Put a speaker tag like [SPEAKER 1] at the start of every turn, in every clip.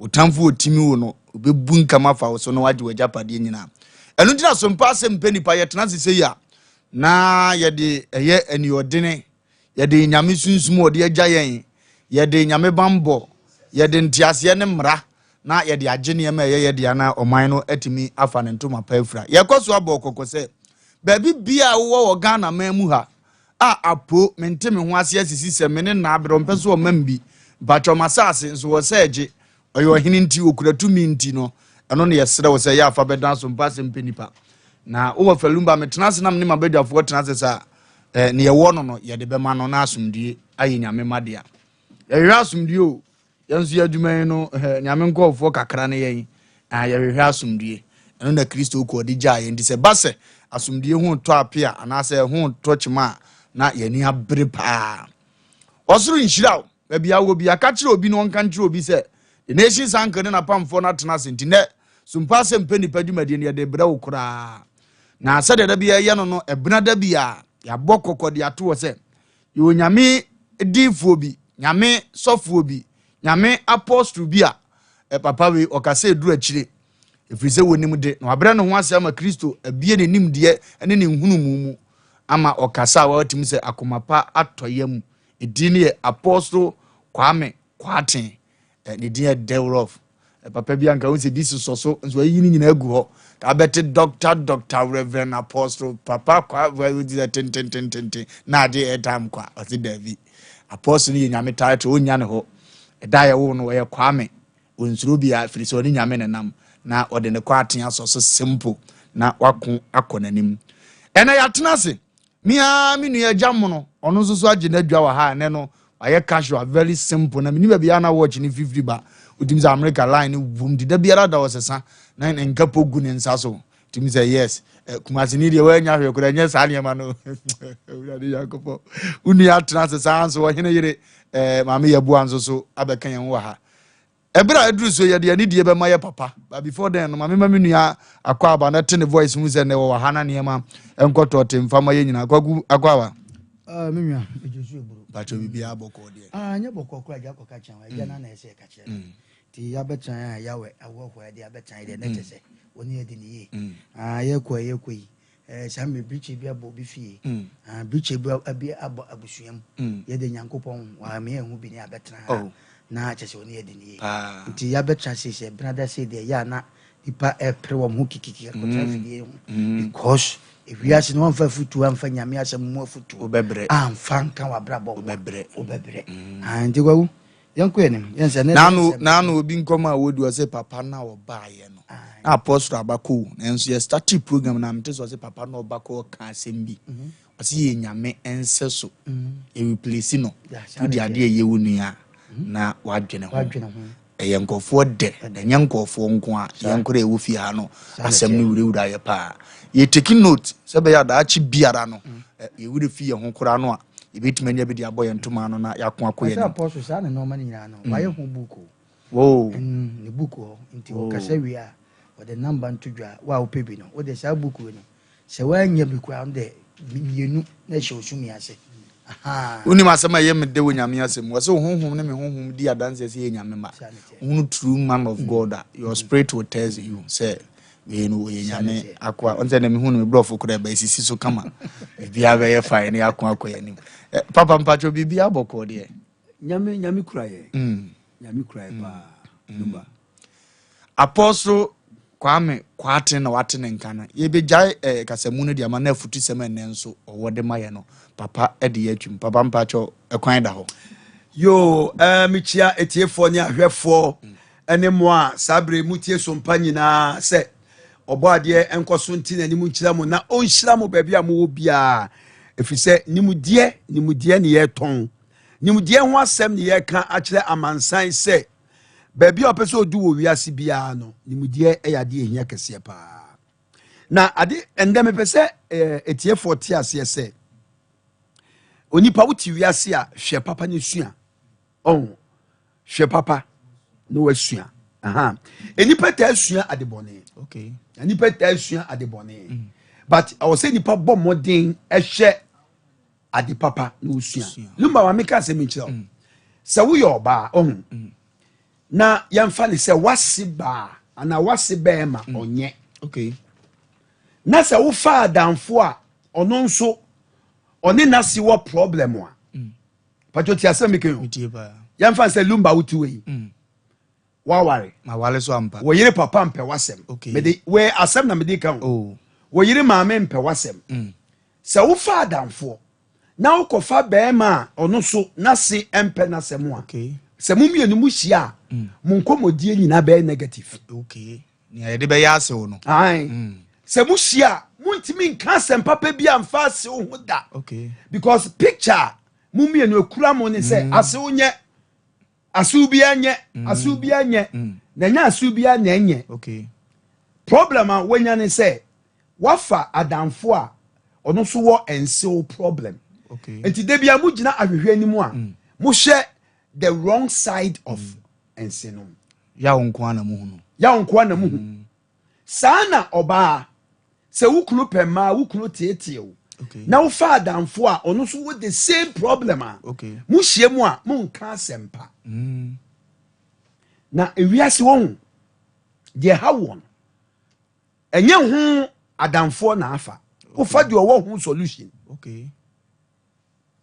[SPEAKER 1] utamfu otimi wo no obebu nkama fa wo so no wage wajapade nyina enu ntina Sompa Asem Mpe Nipa yetena sese ya na yede eye eniodene yede nyame sunsum ode agya yen yede nyame bambo yede ntiase ne mra na yede agene ema yede na oman no atimi afa ne ntoma paafra yekoso abokoko se baabi bia wo Ghana mamu ha apo mente me ho ase asisi se me ne na abro mpeso o mambi bacho masase nso wo seje oyo hini nti okuratu mi nti no eno ne yesere wo se ya afa bedan Sompa Asem Mpe Nipa na Wofa Lumba metena se nam ne mabadwafo tena se sa ne ye wo no yede bema no na asomdie ayi nyame madea ye asomdie o yansu adwuman no nyame nkofo kakra ne yen ye asomdie eno na Kristo ko odi gya ye ndi se base asomdie hu to apia anase hu to chima na yani abre pa osuru nhyira bia wo bia ka kire obi no nka kire obi se the nation sank na pamfo na tena senti ne Sompa Asem Mpe Nipa dwumade ne de bra wo kura na sade da bia ye no ebna da bia ya bokokode ato wo se yo nyame difuo bi nyame sofo bi nyame apostle bi a papa we okase eduru akire efrise wonim de na wabre no ho asema Kristo abie ne nim de ene ne nhunu mu ama okasa wa otim se akomapa atoyam edini ye apostle Kwame Kwaten ne dia Derof papa bi anka won se this so nso yi ni nyina agu ho ka bete doctor reverend apostle papa kwa we di ten na de etam kwa o se David apostle ni nyame title onya ne ho eda ye wo no ye Kwame onsuro bia firi so ni nyame ne nam na ode ne Kwaten aso so simple na wako akonanim ena ya tena se mia minu ya jam no ono so age na dwa wa ha ne no aye casual very simple na mini bia na watch ni 50 ba udimza America line vum di da biara da wosesa na nkapo gu ne nsa so timi say yes kumasi ni de wa nya hwe kura nya sa ne ma no urade yakopo unu ya tena se sanso wo hene yire maame yabu anso so abekan yen wa ha ebra eduru so ye de ni die be ma ye papa but before then no maame manu ya akwa aba na tene voice mu se ne wo ha na ne ma enkoto temfama ye nyina akwa wa
[SPEAKER 2] menua ejesu eburu
[SPEAKER 1] bacho bibia aboko de
[SPEAKER 2] nya boko kura ja koka chan wa ya na ese ka kire ti ya betan ya we awo ho de abetan de na tese oni edi ni ye ye ko yi sam bichi bia bo bi fie bichi bia abo abusuam ye de nyankopon wa me ehu bi ni abetan na tese oni edi ni ye ti ya betan se brother say de ya na ipa pre wo mu kikiki ko traffic because if we are no fa futu amfa nyame asem mu futu
[SPEAKER 1] obebre
[SPEAKER 2] amfa nka wa brabo obebre andi gwawu yanko enim yense ne
[SPEAKER 1] nanu obi nkoma wodu ose papa na obaye no apostle abako enso ye start program na mte so ose papa na obako ka asem bi ose ye nyame ense so e replace no to di ade ye wonu na wadwene ho eyankofo de nyankofo nko a yankore ewu fi ha no asem ni wurewura ye pa ye take note se be ya da achi biara no ye wure fi ye ho kora no a ye betimanya be di aboye ntoma no na yakon akoye
[SPEAKER 2] ni apostle sa na no mani nyina no waye ho buku
[SPEAKER 1] wo
[SPEAKER 2] ni buku nti o kasa wi a o de number ntodwa wa o pebi no o de sa buku no se wa nya bi kwa de mienu na hye osumi ase
[SPEAKER 1] uni masema ye me de wonyame asem wo se honhom ne me honhom di adanse se ye nyame ma unu true man of God your spirit will tell you say we no ye nyame akwa onse na me hunu me brofo kura ba sisi so kama bia be ye fine ne akwa yanim papa mpacho bibia boko de
[SPEAKER 3] nyame kura ye nyame kura ye pa Lumba
[SPEAKER 1] apostle Kwame Kwaten na watene nkana ye be jai kasamu no dia ma na futu sema nenso owode maye no papa ede ye twum papa mpacho ekwan da ho
[SPEAKER 3] yo michia etiefo ne ahwefo ene mo a sabre mutie Sompa nyina se obade enkoso nti na nimu nkyira mo na onhyira mo baabi a mo wo bia efise nimudie ne ye ton nimudie ho asem ne ye ka akire amansan se baabi a opese odu wo wiase bia no nimudie eyade ehia kese pa na ade ende mepese etiefo tie ase se onipa wuti wiase a hwe papa ne sua hwe papa no wasua enipa ta sua adebone
[SPEAKER 1] okay
[SPEAKER 3] enipa ta sua adebone but I was say nipa bom modern ehwe ade papa no sua Lumba wa meka se mi kire se wo yo ba na yɛmfa ne sɛ wase baa ana wase bɛɛma ɔnyɛ
[SPEAKER 1] okay
[SPEAKER 3] na sɛ wofa adamfo a ɔno nso ɔne nase wɔ problem a patwoti asɛm meke yo yɛmfa sɛ lumba wotu wei waware
[SPEAKER 1] ma wale so ampa
[SPEAKER 3] wo yere papa mpɛ wasɛm mede we asɛm na mede ka ho wo yere maame mpɛ wasɛm sɛ wofa adamfo na wokɔfa bɛɛma a ɔno so nase mpɛ nasɛm a sɛ mo mmienu mu hyia a mo nkɔmmɔdie nyinaa bɛyɛ negative
[SPEAKER 1] okay nea yɛde bɛyɛ asew no
[SPEAKER 3] sɛ mo hyia a montimi nka asɛm papa bi amfa asew ho da
[SPEAKER 1] okay
[SPEAKER 3] because picture mo mmienu akura mo ne sɛ asew nyɛ asew bi anyɛ asew bi anyɛ na nya asew bi na anyɛ
[SPEAKER 1] okay
[SPEAKER 3] problem a wonya ne sɛ wafa adamfo a ɔno so wɔ ensew problem
[SPEAKER 1] okay
[SPEAKER 3] enti da bia mo gyina ahwehwɛ anim a mo hyɛ the wrong side of ense no
[SPEAKER 1] ya wo nko ana mo hu no
[SPEAKER 3] ya wo nko ana mo hu saa na ɔbaa sɛ wukunu pɛ mmaa wukunu tietiew
[SPEAKER 1] okay
[SPEAKER 3] na wofa adamfo a ɔno so wɔ the same problem a
[SPEAKER 1] okay
[SPEAKER 3] mo hyia mu a mo nka asɛmpa na ewiase wɔn deɛ ha wɔn ɛnyɛ ho adamfo na afa wofa deɛ ɔwɔ ho solution
[SPEAKER 1] okay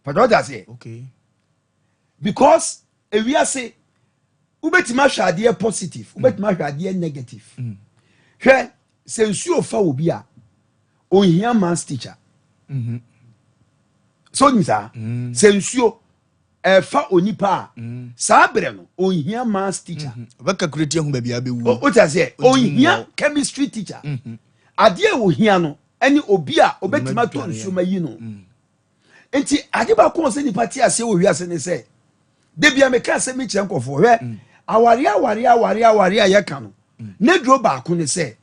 [SPEAKER 3] padɔ da se
[SPEAKER 1] okay
[SPEAKER 3] because ewiase wobɛtumi ahwɛ adeɛ positive wobɛtumi ahwɛ adeɛ negative hwɛ sɛ nsuo fa obi a ohia mass teacher so nim saa sɛ nsuo ɛfa onipa a saa berɛ no ohia mass teacher
[SPEAKER 1] obɛka kureti ho baabi abɛwu
[SPEAKER 3] o ta sɛ ohia chemistry teacher adeɛ ohia no ɛne obi a obɛtumi ato nsuo ma yi no enti ade ba ko sɛ nipa te ase wɔ wiase ne sɛ de bia me ka sɛ me kyerɛ nkɔfo hwɛ aware a yɛka no ne duro baako ne sɛ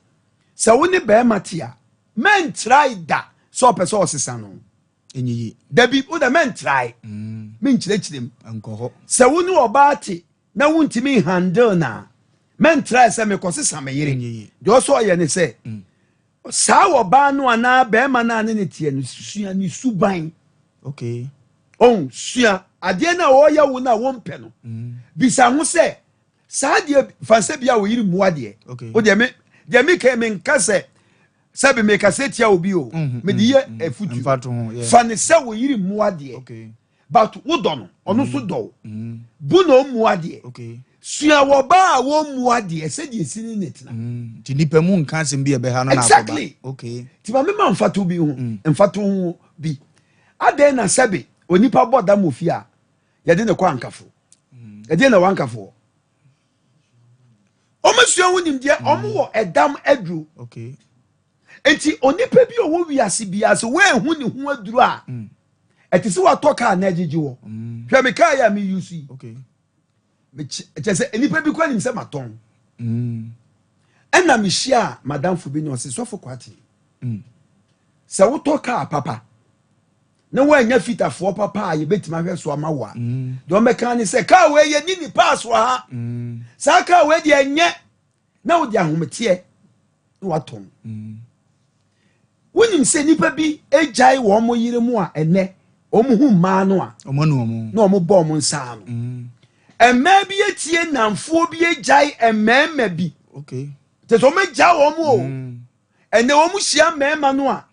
[SPEAKER 3] wo ne bɛrima te a men try da sɛ ɔpɛ sɛ ɔsesa no
[SPEAKER 1] enyiyi
[SPEAKER 3] dabi wo da men try men kyerɛkyerɛm
[SPEAKER 1] ankɔhɔ
[SPEAKER 3] sɛ wo ne ɔbaa te na wontimi handle na men try sɛ mekɔsesa me yere deɛ ɔsɛ ɔyɛ ne sɛ saa ɔbaa no anaa bɛrima no a ne ne teɛ no sua ne suban
[SPEAKER 1] okay
[SPEAKER 3] sua adeɛ na wɔyɛ wo na wɔmpɛ no bisa ho sɛ saa deɛ fansa bia wo yiri mua deɛ o deɛ me ka me nka sɛ be me ka sɛ tia obi o me de ye afutu fa ne sɛ wo yiri mua deɛ but wo dɔ no ɔno so dɔ bu na o mua deɛ sua wo ba a wo mua deɛ sɛ deɛ sini ne tena
[SPEAKER 1] ti nipa mu nka asɛm bi ɛbɛha no na
[SPEAKER 3] exactly
[SPEAKER 1] okay
[SPEAKER 3] ti ba me ma mfato bi ho mfato ho bi adɛn na sɛbe onipa bɔ da mo fie a yɛde ne kɔ ankafo yɛde na wankafo ɔmo sua ho nimdeɛ ɔmo wɔ ɛdam aduro
[SPEAKER 1] okay
[SPEAKER 3] enti onipa bi ɔwɔ wiase bia so wɔahu ne ho aduro a ɛte sɛ watɔ kaa na agyegye wɔ hwɛ me kaa yɛ a me use yi
[SPEAKER 1] okay
[SPEAKER 3] kyɛ sɛ nipa bi kɔ nim sɛ matɔn ɛna mehyia a madamfo bi ne ɔse sɔfo kwate sɛ wotɔ kaa papa na woanya fitafoɔ papa a yɛbɛtumi ahwɛ so ama wo a deɛ ɔmɛka ne sɛ kaa wei yɛ ni nipa so ha saa kaa wei deɛ ɛnyɛ na wode ahometeɛ na watɔn wonim sɛ nipa bi agyae wɔn mo yere mu a ɛnɛ ɔmo hu mmaa no a na ɔmo bɔ ɔmo nsaa no mmaa bi atie namfoɔ bi agyae mmarima bi
[SPEAKER 1] okay
[SPEAKER 3] tɛ sɛ ɔmo agyae wɔn mo o ɛnɛ ɔmo hyia mmarima no a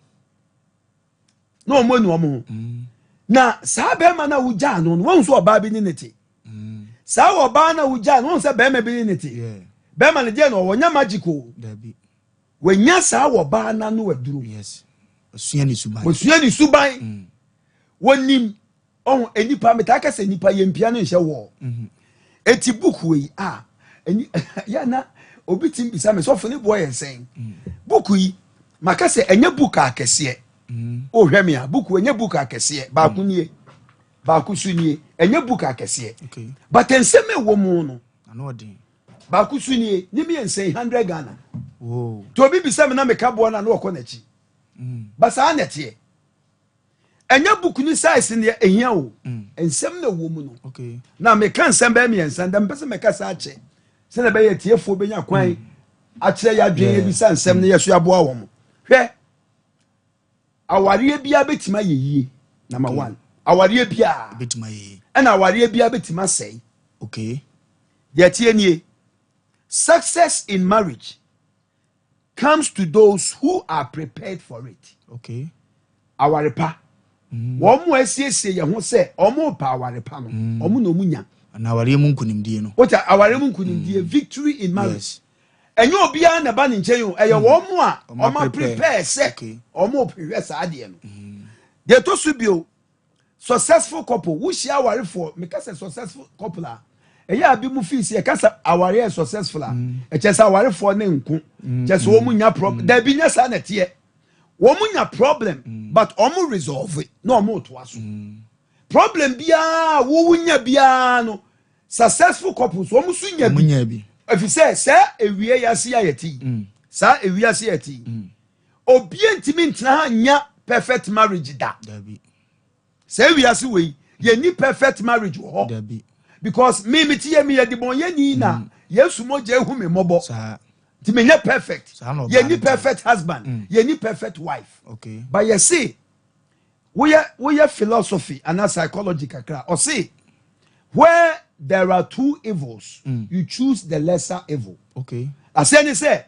[SPEAKER 3] na ɔmo anu ɔmo ho na saa bɛrima na wogyaa no wɔn nso ɔbaa bi ne ne te saa ɔbaa na wogyaa no wɔn sɛ bɛrima bi ne ne te bɛrima ne deɛ no ɔwɔ nya magic o wɔnya saa ɔbaa na no waduro
[SPEAKER 1] wɔsua
[SPEAKER 3] ne suban wɔnim ɔho enipa metaa ka sɛ nipa yɛ mpia no nhyɛ wɔ eti book wei a yɛ na obi tim bisa me sɔfo ne boɔ yɛ nsɛn book yi maka sɛ ɛnyɛ book akɛseɛ o hwɛ me a book ɛnyɛ book akɛseɛ baako nie baako so nie ɛnyɛ book akɛseɛ but nsɛm ɛwɔ mu no baako so nie ne me nsɛn 100 Ghana to obi bisa me na meka boɔ na ɔkɔ n'akyi ba saa nɛteɛ ɛnyɛ book ni size ne ehia o nsɛm na ɛwɔ mu no na meka nsɛm bɛɛ me nsɛm da mpɛ sɛ meka saa kyɛ sɛ na bɛyɛ tiefoɔ bɛnya kwan akyerɛ yɛ adwene yɛ bisa nsɛm ne yɛ so aboa wɔ mo hwɛ awareɛ bia bɛtumi ayɛ yie number 1 awareɛ bia bɛtumi ayɛ yie ɛna awareɛ bia bɛtumi asɛe deɛ tie nie success in marriage comes to those who are prepared for it.
[SPEAKER 1] Okay.
[SPEAKER 3] Awarepa. Wɔn mu asiesie yɛn ho sɛ wɔn pa awarepa no wɔn na wɔn nya.
[SPEAKER 1] Na aware mu nkunimdie no.
[SPEAKER 3] Wota aware mu nkunimdie victory in marriage. Ɛnyɛ obiara na ba ne nkyɛn o ɛyɛ wɔn mu a wɔn prepare sɛ wɔn prepare saa adeɛ no. Deɛ to so bio successful couple wuhyia awarefoɔ meka sɛ successful couple a ɛyɛ abi mu fees yɛ kasa aware successful a ɛkyɛ sɛ awarefoɔ ne nko kyɛ sɛ wɔn nya problem da bi nya saa na teɛ wɔn nya problem but wɔn resolve na wɔn to aso problem biara wɔn nya biara no successful couples wɔn so nya bi efisɛ sɛ ewie yase ayɛti saa ewie yase ayɛti obi ntimi ntena ha nya perfect marriage da sɛ ewie yase wei yɛ ni perfect marriage wɔ hɔ because me tie me yɛ de bɔn yɛ ni na yesu mo gye ehu me mɔbɔ ti me nyɛ perfect yɛ ni perfect husband yɛ ni perfect wife but yɛ say woyɛ philosophy and psychology kakra or say where there are two evils you choose the lesser evil. Okay. Asɛ ni sɛ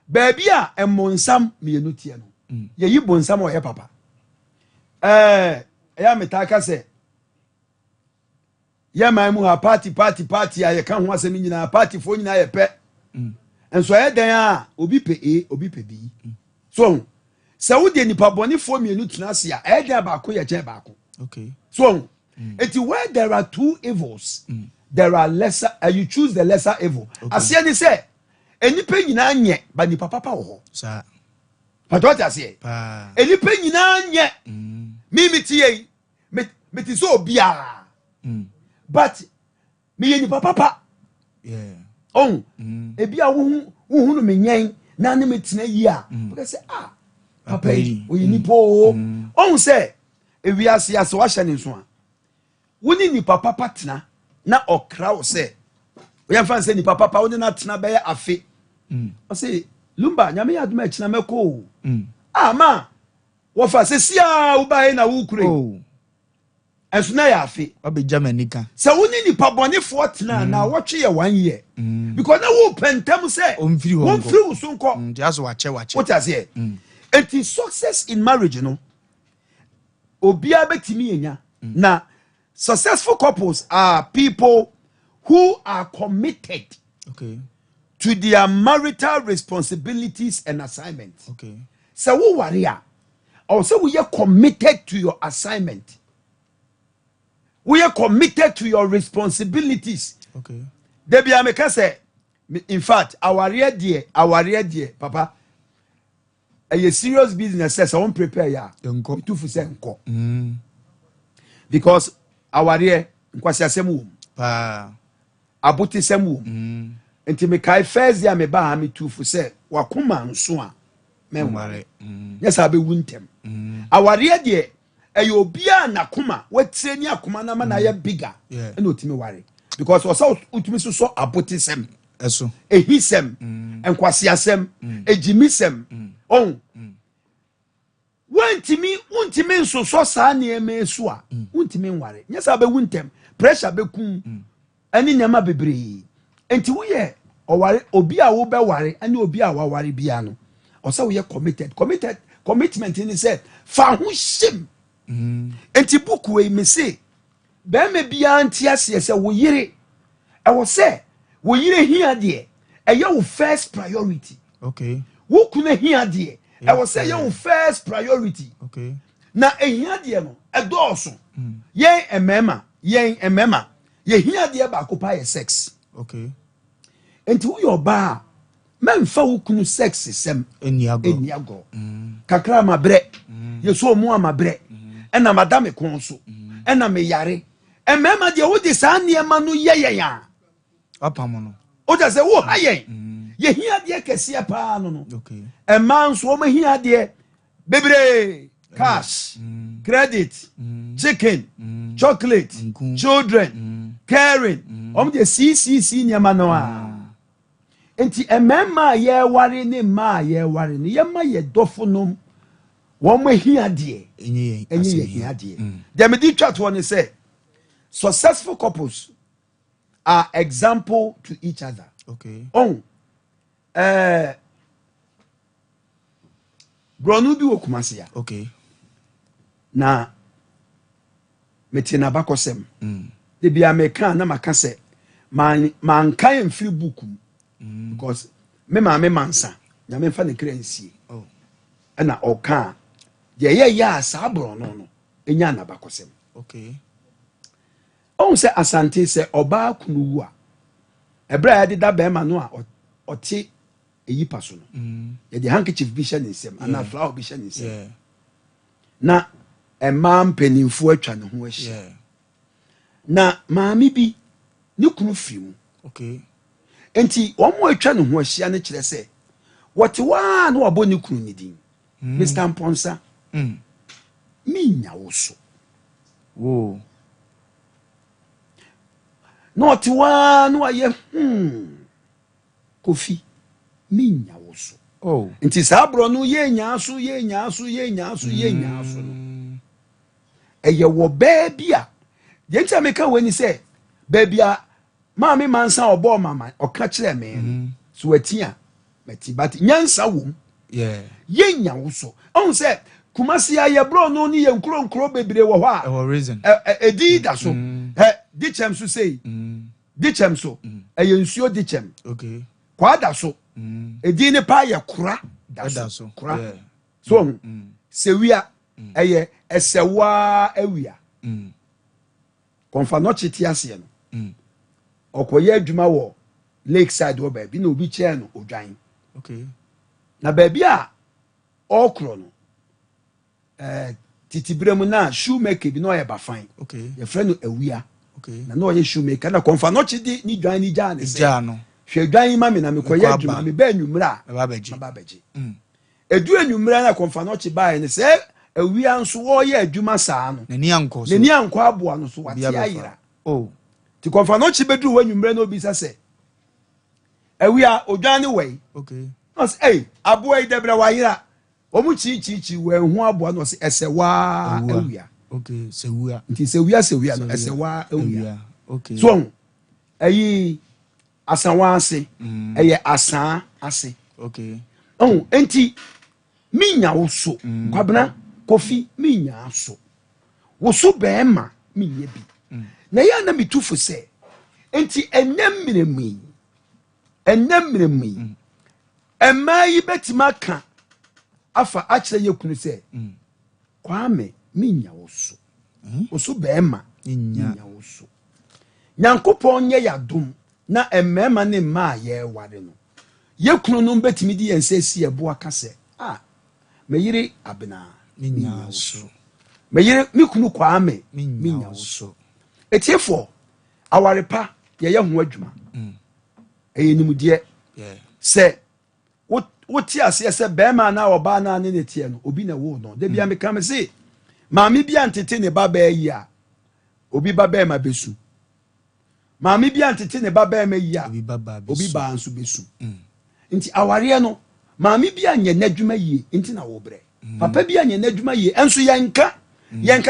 [SPEAKER 3] baabi a ɛmonsam mienu tie no yɛ yi bonsam ɔyɛ papa ɛyɛ metaka sɛ yɛ man mu ha party a yɛ ka ho asɛm nyinaa party fo nyinaa yɛ pɛ enso ɛyɛ dan a obi pɛ A obi pɛ B so sɛ wo de nipa bɔne fo mienu tena ase a ɛyɛ dan baako yɛ kyɛn baako. Okay. So it where there are two evils there are lesser you choose the lesser evil. Asɛ ni sɛ enipa nyinaa nyɛ ba nipa papa wɔ hɔ. Sa. Pato ta asɛ. Enipa nyinaa nyɛ mi tie me ti so obia. But me yɛ nipa papa. Yeah. Oh. Ebi a wo hu me nyen na ne me tena yi a. Because say papa yi o yɛ nipa o. Oh say ewi ase wa hyɛ ne nso a. Wo ni nipa papa tena na ɔkra wo sɛ oyɛ fan sɛ nipa papa wo ni na tena bɛyɛ afe. O say Lumba nyame yɛ adoma kyina mɛkɔ o. Ma Wofa sɛ sia wo ba na wo kure. Oh. Enso na ya afe obegya manika sɛ wo ni nipa bɔnefo tena na wɔtwe yɛ 1 year because na wo pentam sɛ wonfiri wo so nkɔ
[SPEAKER 1] just wache
[SPEAKER 3] what as here enti success in marriage no obia betimi enya na successful couples are people who are committed to their marital responsibilities and assignments. So wo ware a also we are committed to your assignment. We are committed to your responsibilities. Okay. There be a say, in fact, our dear, Papa, a serious business says I won't prepare ya. Two for senko. Because our dear, nkwasi asemu. Abuti semu. Enti me kai first ya me ba me two for say wakuma nso a me ware. Yes I be wuntem. Our dear eyo bia na kuma wetie ni akuma na ma na ye bigger e na otimi ware because osa utimi so abotisem eso ehisem enkwasiasem ejimisem on untimi nso so saa ne eme so a untimi ware nyesa be wuntem pressure be kum ani nyama bebre enti wo ye oware obi a wo be ware ani obi a wa ware bia no osa wo ye commitment ni say fa ho shim enti book we me say be me bia antiase se wo yire e wo se wo yire hia de e ye wo first priority. Okay. Wo kuna hia de e wo se ye wo first priority. Okay. Na e hia de no e dooso yen emema ye hia de ba ko pa ye sex. Okay. Enti wo yo ba memfa wo kunu sex sem eniago kakra ma bre ye so mu ama bre ena madame konso ena me yare emema de wo de saa niema no yeyeya
[SPEAKER 1] apamo no
[SPEAKER 3] o da se wo hayen ye hia de kese pa no. Okay. Emma nso o ma hia de bebre cash credit chicken chocolate children caring de see niema no a enti emema ye ware ne ma ye ware ne ye ma ye dofo nom wọ́n mọ̀ hia adìẹ ẹ̀yìn yẹ hia adìẹ. Dem di twa to one say successful couples are example to each other.
[SPEAKER 1] Okay.
[SPEAKER 3] Oh, Bronu bi wo Kumasi ya.
[SPEAKER 1] Okay.
[SPEAKER 3] Na meti na bakosem. De bia meka na maka se man kan free book because me mansa nya me fa ne kransie.
[SPEAKER 1] Oh.
[SPEAKER 3] Na oka de ye sa Bronu no enya na bakosem.
[SPEAKER 1] Okay.
[SPEAKER 3] On se asante se oba kunu wu a ebra ya de da be ma no a ote eyi paso no ye de handkerchief bi hye ne nsem ana flower bi hye ne nsem na emma mpanimfo atwa ne ho ahia na maami bi ne kunu fimu
[SPEAKER 1] okay
[SPEAKER 3] enti omo atwa ne ho ahia ne kire se wote wa na wabo ne kunu ne din Mr. Mponsa mi nya wo so
[SPEAKER 1] wo
[SPEAKER 3] not one why Kofi minya woso
[SPEAKER 1] oh
[SPEAKER 3] nti sabro no ye nyaaso no eye wo baby a ye ntia meka weni se baby a maami mansa obo mama oka kire me so atia meti but nyansa wom
[SPEAKER 1] yeah
[SPEAKER 3] ye nya woso on se Kumasi ya bro no ni ye nkro bebre wo ho a
[SPEAKER 1] reason
[SPEAKER 3] edi da so dichem so say dichem so nsuo dichem
[SPEAKER 1] okay
[SPEAKER 3] kwada so edi ne pa ye kura da so kura so sewia esewa awia konfa no chiti ase no okoye adwuma wo lakeside wo ba bi na obi che no odwan
[SPEAKER 1] okay
[SPEAKER 3] na ba bi a okro no titibremu na shoemaker bi no ye ba fine
[SPEAKER 1] okay
[SPEAKER 3] ye friend no awia
[SPEAKER 1] okay
[SPEAKER 3] na no ye shoemaker na konfa no chidi ni dwan ni ja ne se
[SPEAKER 1] ja no
[SPEAKER 3] hwe dwan ma me na me koye adwuma me ba anwumra
[SPEAKER 1] ba beji
[SPEAKER 3] edu anwumra na konfa no chi ba ne se awia nso wo ye adwuma saa no
[SPEAKER 1] nani anko so
[SPEAKER 3] nani anko aboa no so wate ayira
[SPEAKER 1] oh
[SPEAKER 3] ti konfa no chi bedu anwumra na obi se awia odwan ne wei
[SPEAKER 1] okay
[SPEAKER 3] no say aboa yi debra wa ayira omu chi we hu aboa no se esewa awia
[SPEAKER 1] okay sewua
[SPEAKER 3] nti sewia no esewa awia
[SPEAKER 1] okay
[SPEAKER 3] so ayi asanwa ase eye asan ase
[SPEAKER 1] okay
[SPEAKER 3] oh enti minya woso kwabena Kofi minya so woso bema minya bi na ya na mitufo se enti enemmremi emma yi betima ka afa akire yekunu se kwame minya woso woso bema minya woso nyankopon nye yadom na emmema ne ma ye ware no yekunu no betimi di ensesi ebo aka se meyire abena minya woso meyire mikunu kwame minya woso etiefo awarepa ye ho adwuma eyinimudie se woti ase se bema na oba na ne netie no obi na wo no de bia meka me se maami bia ntete ne baba yi a obi baba ma besu maami bia ntete ne baba ma yi a obi ba nso besu nti aware no maami bia nye n'adwuma yi nti na wo bre papa bia nye n'adwuma yi enso yenka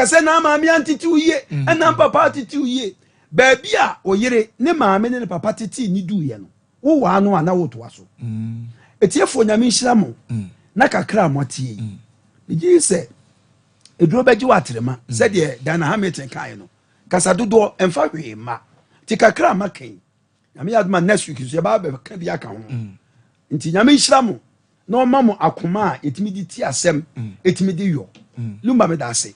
[SPEAKER 3] se na maami antete uye na papa atete uye ba bia oyire ne maami ne papa tete ni du ye no wo wa no ana wo to aso etiefo nyame nhira mo na kakra motie yi se eduro beji watrema se de Dana Hamilton kai no kasa dodo emfa hwe ma ti kakra makan nyame aduma next week so ba be ka bia ka ho nti nyame nhira mo na o ma mo akoma etimi di ti asem etimi di yo Lumba me da se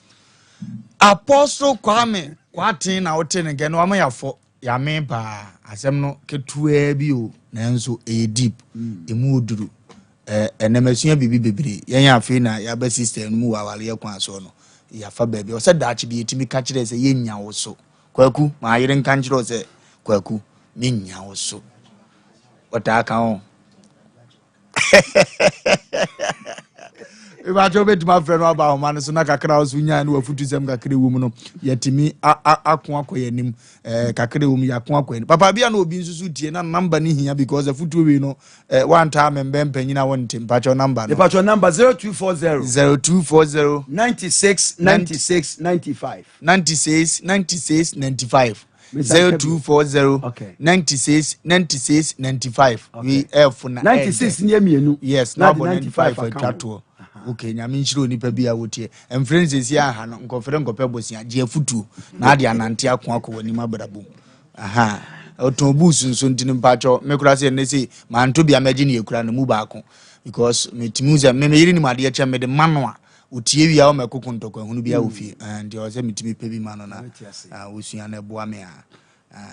[SPEAKER 1] Apostle Kwame kwatin na wote ne ge no amayafo ya me ba asem no ketua bi o nanso e deep emu oduru enemasua bibi bebre yen afi na ya ba sister no mu wawale yakwan so no ya fa ba bi o se daachi bi etimi ka kire se yenya wo so kwaku ma yire nka kire o se kwaku menya wo so ota aka on Eba jobe tuma frɛ no aba ho man so na kakra so nya na wafutu sem kakra wum no yatimi akon akoye nim kakra wum yakon akoye papa bia na obi nsusu tie na number ni hia because afutu we no one time mbem panyina won tim pacho number no
[SPEAKER 3] pacho number 0240 96 96 95
[SPEAKER 1] 96 96 95 0240
[SPEAKER 3] okay
[SPEAKER 1] 96 we f na
[SPEAKER 3] 96 near me
[SPEAKER 1] yes na 95 atwato okay nyame nhyiro nipa bia wotie emfrense si aha no nkofere nkopɛ bosia gye afutu na ade anante akwa wani mabrabo aha oton bus nso ntini mpacho mekura se ne se manto bia magye ne ekura no mu baako because metimuza me yiri ni made che me de mano a otie wi a o mekoko ntokwa hunu bia ofie and o se metimi pe bi mano na wosua na boa me a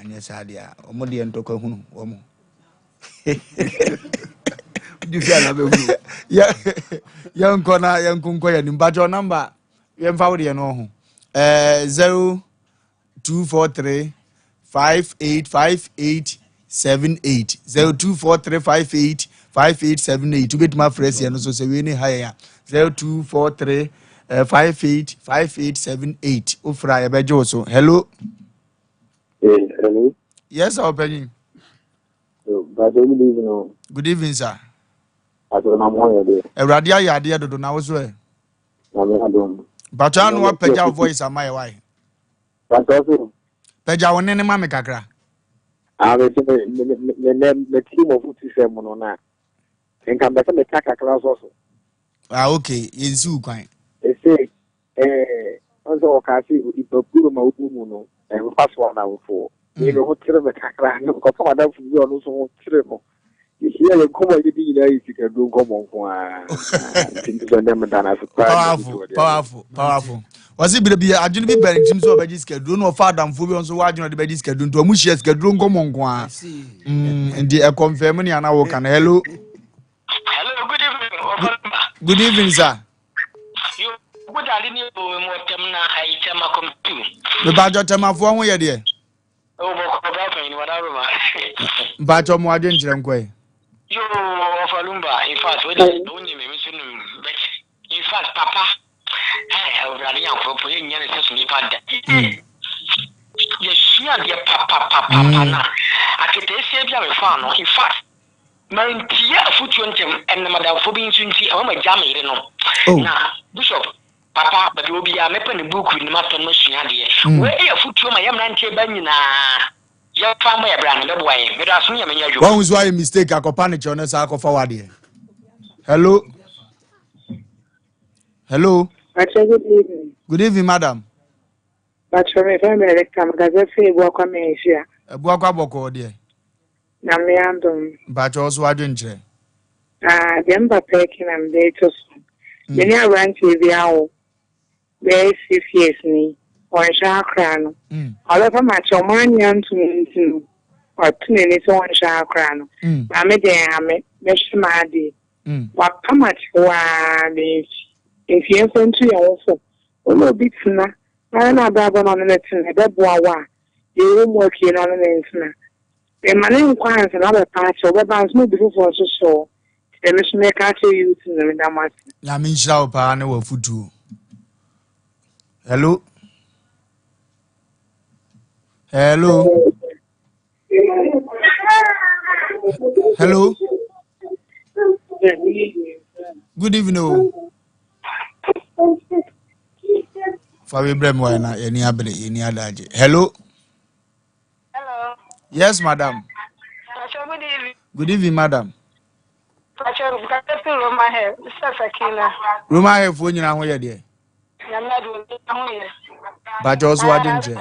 [SPEAKER 1] anya sade a omo de ntokwa hunu omo yankona ya nimbajo number yemfa wo de no ho 0243 585878 0243 585878 ubet ma fresh ya no so se we ni haya 0243 585878 ofra ya bejo so hello
[SPEAKER 4] hello
[SPEAKER 1] yes our penny good evening sir Eradia ya dia dodo na wo so e Bacha no wa peja voice amai why peja woni ne ma me kakra
[SPEAKER 4] me team of utisem no na enka be me kakra so
[SPEAKER 1] okay yensi kwan
[SPEAKER 4] e say onzo okasi ipapuro ma umu no e pass one na wo for e ho tire me kakra no ko pa da fu no so ho tire no here you come with the you can do come on
[SPEAKER 1] powerful was it be adwene bi bere tim so obaji schedule no father mfo bi onso wadwene de baji schedule to amu share schedule come on kwa ndi e confirm ni ana wo kan hello
[SPEAKER 5] good evening
[SPEAKER 1] good evening sir
[SPEAKER 5] you good ali ni bo mo tem na ai tema computer
[SPEAKER 1] me bajo tema fo ho ye de
[SPEAKER 5] o bo ko ba pa ni wada roma
[SPEAKER 1] bajo mo adwen kire nkwe
[SPEAKER 5] yo Wofa Lumba in fact we don't me sunu but in fact papa I really am for you nyane se sunu fada yes ya de papa na akete se bia me fa no in fact man tia futu ntem en madam fo bi nsunti e ma jam ire no na bishop papa ba bi obi a mepe ne book ni maton no sua de we e futu ma yam na nche ba nyina ya fama ya brand be boy me da so ya menya jo
[SPEAKER 1] one was why mistake akopa ne chone sa akofa wade hello good evening madam
[SPEAKER 6] me family kam gaze fe bo kwa me hia
[SPEAKER 1] ebu akwa boko de
[SPEAKER 6] na me andom
[SPEAKER 1] bacho so adwen kire
[SPEAKER 6] dem ba peki na me to me ni aranti bi awo be 6 years ni on sha akra no ala fa ma chomo anya ntu o tune ni so on sha akra no ma me de ame me shima de wa kama wa be efie so ntu ya wo so o no bitina na baba no na tina be boa wa ye wo mo ki na na ntina e ma ne nkwanse na be pa che o ba nso bi fofo so e me so me ka che you tina me da ma
[SPEAKER 1] ya me nshira o pa na wa futu hello good evening Fabi Brem wana yeni abre yeni adaje hello yes madam good evening madam Roma he fo nyina ho ye de ba jo so ade nje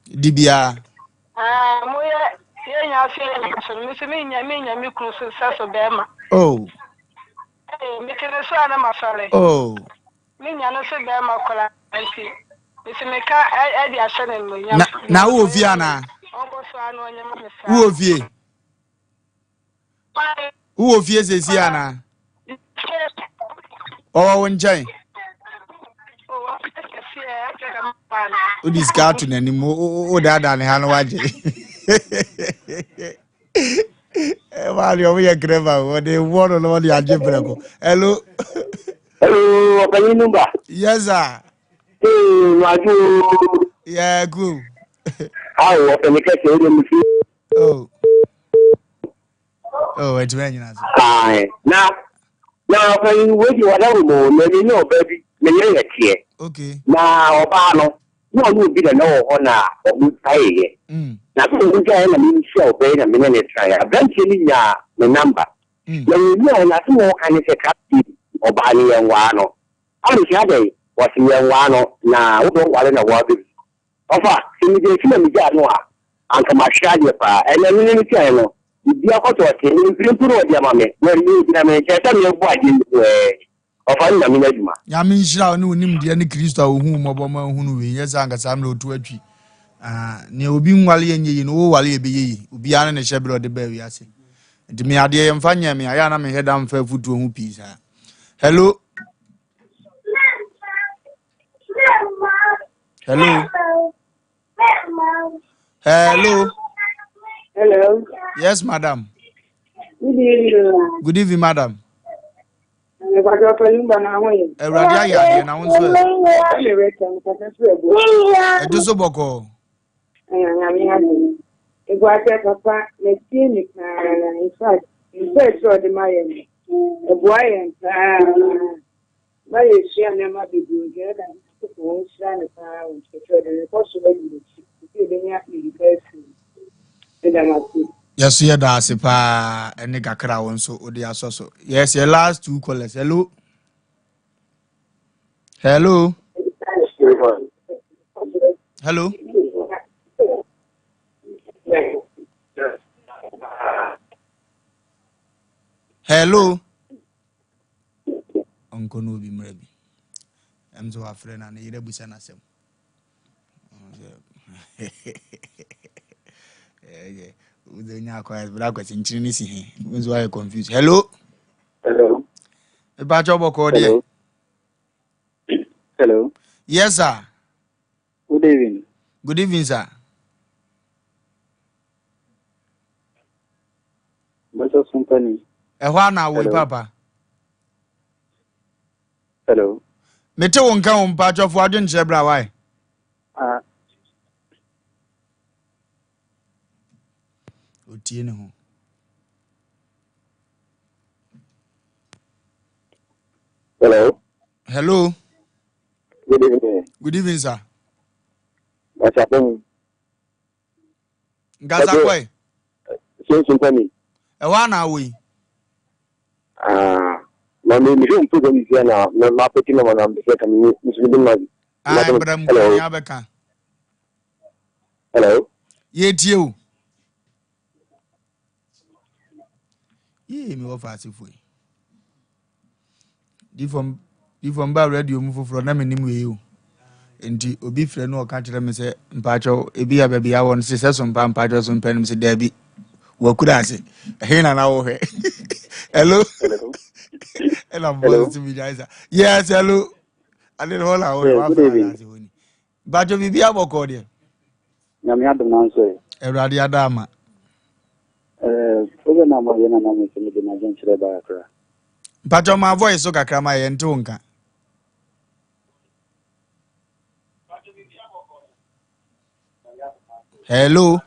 [SPEAKER 1] dibia
[SPEAKER 6] mo ye nya afi so mi se mi nya kru so so be ma mi kene so ana masale mi nya no so be ma kola anti mi se me ka e di asane mo nya
[SPEAKER 1] na wo fi ana
[SPEAKER 6] onko so anu onya ma me sa
[SPEAKER 1] wo fi sesi ana wo nchen o discard na ni mo o dada ne ha no waje e wali o ye greva o de wono no di aje breko hello
[SPEAKER 4] Wofa Lumba
[SPEAKER 1] yes sir
[SPEAKER 4] maju
[SPEAKER 1] yeah good
[SPEAKER 4] awo pe me kese o mi fi
[SPEAKER 1] it's when you answer
[SPEAKER 4] now when we do whatever mo me no baby me ye tie
[SPEAKER 1] okay
[SPEAKER 4] na oba no
[SPEAKER 7] no no be the no honor or good pay. Na so we ga na me show be na me na try. Abranche ni nya me number. Na we na so mo kan se kapti obani yan wa no. Ari sha dai wasi yan wa no na wo wale na wa bi. Ofa, simi je sima mi ja no a. Anka ma sha je pa. Ena me ni try no. Bi akoto ke ni primpuro dia mame. We ni na me che ta me bo aje ofa na me na djuma.
[SPEAKER 1] Ya me nshira no nim de ne Kristo a ohu mo bo ma hu no we yesa anka sam na otu atwi. Ne obi nwale yenye no wo wale ebe yeyi. Obi ana ne hyebre de ba wi ase. Nti me ade ye mfa nya me aya na me heda mfa futu hu pisa. Hello. Hello. Hello.
[SPEAKER 6] Hello.
[SPEAKER 1] Yes, madam.
[SPEAKER 6] Good evening.
[SPEAKER 1] Good evening, madam.
[SPEAKER 6] Wofa Lumba na ho ye.
[SPEAKER 1] Ewradia ya na won so. Edo so boko.
[SPEAKER 6] Na me ha. Egwate papa na tie ni ka in fact so de my boy ba ye shia na ma bi du ge da ko shia na ka o so de ko so ba ni ti de nya ni person.
[SPEAKER 1] Yes, yeah, that's a pa and the kakra one so odi asoso. Yes, your last two callers. Hello. Hello. Hello. Hello. Uncle no be mrebi. I'm so afraid and you rebusa na sem. Yeah. Udenya kwa bra kwa chinchini ni si. Wenzo are confused. Hello.
[SPEAKER 7] Hello.
[SPEAKER 1] E ba jobo ko de.
[SPEAKER 7] Hello.
[SPEAKER 1] Yes sir.
[SPEAKER 7] Good evening.
[SPEAKER 1] Good evening sir.
[SPEAKER 7] What's your company?
[SPEAKER 1] Ehwa na wo papa.
[SPEAKER 7] Hello.
[SPEAKER 1] Mete won kan won pa chofo adwen che bra why? Otie ne ho.
[SPEAKER 7] Hello.
[SPEAKER 1] Hello.
[SPEAKER 7] Good evening.
[SPEAKER 1] Good evening sir.
[SPEAKER 7] What's happening?
[SPEAKER 1] Gaza kwai.
[SPEAKER 7] Same company.
[SPEAKER 1] Ehwa na wo.
[SPEAKER 7] Mami mi rum tu gani na ma peti na na mbese kan ni muslim ma.
[SPEAKER 1] Bram kan ya beka.
[SPEAKER 7] Hello.
[SPEAKER 1] Ye tie o. Ye mi Wofa asifo. Di from ba radio mu foforo na menim we o. Enti obi frɛ no ka kire me se mpacho ebi ya baabi ya won se so mpacho so mpanim se da bi wakura ase. He na wo hwe. Hello.
[SPEAKER 7] Hello.
[SPEAKER 1] Hello, boss to me guys. Yes, hello. I didn't hold out.
[SPEAKER 7] Good evening.
[SPEAKER 1] But you be able to call you.
[SPEAKER 7] Nyame adom na nso.
[SPEAKER 1] Ewrade adama.
[SPEAKER 7] Oge na mo yana na mo se me de na jen kire ba akra.
[SPEAKER 1] But my voice so kakra ma ye nto nka. Hello.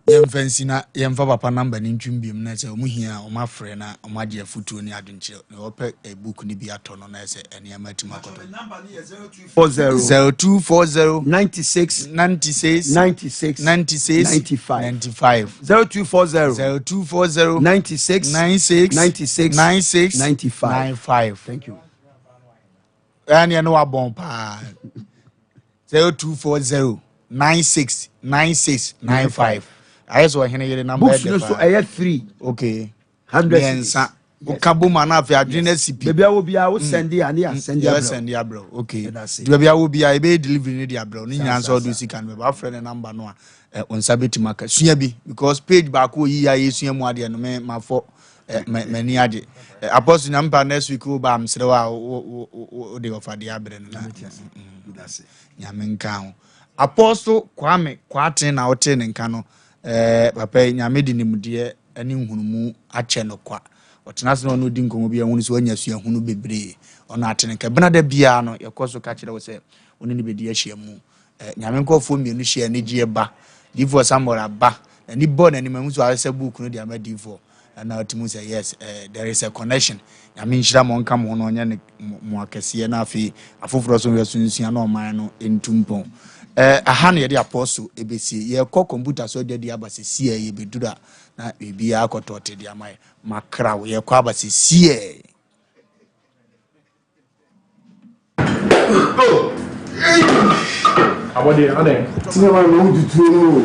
[SPEAKER 1] Yemfensina yemfa papa number ni ntwumbiem na se omuhia omafre na omaje afutuo ni adwenche na ope e book ni bi ato no na se ene amatima koto
[SPEAKER 3] number ni 0240 96 95 0240 96 95.
[SPEAKER 1] Thank you. And you know abon pa 0240 96 I saw him here number.
[SPEAKER 3] Books so I had 3.
[SPEAKER 1] Okay.
[SPEAKER 3] 100.
[SPEAKER 1] Yes. Ukabuma na fi adwene CP.
[SPEAKER 3] Baby I will be out send and ya send
[SPEAKER 1] ya bro. Okay. Baby I will be I be delivery ni dia bro. Ni nyanso do sika no ba friend number no on sabeti maka. Sua bi because page back wo yi ya yesua mu ade no me mafo mani ade. Apostle number next week wo ba amsere wa o de ofa de abre no na.
[SPEAKER 3] That's it.
[SPEAKER 1] Nyamenka ho. Apostle Kwame Kwaten na ote ne nka no papa nyame di nimde ani nhunumu ache no kwa otena se no di nkomo bia hunu se wanya sua hunu bebre ono atene ka benada bia no yekoso ka kire wo se oni ni bedi ahia mu nyame nkofo mienu hia ne gie ba divo samora ba ani bo na ni mahu so ase book no di ama divo na timu say yes there is a connection I mean shira mo nka mo no nya ne mo akese na afi afoforo so wesunsia na oman no entumpon aha na ye de apostle ebesi ye kɔ computer so de abasesi ye bedura na bibia akotote de amai makra ye kɔ abasesi
[SPEAKER 8] Abode ade.
[SPEAKER 2] Senior man no tutu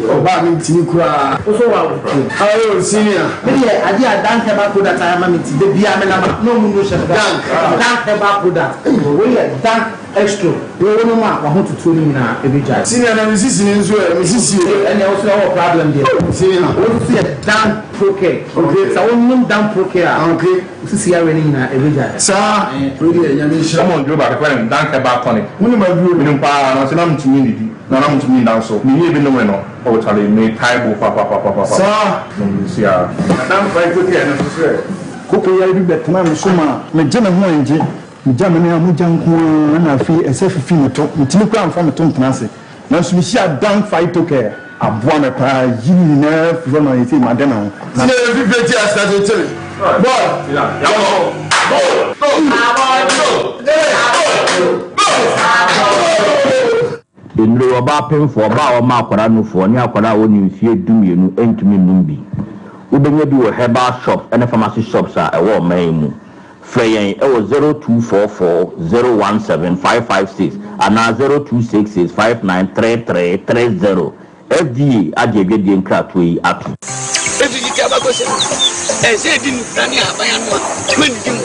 [SPEAKER 2] oba mi tini kura.
[SPEAKER 8] So wa.
[SPEAKER 2] Ayo senior.
[SPEAKER 9] Me ade adan teba product am me ti de bia me na no mu no she dan teba product. We dan extra. We no ma wa ho tutu ni na e be jai.
[SPEAKER 2] Senior na mi sisi ni nso e mi sisi.
[SPEAKER 9] And also no problem there.
[SPEAKER 2] Senior.
[SPEAKER 9] We see dan proke. Okay. So we no dan proke a.
[SPEAKER 2] Okay.
[SPEAKER 9] Sisi ya we ni na e be jai.
[SPEAKER 2] Sa. We dey nyame sha.
[SPEAKER 8] Come on, do ba ko dan teba tonic.
[SPEAKER 2] Muni ma bi o
[SPEAKER 8] Minum pa na se na mtumi ni di. Na mtumi dan so. Ni ye bi no we no. O chale me taibo pa.
[SPEAKER 2] Sa.
[SPEAKER 8] No see ya.
[SPEAKER 2] Dan fight to care na so se.
[SPEAKER 10] Koko ya bi betena me so ma me jana ho enje me jama ne amu janko na afi ese fifi me to ntini kwa amfa me to ntena se na so mi sia dan fight to care aboa me pa yini na firo na yiti ma de na ho
[SPEAKER 2] Senior fi beti asta to tell. Boy.
[SPEAKER 8] Ya go.
[SPEAKER 11] Enro oba pemfo oba o ma akwara no fo ni akwara oni mfie dumienu entumi numbi ubenya bi wo herbal shop and pharmacy shops a ewo man mu freyen ewo 0244017556 ana 0266593330 FDA agege di nkrato yi atu
[SPEAKER 5] Efi ki aba ko se e di nufrani abaya no mani di mu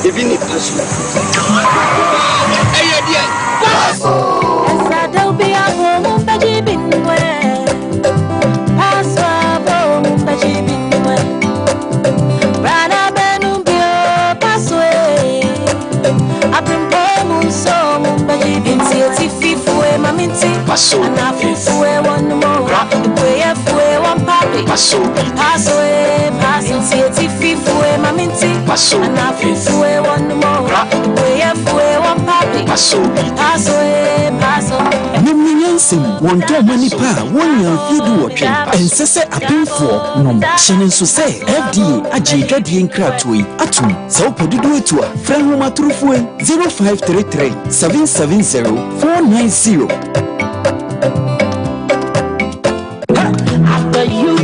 [SPEAKER 5] ebi ni paso eye die paso
[SPEAKER 12] Esa be a home baji binwe paso abo baji binwe Rana benu bio paso aprimpo munso baji binti tififue maminti
[SPEAKER 5] paso
[SPEAKER 12] na fifue one more we fue one papi
[SPEAKER 5] paso
[SPEAKER 12] paso tififue maminti
[SPEAKER 5] paso
[SPEAKER 12] na fifue one more we fue one papi
[SPEAKER 5] paso
[SPEAKER 13] Nyansem wonto manipa wonya fidu wotwe ensese apemfo nom hyene nso se FDA agye nkratoi atum se opodido etu a fra homa turufo 0533 770 490
[SPEAKER 12] after you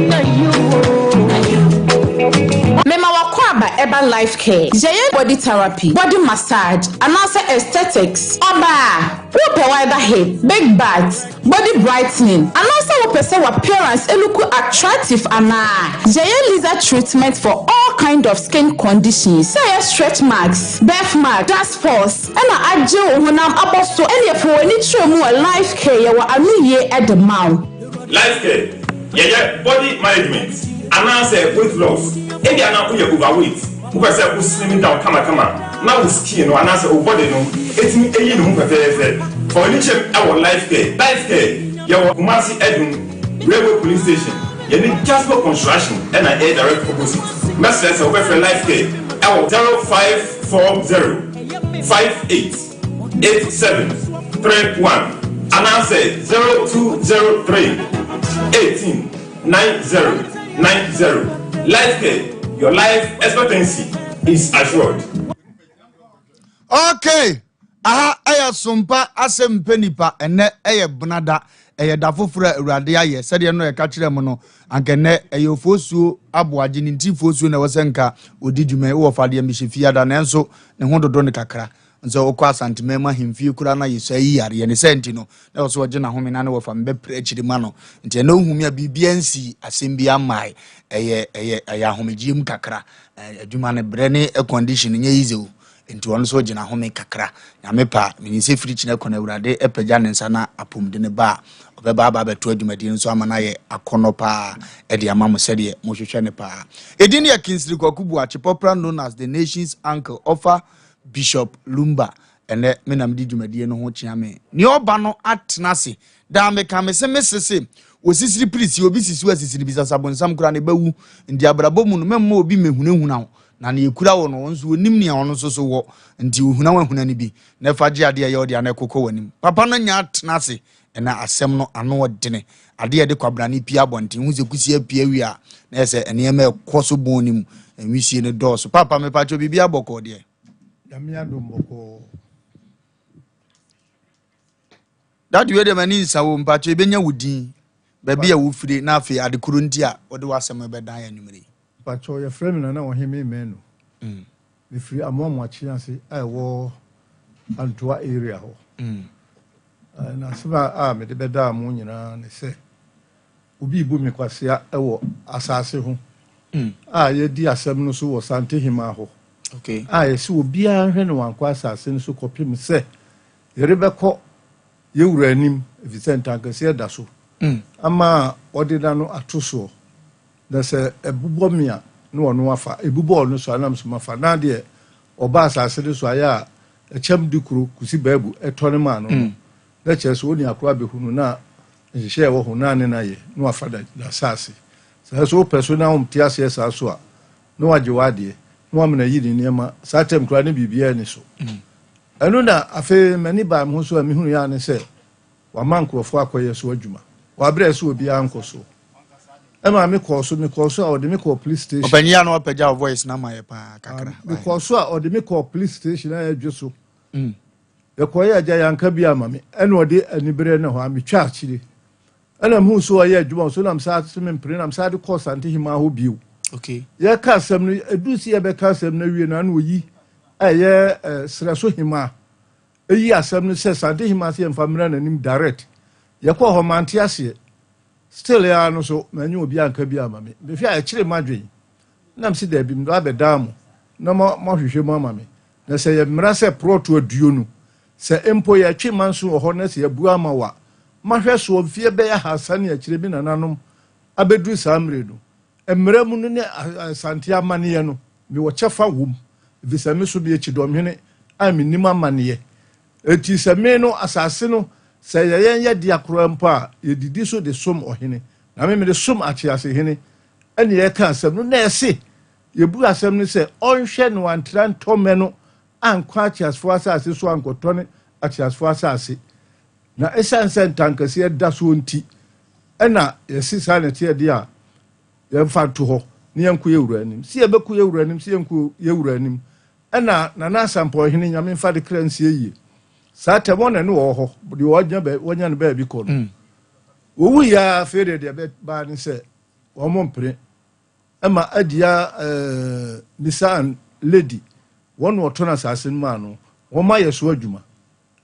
[SPEAKER 14] Mema wakwaba eba life care. Jeye body therapy, body massage, and also aesthetics. Oba, wope wider head, big bags, body brightening, and also wope se appearance eluku attractive ana. Jeye laser treatment for all kind of skin conditions. Say stretch marks, birthmark, dust force, and ajo honam aboso any for any tremu life care yawa anu ye at the mouth.
[SPEAKER 8] Life care. Yeah, body management. Announce weight loss. If you are not overweight, who can say who's slimming down, come. Now skin or announce a body no. It's me a little for each our life care. Life care. Your Kumasi Edun Railway Police Station. You need just for construction and an air direct opposite. Message over for life care. Our 0540 588731. Announce 0203 189090. Life care, your life expectancy is assured.
[SPEAKER 1] Okay. Aha aya Sompa Asem Mpe Nipa ene eye bunada eye dafofura urade aye sede no e ka kire mo no ankene eye ofosuo aboaje ni ntifosuo na wosenka odidwume wo fade mihefia da nenso ne ho dodo ne kakra nso okwa asantemema himfie kura na yeso ayi yare ne senti no na so oje na home na ne wofa mbe prechiri ma no nti na ohumia bibiansi asembia mai eye ahomegiem kakra adwuma ne brene e condition nye yize nti wono so gina home kakra nyame pa menise firi chine kona urade epagya ne nsa na apomde ne ba obeba aba beto adwumadi nso amana ye akono pa e de amamo sede mo hwehwe ne pa edini ya Kinsri Kwakubu ache popular known as the nation's uncle offer Bishop Lumba ene menam di dwumadi no ho chiame ni oba no atnase da me ka me se mesese osisiri prisi obi sisi wasisiri bisasa bonsam kura ne bawu ndi abrabo mu no memma obi mehunahuna na ne ekura wo no nso onim ne ono so wo nti ohuna wahuna ne bi na faje ade ye ode ana kokko wanim papa no nya atnase ɛna asɛm no ano dene ade yɛ de kwabrane pia abɔnten hu sɛ kusie pia wi a na ɛsɛ nneɛma ɛkɔ so bon nim enwisie no dɔɔso papa me pacho bibi abɔkɔ deɛ
[SPEAKER 15] yamia do mbɔkɔ
[SPEAKER 1] dadu we de mani nsa wo pacho ebenya wudin baabi a wo firi na afi adekoro nti a wode wasɛm bɛdan ya nwumere
[SPEAKER 15] pacho ye frame na oheme menu me firi amomo achi ase a wo Antoa area ho na seba me de beda mo nyina ne se obi ibu me kwasea ewo asase ho ye di asem no so wo sante hima ho
[SPEAKER 1] okay
[SPEAKER 15] ye se obi a hwe no wankwa asase no so kopim se yere beko ye wura anim Vicente Ankase da so ama odida no atoso da se ebubo mia no ono afa ebubo no so anam so mafa na de oba asase so aya echem dikuru kusi babu etone ma no na cheso oni akwa behunu na nhye wo ho na ne na ye no afada da sase so personal umtiase esa so a no waje wade no amna yidi niema satem kura ne bibia ni so enu na afi mani ba mo so ami hunu ya ne se wa mankrofo akoye so adwuma wa bre so obi anko so ema me call so a ode me call police station
[SPEAKER 1] opanya na opagya voice na maye pa kakra
[SPEAKER 15] me call so a ode me call police station na adwo yekoye aja yanka bia mame ene ode anibere ne ho ametwa akire ene mu so oye adwuma so nam sa me mpre nam sa de course ante hima ho biu
[SPEAKER 1] okay
[SPEAKER 15] ye ka asem no edusi ye be ka asem na wie na oyi eye sreso hima eyi asem no se sante hima se mfamra nanim direct ye ko ho mante ase still ya no so manyu obi anka bia mame be fi a kire madwen nam si da bi ndo abedam na mo hwehwe mo mame na se ye mra se proto aduo nu se empo ye twe manso ho na se ye bua ma wa mahwe so mfie be ya hasane ya kire bi nananom abedu samre do emra mu no ne asante amane no me wo chefa wom visa me so bi ekidom hene a me nim amane eti se me no asase no se ye ye dia kro mpa ye didi so de som ohene na me de som achiase hene ene ye ka asem no na ese ye bu asem no se onhwe no antran tome no ankwa achiasfo asase so ankotone achiasfo asase na esanse Ankase da so nti ena yesi sanete ye dia ye mfa to ho ne yanku ye wuranim si ye beku ye wuranim si yanku ye wuranim ena na asampo hene nyame mfa de kransie yi sata wona ne wo ho de wonya ne ba bi ko no owu ya fere de ba ne se wo mompre ema adia nisan lady wonu otona sasin ma no wo ma yeso adwuma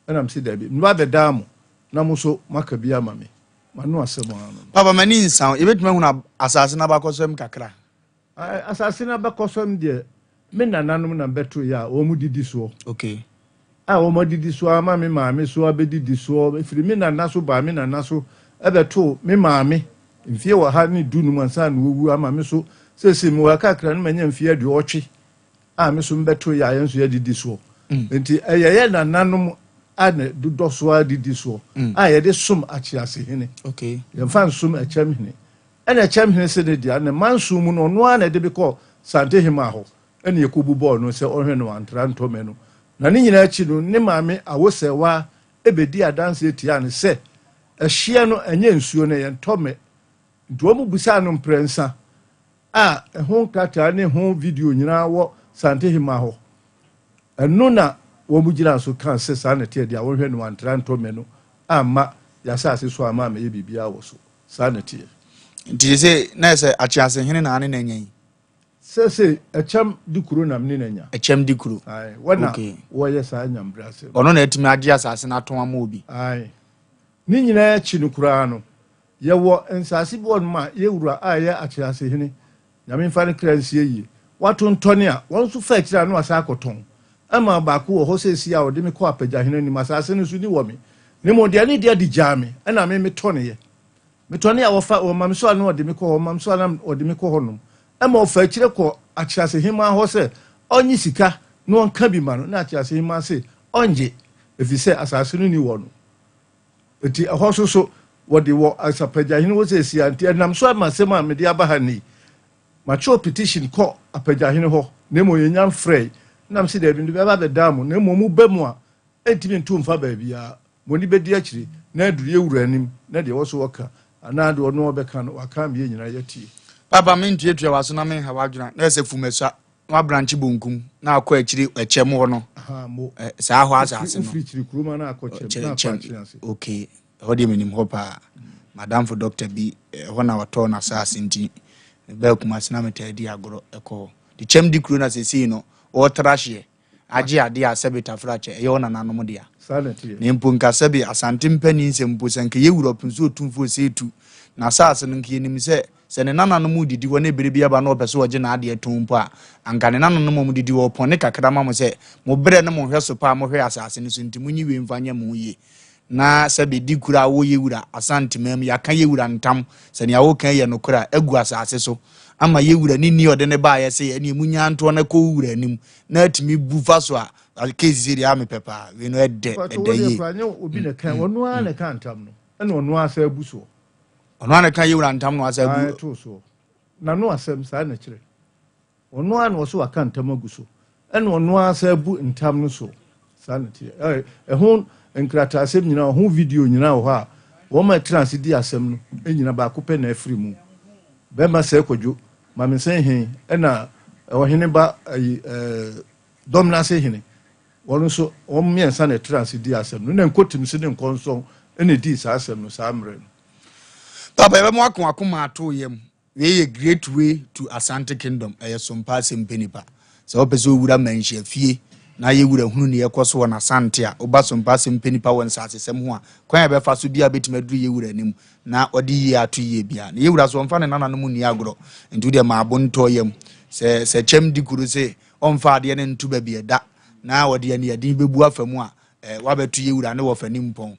[SPEAKER 15] ena msi da bi mba be damo na muso makabia mame manu asemo ano
[SPEAKER 1] papa mani nsan yebetuma hu na asase na bakosem kakra
[SPEAKER 15] asase na bakosem de me nananom na beto ya wo mu didi so
[SPEAKER 1] okay
[SPEAKER 15] wo mu didi so ama me maame so abedidi so efiri me nanaso ba me nanaso ebeto me maame mfie wa ha ni dunu mansa na wowu ama me so sese me wa kakra no manya mfie adu otwe me so mbeto ya yenso ya didi so enti eyeye nananom ane do so adidi so ye de som achiase hene
[SPEAKER 1] okay
[SPEAKER 15] ye fan som achem hene ene achem hene se de dia ne manso mu no no ana de be ko sante hima ho ene ye kobu ball no se ohwe no antra ntome no na ne nyina achi no ne maame awosewa ebedi adanse etia ne se ehye no enye nsuo ne ye ntome nto mu busa no mprensa ho kata ne ho video nyina wo sante hima ho eno na wo mujira so kan se sanete dia wo hwe no antra ntome no ama ya sase so ama me bibia wo so sanete
[SPEAKER 1] nti se na se achiase hene na ane na nyen
[SPEAKER 15] se echam dikuru na mne na nya
[SPEAKER 1] echem dikuru
[SPEAKER 15] ai wana wo ye sa nyambra se
[SPEAKER 1] ono na etimi ade asase na ton ama obi
[SPEAKER 15] ai ni nyina chi no kura no ye wo ensase bo no ma ye wura aye achiase hene nyame mfa ne kransie yi watontone a won so fa kira no asa akoton ama ba ko ho sesi a ode me ko apagya hene ni masase no so ni wo me ne mo de ani de di jame na me tone ye me tone a wo fa wo mam so anu ode me ko ho mam so anu ode me ko ho no ama ofa kire ko achiase hima ho se onyi sika no onka bi ma no na achiase hima se onje efise asase no ni wo no eti ho so wode wo asapagya hene wo sesi anti nam so ama se ma me de abaha ni macho petition ko apagya hene ho ne mo ye nyam frey nam si da bi ndo ba be damu na mo mu ba mu a entimi ntu mfa ba bia moni bedi akiri na aduru yewura anim na de wo so waka ana de ono obeka no waka me nyina yati
[SPEAKER 1] papa me ntuatua waso na me ha wadwuna na se fumesa wa branch bonkum na akọ akiri echem ho no sa ho asase no
[SPEAKER 15] free chiri kuruma na akọ chem na akọ
[SPEAKER 1] okay ho de menim ho pa madam for doctor bi ho na wato na asase nti be kuma sina metadi agoro eko the chem di kuro na se no o trashie agi ade a sebita frache e yo na nanom dia ne mpo nka sebi asante mpani nsempo senke ye Europe nso otumfo setu na asase no nke nim se ne nananom didi wo na bere bia ba na opeso oje na ade etompo a anka ne nananom mu didi wo pone kakra ma mo se mo bere ne mo hwe so pa mo hwe asase no so nti munyi we mfanya mo ye na sebi di kura wo ye wura asante mem ya kan ye wura ntam se ne awo kan ye no kura egu asase so ama ye wura ni ode ne ba ye se ne munya nto na ko wura nim na atimi bufa so a case zeri ame pepa we no ede ye
[SPEAKER 15] obi ne kan wonu a ne kan ntam no ene onu asa abuso
[SPEAKER 1] ono ana kan ye wura ntam no asa abu
[SPEAKER 15] to so na no asem sa na kire onu a no so aka ntam aguso ene onu asa abu ntam no so sa na tire ho nkrata asem nyina ho video nyina ho a wo ma trans di asem no enyina ba ko pe na afri mu be ma se kwadwo ma me se hen ena wo hene ba domna se hene wonu so wo miensa na trans di asem no na nkotim se ne nkonso ene di sa asem no sa amre no
[SPEAKER 1] papa ebe mo akoma ato yem we a great way to Asante Kingdom Sompa Asem Mpe Nipa so opeso wura manhia fie na ye wura hunu ne yekoso na Asante a oba Sompa Asem Mpe Nipa won sa asesem ho a kwan ya be fa so bia betimadu ye wura nim na odi ye ato ye bia na ye wura so mfa ne nananom ni agro ntu de ma abonto yem se chem di kuru se omfa de ne ntu ba bia da na odi ye ne yadin bebu afamu a wa betu ye wura ne wo fani mpon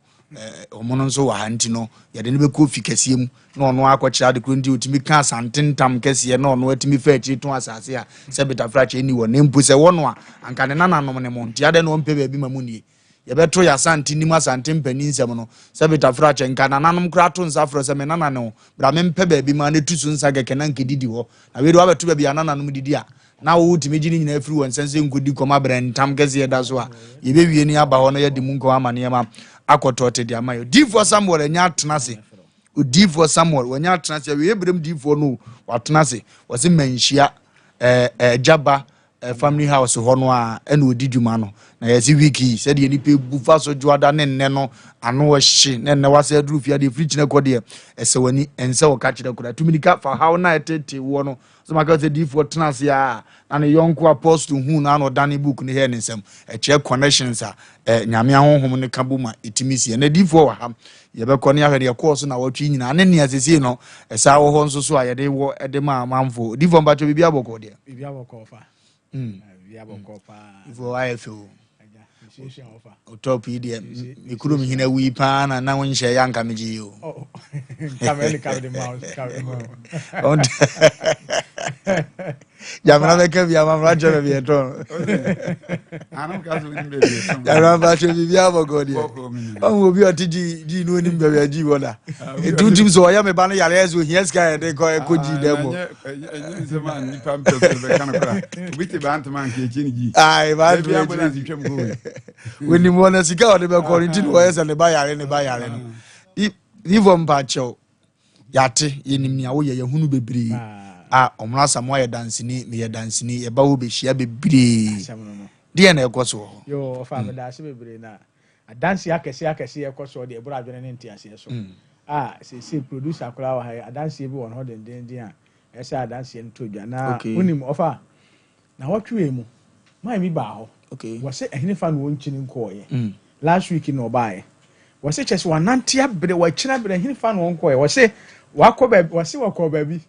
[SPEAKER 1] omono nso wa hanti no yade ne be ko fikase mu na ono akọkira de krondi otimi ka santentam kese na ono atimi fa akiri ton asase a se beta frache ni wo ne mpu se wono a anka ne nananom ne monti ade no mpe baabi mamu nie ye beto ya santi ni ma santem pani nsem no se beta frache nka nananom kra to nsa fro se me nanane bra me mpe baabi ma ne tusu nsa geke na nke didi ho na we do abeto baabi anananom didi a na wo utimi gini nyina afiri won sense nkodi koma brentam kese ye da so a ye be wie ni aba ho no ye di mu nko amane ma akotote di amayo difo Samuel enya atenase odifo Samuel wanya atenase we ebrem difo no watenase wose manhia jaba family house ho no a ena odidwuma no na yesi wiki se de nipa bufa so joada ne nne no ano hye ne nne wase aduru fia de fridge na kode ese wani ense wo ka kire kura tuminika fa how na etete wo no so maka se difo tenase a na ne yonko apostle hu na no dane book ne he ne nsem che connections a nyame ahonhom ne kabuma etimisi na difo wa ha ye be kọ ne ahwe ye course na watwi nyina ne ne asese no esa wo ho nso so a ye de wo de ma manfo difo mbacho bibia bokọ de
[SPEAKER 16] bibia bokọ fa bibia bokọ pa
[SPEAKER 1] difo IFO top idea mikuru mihina wi pa na wonhye yanka meji yo
[SPEAKER 16] kameli kameli mouse
[SPEAKER 1] jamana beka bia mamra jobe bi eto
[SPEAKER 3] anam ka so ni be bi
[SPEAKER 1] jamana ba che bia bogodi o bi otiji ji no ni mbe ji woda etutim so ya me ba no yare ezo hia ska de ko ji demo
[SPEAKER 3] enyi zema ni pam pe be kan kra ubiti ba antman ke chi ni ji
[SPEAKER 1] ai ba
[SPEAKER 3] bi abona si twem go
[SPEAKER 1] weni mo na sika o de be quarantine wo yesa ne ba yare no ivo mpacho yate yenim nia wo ye hunu bebre omra samoa ye dansini me ye dansini ye ba wo be hia bebre de na ekoso
[SPEAKER 16] yo fa me da se bebre na adansi akese ekoso de ebura adwene ne ntiase so se producer akora wa ha adansi bi won ho den a esa adansi en todwa na unim ofa na watwe mu mai mi ba ho wase ehne fa no nchini nkoye last week no bae wase chese wanantia bre wa china bre ehne fa no nkoye wase wakọ baby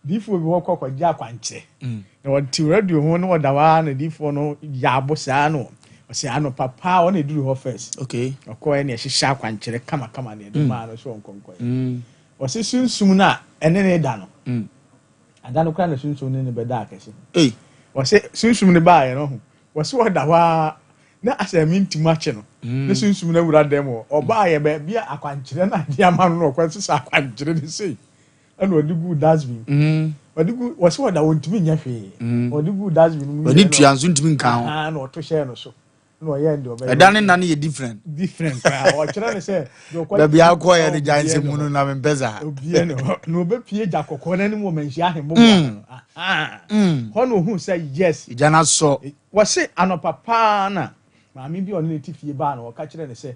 [SPEAKER 16] difo bi wakọ kwaja kwanche na wati radio ho no wadawa na difo no yabo saa no wase ano papa wona eduru ho first okọ e na hihya kwanche kama na eduma no so nkonkoye wase sunsum na ene ne da no ada no kra na sunsum ne be da akese wase sunsum ne bae no wase wadawa na Asem ntimache no ne sunsum na wura dem oba ye be bia akwankyere na dia ma no kwanse sa akwankyere ne sei ana odigu dustbin odigu wase wada wontimi nya hwe odigu dustbin mu
[SPEAKER 1] oni tuanzo ntimi nkan
[SPEAKER 16] na oto hye no so no ye ndo be
[SPEAKER 1] edane na ne different
[SPEAKER 16] o kire ne say
[SPEAKER 1] da bia akọ ye de janse munu na membeza
[SPEAKER 16] obie no be pie ja kokko na ni mo manhyi ahembo no hono hu say yes
[SPEAKER 1] ijana so
[SPEAKER 16] wo se anopapa na maami bi on ne tifie ba na o ka kire ne say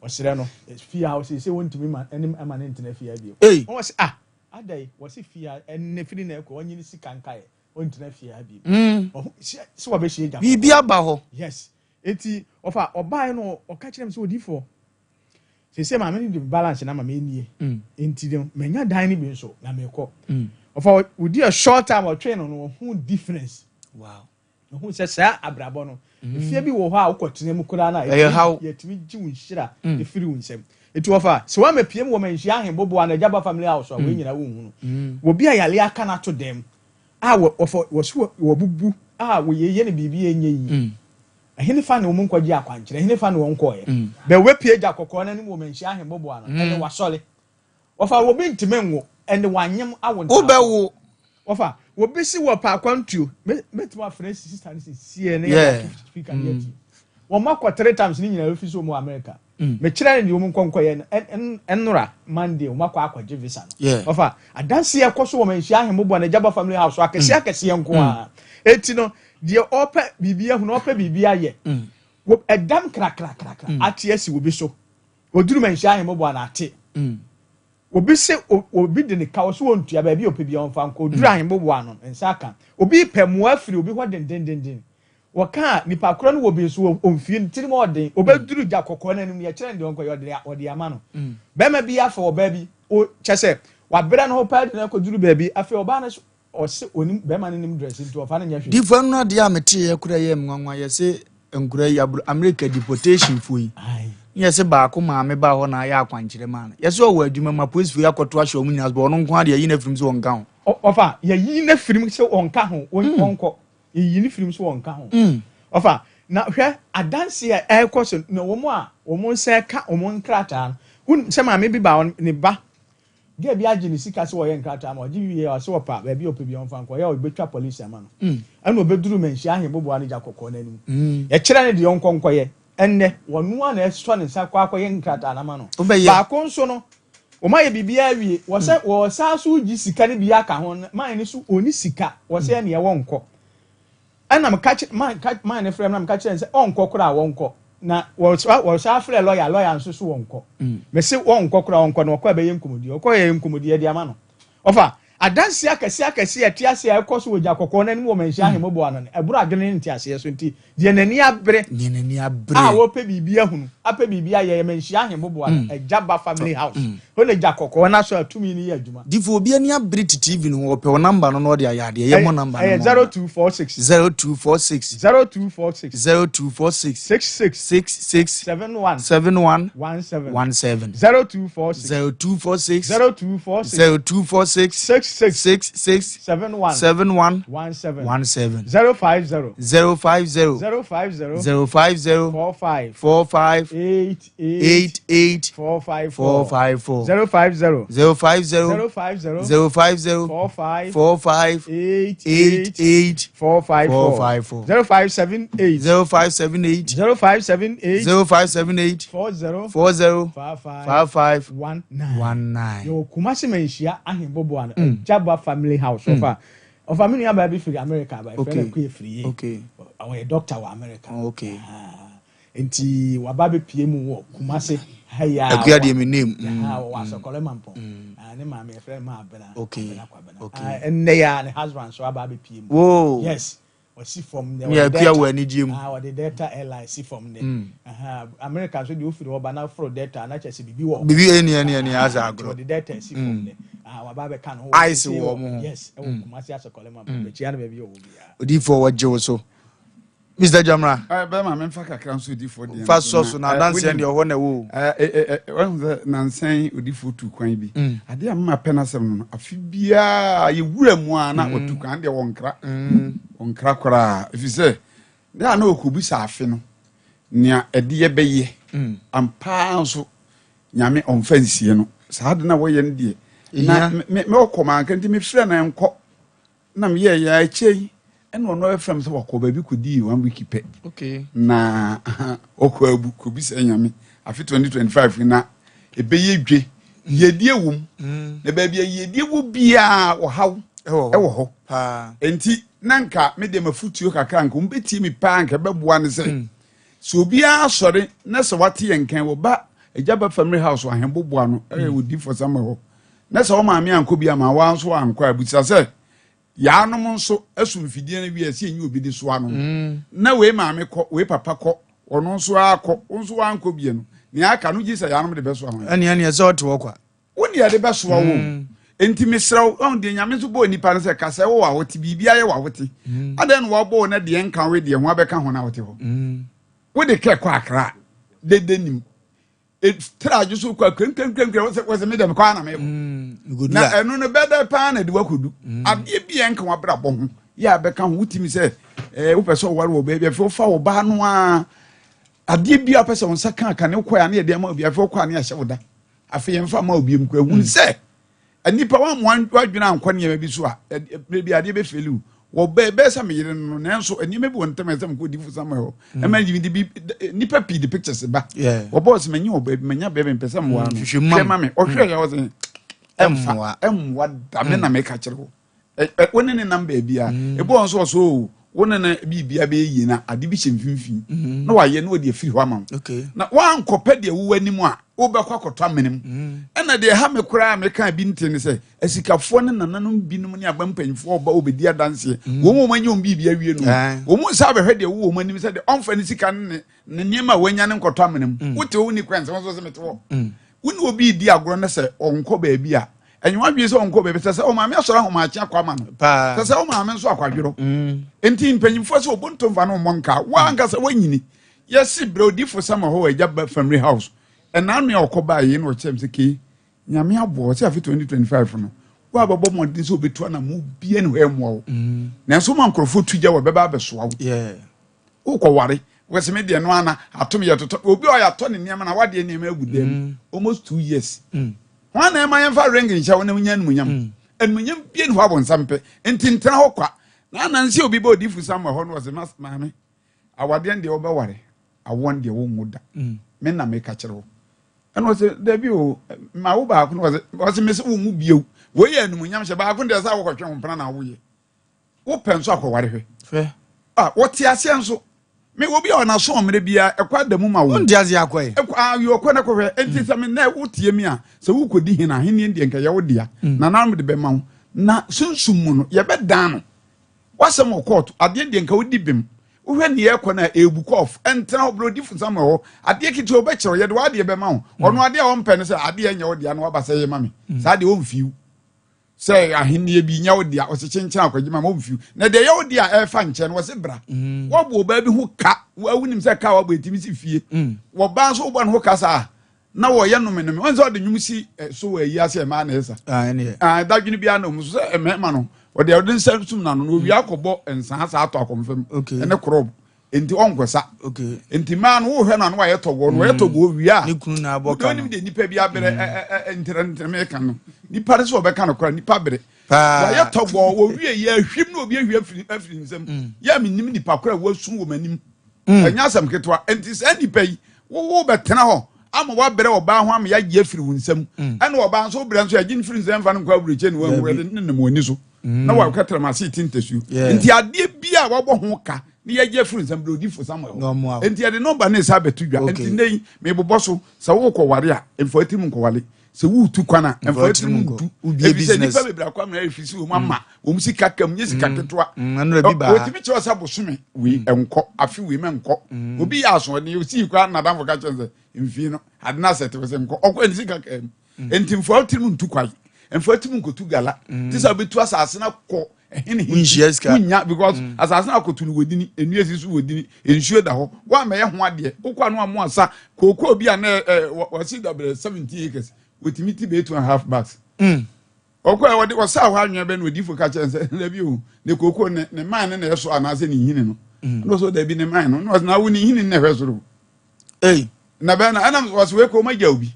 [SPEAKER 16] o sere no fie house say wontumi ma enim ama ne ntena fie abi o se adai wo se fie enne firi na ko onyi ni sika nkae ontena fie abi so wa be hie ja
[SPEAKER 1] bi aba ho
[SPEAKER 16] yes eti ofa obae no o ka kire me say odifo se maami ni balance na maami enie enti dem menya dan ni bi nso na me ko ofa odi a short time or train no who difference
[SPEAKER 1] wow
[SPEAKER 16] who say say abrabo no fie bi wo ho a ukotena mu kura na yetimi ji wunhira e firi wunsem eti ofa se wa mapiem wo manhia ahembobo na jaba family house a we nyina wo hu no wo bi ayale aka na to dem ofa wo bubu wo yeye ne bibi enye yi ahene fa na wo nkwaji akwankyere ahene fa na wo nkoye be we pie ja kokko na ni wo manhia ahembobo no ene wasole ofa wo bi ntimenwo ene wanyem awo nta
[SPEAKER 1] obewo
[SPEAKER 16] ofa wo bisi wo pa kwantuo metima friend sister ni sie ne ya speaker yeti wo makọ 3 times ni nyina ofisi mo America me kire ni wo nkonkoye enura Monday wo makọ akwaje visa no ofa adanse ye koso wo manhia ahembo na jaba family house akese nko a eti no de ope bibia hu no ope bibia ye wo edam kra ate asi wo bi so oduru manhia ahembo na ate obi se obi de ne ka so wontua ba bi ope bi onfa nko duru ahembo no nsa ka obi pemu afiri obi ho den waka nipa kro no obi so omfie ntiri mo den obeduru ja kokko na nim ye kire ndi onko yode ama no be ma bi afa oba bi o chese wa bere no pa de na ko duru ba bi afa oba na o se onim be ma nim dress nti ofa na nya hwe
[SPEAKER 1] difa no de amete ye kura ye mwanwa ye se nkura ya America deportation foi yes ba ko maame ba ho na ya akwankyere ma no yes o wa adwuma ma police fi akoto ahwe omu nyas bo no nko ade yi na firim so wonka ho
[SPEAKER 16] ofa ye yi na firim so wonka ho wonko ye yi ni firim so wonka ho ofa na hwe adanse e ekoso na wo mo nse ka wo mo nkrata hun se maame bi ba ne ba ge bi age ni sika se wo ye nkrata ma oji wie o se wo pa ba bi ope bi onfa nko ye o betwa police ama no ana obeduru manhia ahembo ani ja kokko na nim ye kire ne de yonko ye enne wonu ana esto ne nsa kwa ye nkrata na ma no ba ko nso no o ma ye bibia wie wo se wo sa so ji sika ne bi aka ho man ne so oni sika wo se ne ye wonko ana me catch man ne frame na me catch say onko kura wonko na wo sa frɛ lawyer nso so wonko me se wonko kura wonko na okɔ be ye nkomodi okɔ ye nkomodi de ama no ofa adanse akɛse etiase ekoso woja kokko na nim wo manhia ahembo ano eburu adwene ntiase so nti de nani abre wo pe bibia hunu ape bibia ye manhia ahembo ano ejaba family house ho le ja kokko na so atumi ni adwuma
[SPEAKER 1] difo obi ani abre TV no wo pe wo number no de ayade ye mo number no
[SPEAKER 16] 0246 66 71 17 0246 71 17 050 45 88 454 050 45 88 454 0578 40 55 19 yo kumasi manhia ahembo ano jaba family house of family aba bi free America ba friend ko free our doctor wa America enti wa ba be pie mu wo kumasi haya
[SPEAKER 1] akuya de me name
[SPEAKER 16] wa so kole mampo ne ma me friend ma abena and they are husband so aba be pie mu yes or see from there
[SPEAKER 1] akuya wa ni jim
[SPEAKER 16] the Delta Airlines see from there America so the offer oba na for Delta na chese bibi wo
[SPEAKER 1] bibi eni as agro
[SPEAKER 16] the Delta see from there wa ba be kan ho
[SPEAKER 1] ice wo mo
[SPEAKER 16] yes e wo kumasi asokole mampo be chia na bibi wo bia
[SPEAKER 1] odi for waje so Mr. Jamra
[SPEAKER 3] be ma me mfa kakra nso odi for dia
[SPEAKER 1] fa so na dance and your hone wo
[SPEAKER 3] nansan odi for tu kwan bi ade am ma penasem no afi bia ye wura mu a na otu kwan de wonkra kora if you say na okubu sa afi no nia ede ye beye ampa nso nyame onfansie no saa de na wo ye ndie na me okoma kan ti me frɛ na enko na me ye ya chei and one of friends walk over could be 1 week pay.
[SPEAKER 1] Okay.
[SPEAKER 3] Na oko could be saying me. After 2025 na e be ye die wom. The baby ye die wo bia or how ho. Enti nanka me dem afutuo kakra nko mbeti mi pa nka beboa ne se. So bia sori na se wate yenkan wo ba ejaba family house wa hemboboa no e wodi for some ho. Na se wo maame anko bia ma wa nso anko abusa se ya no nso asumfidie na wi ase enyi obi de so ano. Na we maame kɔ we papa kɔ ono nso akɔ nso anko bia no ni aka no gi se ya no de beso ano.
[SPEAKER 1] Ene eze oto kwa.
[SPEAKER 3] Woni ya de beso wo. Enti mesraw on de nyame so bo nipa no se kasa wo wa wote bibia ye wa wote. Adan wo bo na de nkan we de ho abeka ho na wote ho. Wo de ke kwa akra de denim. Traju so kwa kren was me dem kwa na me. Na enu no beda pa na de wakodu. Ade bia nkan wa bra bo ho. Ya abeka ho wutimi se wo pese wo ware wo ba bia fa wo ba no a ade bia pese won saka aka ne kwa ya na de ma bia fa kwa na ya hye woda. Afi yemfa ma obi mkwa hu se anipa wa mo adwena ankwa ne bi so a bi ade be felu wo be sa me yire no nanso anima bi won tem sem ko di fu sama ho e ma di bi nipa pi the pictures ba wo boss manyi wo ba manya be mpesa mo wa no hwe ma me o hwe ya wo se emwa da me na me ka kire ho woni ne number bia e bo nso so woni na bibia be yi na ade bi hyemfimfin na wa ye na odi afiri ho ama na wa ankopɛ de wo animu a wo be kwa kɔtɔ amenem ɛna de ha me kura me kan bi ntene sɛ asikafo ne nananom binom ne abampanyfo oba obedi adanse wo mo manyi bibia wie no wo mo sa behwɛ de wo mo anim sɛ de ɔmfa ne sika ne niema wanya ne nkɔtɔ amenem wote wo ni kwanse wo so mete wo woni obi di agoro ne sɛ ɔnkɔ baabi a enwa bi sɛ ɔnkɔ baabi sɛ o maame asɔra homa akyia kwa ma no sɛ o maame nso akwadwiro enti mpanyimfo sɛ obontomfa no monka wa anka sɛ wanyini yesi brodifo sama ho agya family house ɛna no yakoba yi no kyem sɛ ke nyame abo sɛ afi 2025 no wa babo modin sɛ obetu na mu bie ne ho emo na so man krofo tugya wo beba abesoa wo ukɔware wese me de no ana atom ye toto obi o ya to ne niam na wade niam agudam almost 2 years wan na ma yemfa ring nhyɛ wo na munya no munyam enmunyam bie ne ho abonsampe ntintena ho kwa na nansi obi ba odifu sama ho no wose maame awade de obeware awon de wo nguda me na me ka kire wo and was there be ma wo ba ko was me se wo mu bio wo ye anu munyam hye ba ko de sa wo kwotwe ho mpana na wo ye wo penso akɔware hwe wo ti ase enso me wo bia ona so omre bia ekwa da mu ma wo
[SPEAKER 1] ndi aze akoe
[SPEAKER 3] ekwa yo ko na ko hwe enti se me na wo tie mi a se wo kodi hina hene ndi enka ye wo dia na na me de be ma wo na sunsum mu no ye be dan no wasem court ade ndi enka wo di bim uhwe ne yekɔ na ebukof entra obrodi fu sama ho ade kiti obekyew ye de wade be ma ho ono ade a wonpɛ ne sɛ ade anya wo dia no wabasa ye ma me sa de wonfiu sɛ ahenie bi nya wo dia o se kyenkyen akɔgyema ma wonfiu na de ye wo dia ɛfa nkyɛ no wose bra wo bo ba bi ho ka awunim sɛ ka wo bo etimi si fie wo ba so wo bo no ho ka sa na wo ye nomenome won sɛ ɔde nwum si so wa yi ase ma na esa dadwene bia na omuso sɛ ɛmɛma no o de odin sum na no wi akɔbɔ ensan sa atɔ akɔmfam ene krob enti onkwesa enti ma no wo hwɛ na no wa yɛtɔgo no yɛtɔgo wi a
[SPEAKER 1] ne kunu na abɔka
[SPEAKER 3] no de nipa bi abere entere me ka no nipa de so obɛka no kora nipa bere wa yɛtɔgo wo wi ye ahwim na obi ahwi afiri nsam ya menim nipa kora wo sun wo manim anya asam ketwa enti sɛ nipa yi wo bɛtena hɔ ama wa bere oba ho ama ya gye afiri wo nsam ɛna oba nso bere nso ya gye firi nsam fa no kwa bureche ne wa nwure ne ne mo ani so na wa katara ma si tintesu nti ade bia wa bɔ ho ka ne ya gye firi nsam brodi fo samuel nti ade number ne sa betu dwa nti nei me bobɔ so sɛ wo kɔ ware a emfa atirim kɔ wale sɛ wo tu kwana emfa atirim tu ubi business nipa bebra kwa ma efisi wo mama wo musika kakam nye sika ketwa
[SPEAKER 1] anu bi ba
[SPEAKER 3] otimi kye osa bosome we enkɔ afi we me nkɔ obi ya so ne o si kwa na danfo ka kyense mfi no ade na sete we se nkɔ ɔkɔ ne sika kakam enti mfa atirim tu kwai emfa atirim kotu gala tisa betu asase na kɔ ehene hunya because asase na kotu no wodini enu esisu wodini ensuo da hɔ wa ma ye ho ade kokwa no amu asa kokko bi a na wasi double 70 acres wetimi ti be 2.5 bags okwa e wode wasa ho anwa be no odifo ka kyense na bi o ne kokko ne man ne yeso anase ne hine no no so da bi ne man no na wo ne hine ne hwesoro na be na ana was we ko ma gya obi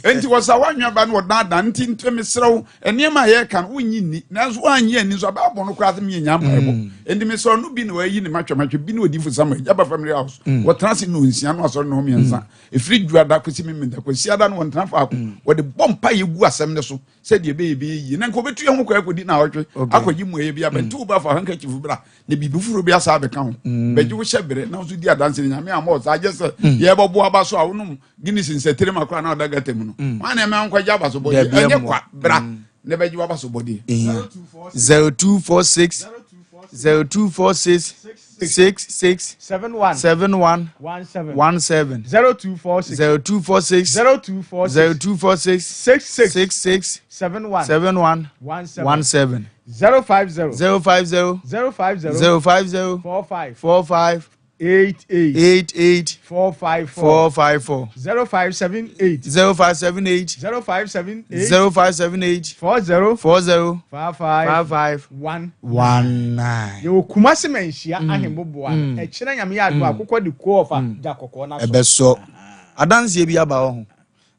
[SPEAKER 17] enti was a one ba no da nti ntwe mesrew enema ye kan wonyi ni nanso anyi ani so ba bono kwa me nya mpaebo enti mesrew no bi na wayi ni matwamatwe bi na odifo Samuel Jaba family house what transit no nsia no asori no miensa e free juada kwesi memenda kwesi ada no wontra fa ko wode bompa yegu asem ne so se de be yi na nko betu ye ho kwa kodi na awotwe akwaji mu ye bi abentu ba fa hanka chifu bra ne bibi furo bi asa be kan ho beji wo hyebere na so di adanse ni nyame amo sa je se ye bobo aba so awonum Guinness nsetere makra na odaga temu no wana me ankwaji aba so body enye kwa bra ne beji aba so body
[SPEAKER 1] 0246 0246 71 17 0246 66 71 17 050 45 88 454 0578 40 55 19
[SPEAKER 16] yo kumase menhia ahemboboa e kire nyame ya do akokọ de ko ofa ja kokọ na so
[SPEAKER 1] ebeso adanse bi aba ho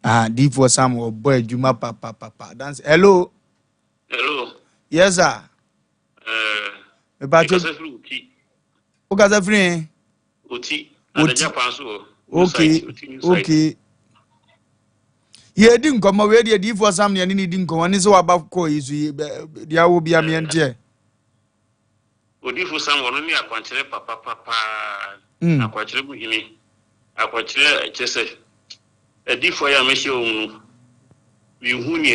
[SPEAKER 1] D4 Sam or boy Juma papa dance hello yes sir me ba cho o ga za free
[SPEAKER 18] Oti na Japan so
[SPEAKER 1] okay ye di nkomo we de D4 Sam ne ni di nkomo ni so waba ko yisu dia wo bia me ntie
[SPEAKER 18] Odi Sam wono ni akwankyere papa akwankyere bu hini akwankyere chese D4 ya meshi onu wi hu ni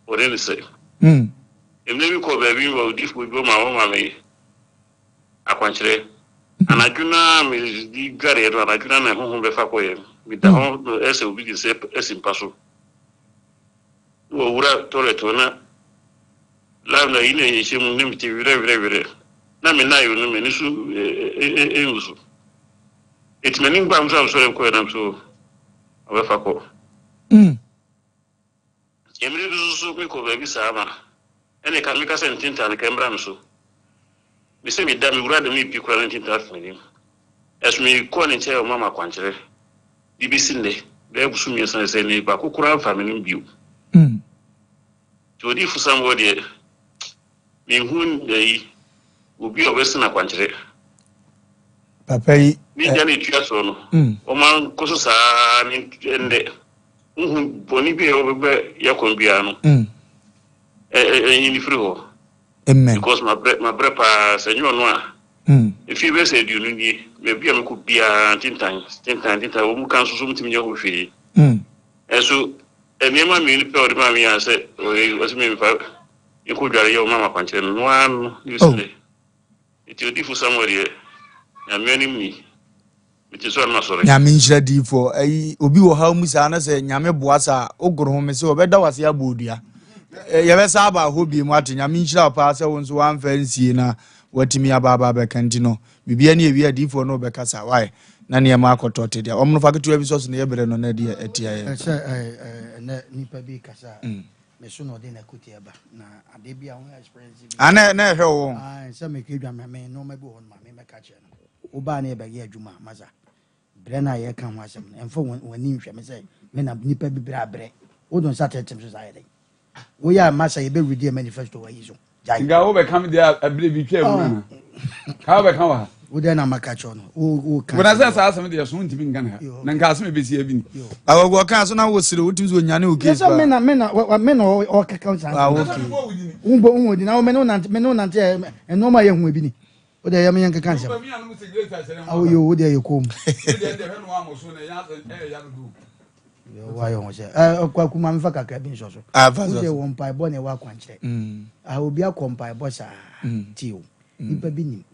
[SPEAKER 18] ore ni se emle bi ko ba bi wo D4 bi ma me akwankyere anajuna me di gare do anajuna na ho be fa ko ye mi da ho ese obi di se ese mpaso wo wura toilet na la na ile ye se mu ne mi ti vire na me na yo no me ni su usu etmeni ngba mso so ko na so awe fa ko emri du so ko ba bi sa ma ene ka mi ka sentinta na kembra mso mi se mi da mi wura de mi pi kwa sentinta fini esmi ko ni che o mama kwanchire BBC nde be busu mi san se ni ba kokura family biu to di fu sam wodi mi hun dei obi o wesi na kwanchire
[SPEAKER 1] papa yi
[SPEAKER 18] mi jani tuya so no o man ko so sa ni ende boni bi o be yakombia no ni free ho
[SPEAKER 1] amen
[SPEAKER 18] because my brepa senyo no a if you be say du ni me bia me ko bia tintan o mu kan so mutimi nyaho hwe eso enema mi ni pe o de ma mi ase o wasi mi fa iko dware ye o mama kwanche no an you say it you difu somewhere ya meni mi mitiso na sore
[SPEAKER 1] nyame nhyira D4 ai obi wo ha mu sa na se nyame boasa ogoro ho me se obeda wase abodua ye be sa ba ho bi mu ate nyame nhyira pa se won so wan fa nsie na watimi ababa be kanti no bibia ne ewia D4 no be kasa why na ne ma akotote dia omno fa ketu ebiso ne ye bere no na dia etia ye
[SPEAKER 2] na nipa bi kasa me so no de na kutia ba na ade bia ho experience bi
[SPEAKER 1] na hwe wo
[SPEAKER 2] se me kedwa me no ma bi ho ma me ka che no wo ba na ye be ye adwuma maza bre na ye kan ho asem emfo wani nhwe me se me na nipa bi bre wo don sa tetem so say dey wo ya masa ye be read manifesto wa yizo
[SPEAKER 17] nga wo be kam dia abre bi twa mu na ka wo be kam wa
[SPEAKER 2] wo de na maka cho no wo kan
[SPEAKER 17] wona sa asem de so ntimi ngan ha na nka asem be si abi ni
[SPEAKER 1] awogo kan so na wo sire wo timi so nyane o case
[SPEAKER 2] ba me na o ka kan sa
[SPEAKER 1] okay
[SPEAKER 2] unbo di na wo me no nante eno ma ye hu abi ni o de ya me yanka kan sa awo yo wo de ye kom wa yo se kwa kuma mfa kaka bi nso so je won pai bo ne wa kwanche obi akompai bo sa tio ipa bi ni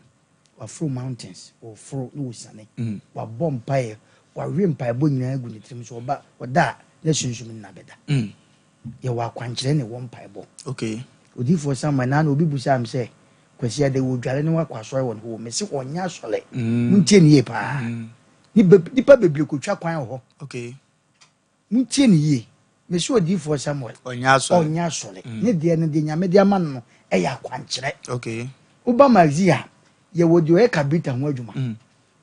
[SPEAKER 2] wa from mountains or from no sane wa bom pai wa rim pai bo nyina agu ni trim so oba oda le sunsun na beda ye wa kwanche ne won pai bo
[SPEAKER 1] okay
[SPEAKER 2] odi for some na obi busa am say kwasi ade wo dware ne wa kwaso won ho me se onya sole muntie ni ye pa ni pa bebli ko twa kwan ho
[SPEAKER 1] okay
[SPEAKER 2] muntie ni ye me se odi for Samuel onya sole ne de nyame de ama no e ya kwankyere
[SPEAKER 1] okay
[SPEAKER 2] uba mazia ye wodi o e kabita ho adwuma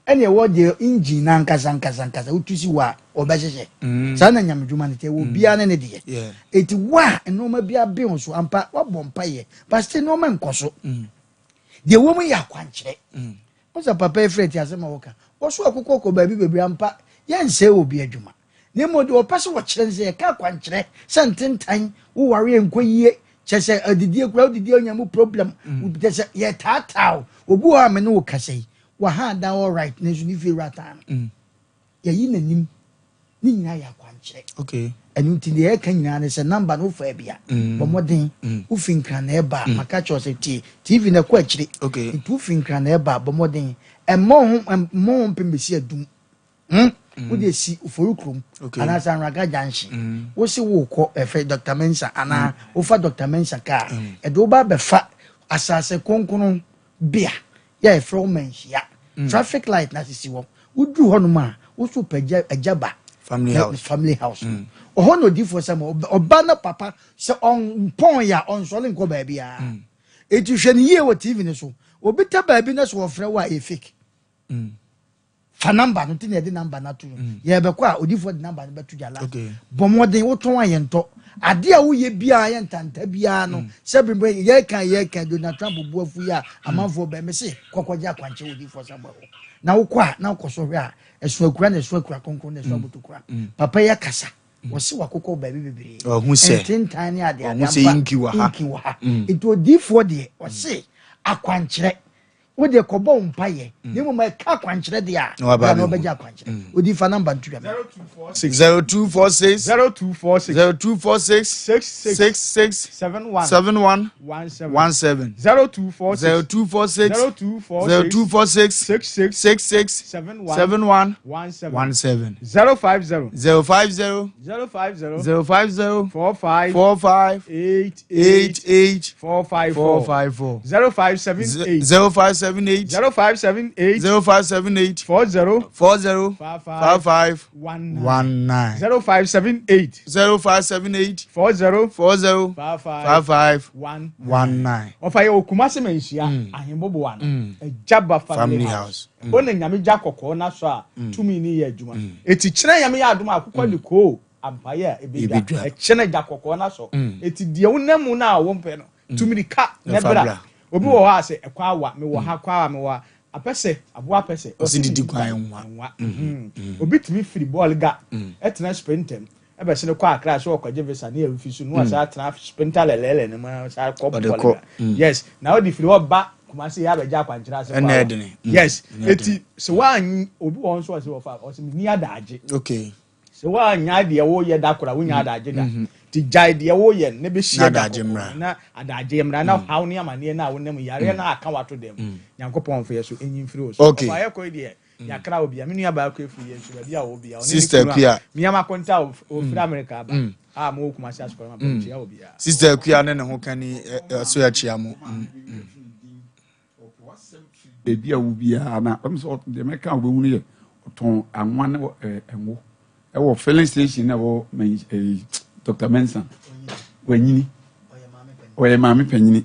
[SPEAKER 2] ɛne ɛwɔ de engine na nkasa wotusi wa ɔbɛhyehyɛ saa na nyamedwuma no tɛ wɔ biara ne deɛ ɛti wa nneɛma bi abɛn so ampa wabɔ mpayɛ but still nneɛma nkɔ so deɛ wɔn mu yɛ akwankyerɛ wɔsɛ papa efirɛ ti asɛm a wɔka wɔso akokɔ kɔ baabi bebree ampa yɛnsɛ obi adwuma na mo de ɔpɛ sɛ wɔkyerɛ sɛ yɛka akwankyerɛ sɛ ntentan woware nkɔ yie kyɛ sɛ adidie kura odidie onyamu problem kyɛ sɛ yɛtaataa obi wɔ a me ne wo kasa yi waha da all right na so ni fi rata no yɛyi n'anim ne nyinaa yɛ akwankyerɛ
[SPEAKER 1] okay
[SPEAKER 2] ɛno nti deɛ yɛka nyinaa ne sɛ number no fa bia bɔ mmɔden wofi nkra na ɛba maka kyerɛ sɛ tie tv na ɛkɔ akyire nti wofi nkra na ɛba bɔ mmɔden ɛmmɔ ho mpɛmbɛsi adum wode si uforo krom anaasɛ anraga junction wo se wo kɔ ɛfɛ Dr. Mensa anaa wofa Dr. Mensa kaa ɛde woba bɛfa asase konkono bia yɛ ɛfrɛ wo manhyia traffic light na sisi wɔ woduru hɔ nom a woso pɛ agyaba family house ɔhɔ na odifoɔ sɛ ma ɔba na papa sɛ ɔmpɔn yɛ a ɔnsɔle nkɔ baabi a ɛti hwɛ ne yie wɔ TV ne so obi ta baabi na so wɔfrɛ wo a ɛyɛ fake fa number no tin yɛde number na to yɛ bɛkɔ a odifoɔ de number no bɛto gya la bɔmmɔden wotɔn ayɛ ntɔ ade a woyɛ biara yɛ ntanta biara no sɛ bɛbɛ yɛka Donald Trump bu afu yi a amanfoɔ bɛmɛ se kɔkɔgye akwankyɛ odifoɔ sɛ bɔ na wokɔ a na wokɔ so hwɛ a ɛso akura na ɛso akura konkon na ɛso abotokura papa yɛ kasa wɔsi wakokɔ baabi bebree ɛntentan ne ade inki wɔ ha ɛti odifoɔ deɛ wɔsi akwankyerɛ wo de kɔbɔ mpaye ne mu ma ka kwankyerɛ de a na ɔbɛgye akwankyerɛ odi fa number ntwa
[SPEAKER 1] 0246 71 17 0246 71 17 050 45 88 454 0578 0578 40 55 19 0578 40 55 19
[SPEAKER 16] ofaye okumase menhia ahembobo wa ejaba family house ona nyame gya kokko na so a tumi ni ye adwuma eti kyerɛ nyame ya adwuma akokɔ de ko ampaye ebedwa kyerɛ gya kokko na so eti de wonamu na wo mpɛ no tumi ka nebra obi wo ha se ekwa awa me wo ha kwa awa me wa apese aboa apese
[SPEAKER 1] osididi kwan nwa
[SPEAKER 16] obi tumi free ball ga etena sprintem ebe se ne kwa akra so okwaje visa na e fisu no asa tena sprinter lelele ne ma sa ko ball yes na odi free oba kuma se ya beja kwankyira se kwa yes eti se wan obi won so se wo fa o se ni adaje
[SPEAKER 1] okay
[SPEAKER 16] se wan nya de wo ye da kora wo nya adaje da ti jai de wo ye ne be hia na adaje mra na hawo ne amane na wo nem yare na aka wato dem nyankopon fa yeso enyin firi o so fa ye ko de ya kra obi a me nua ba ko efu ye so ba obi a
[SPEAKER 1] sister Kuya
[SPEAKER 16] me ama konta o firi America ba a mo kuma sia so ma ba chia obi a
[SPEAKER 1] sister Kuya ne ho kan ni so ya chia mo
[SPEAKER 17] baby a wo bia na am so de meka wo hu ye ton anwa ne enwo e wo filling station na wo Dr. Mensa wanyini oye maame panyini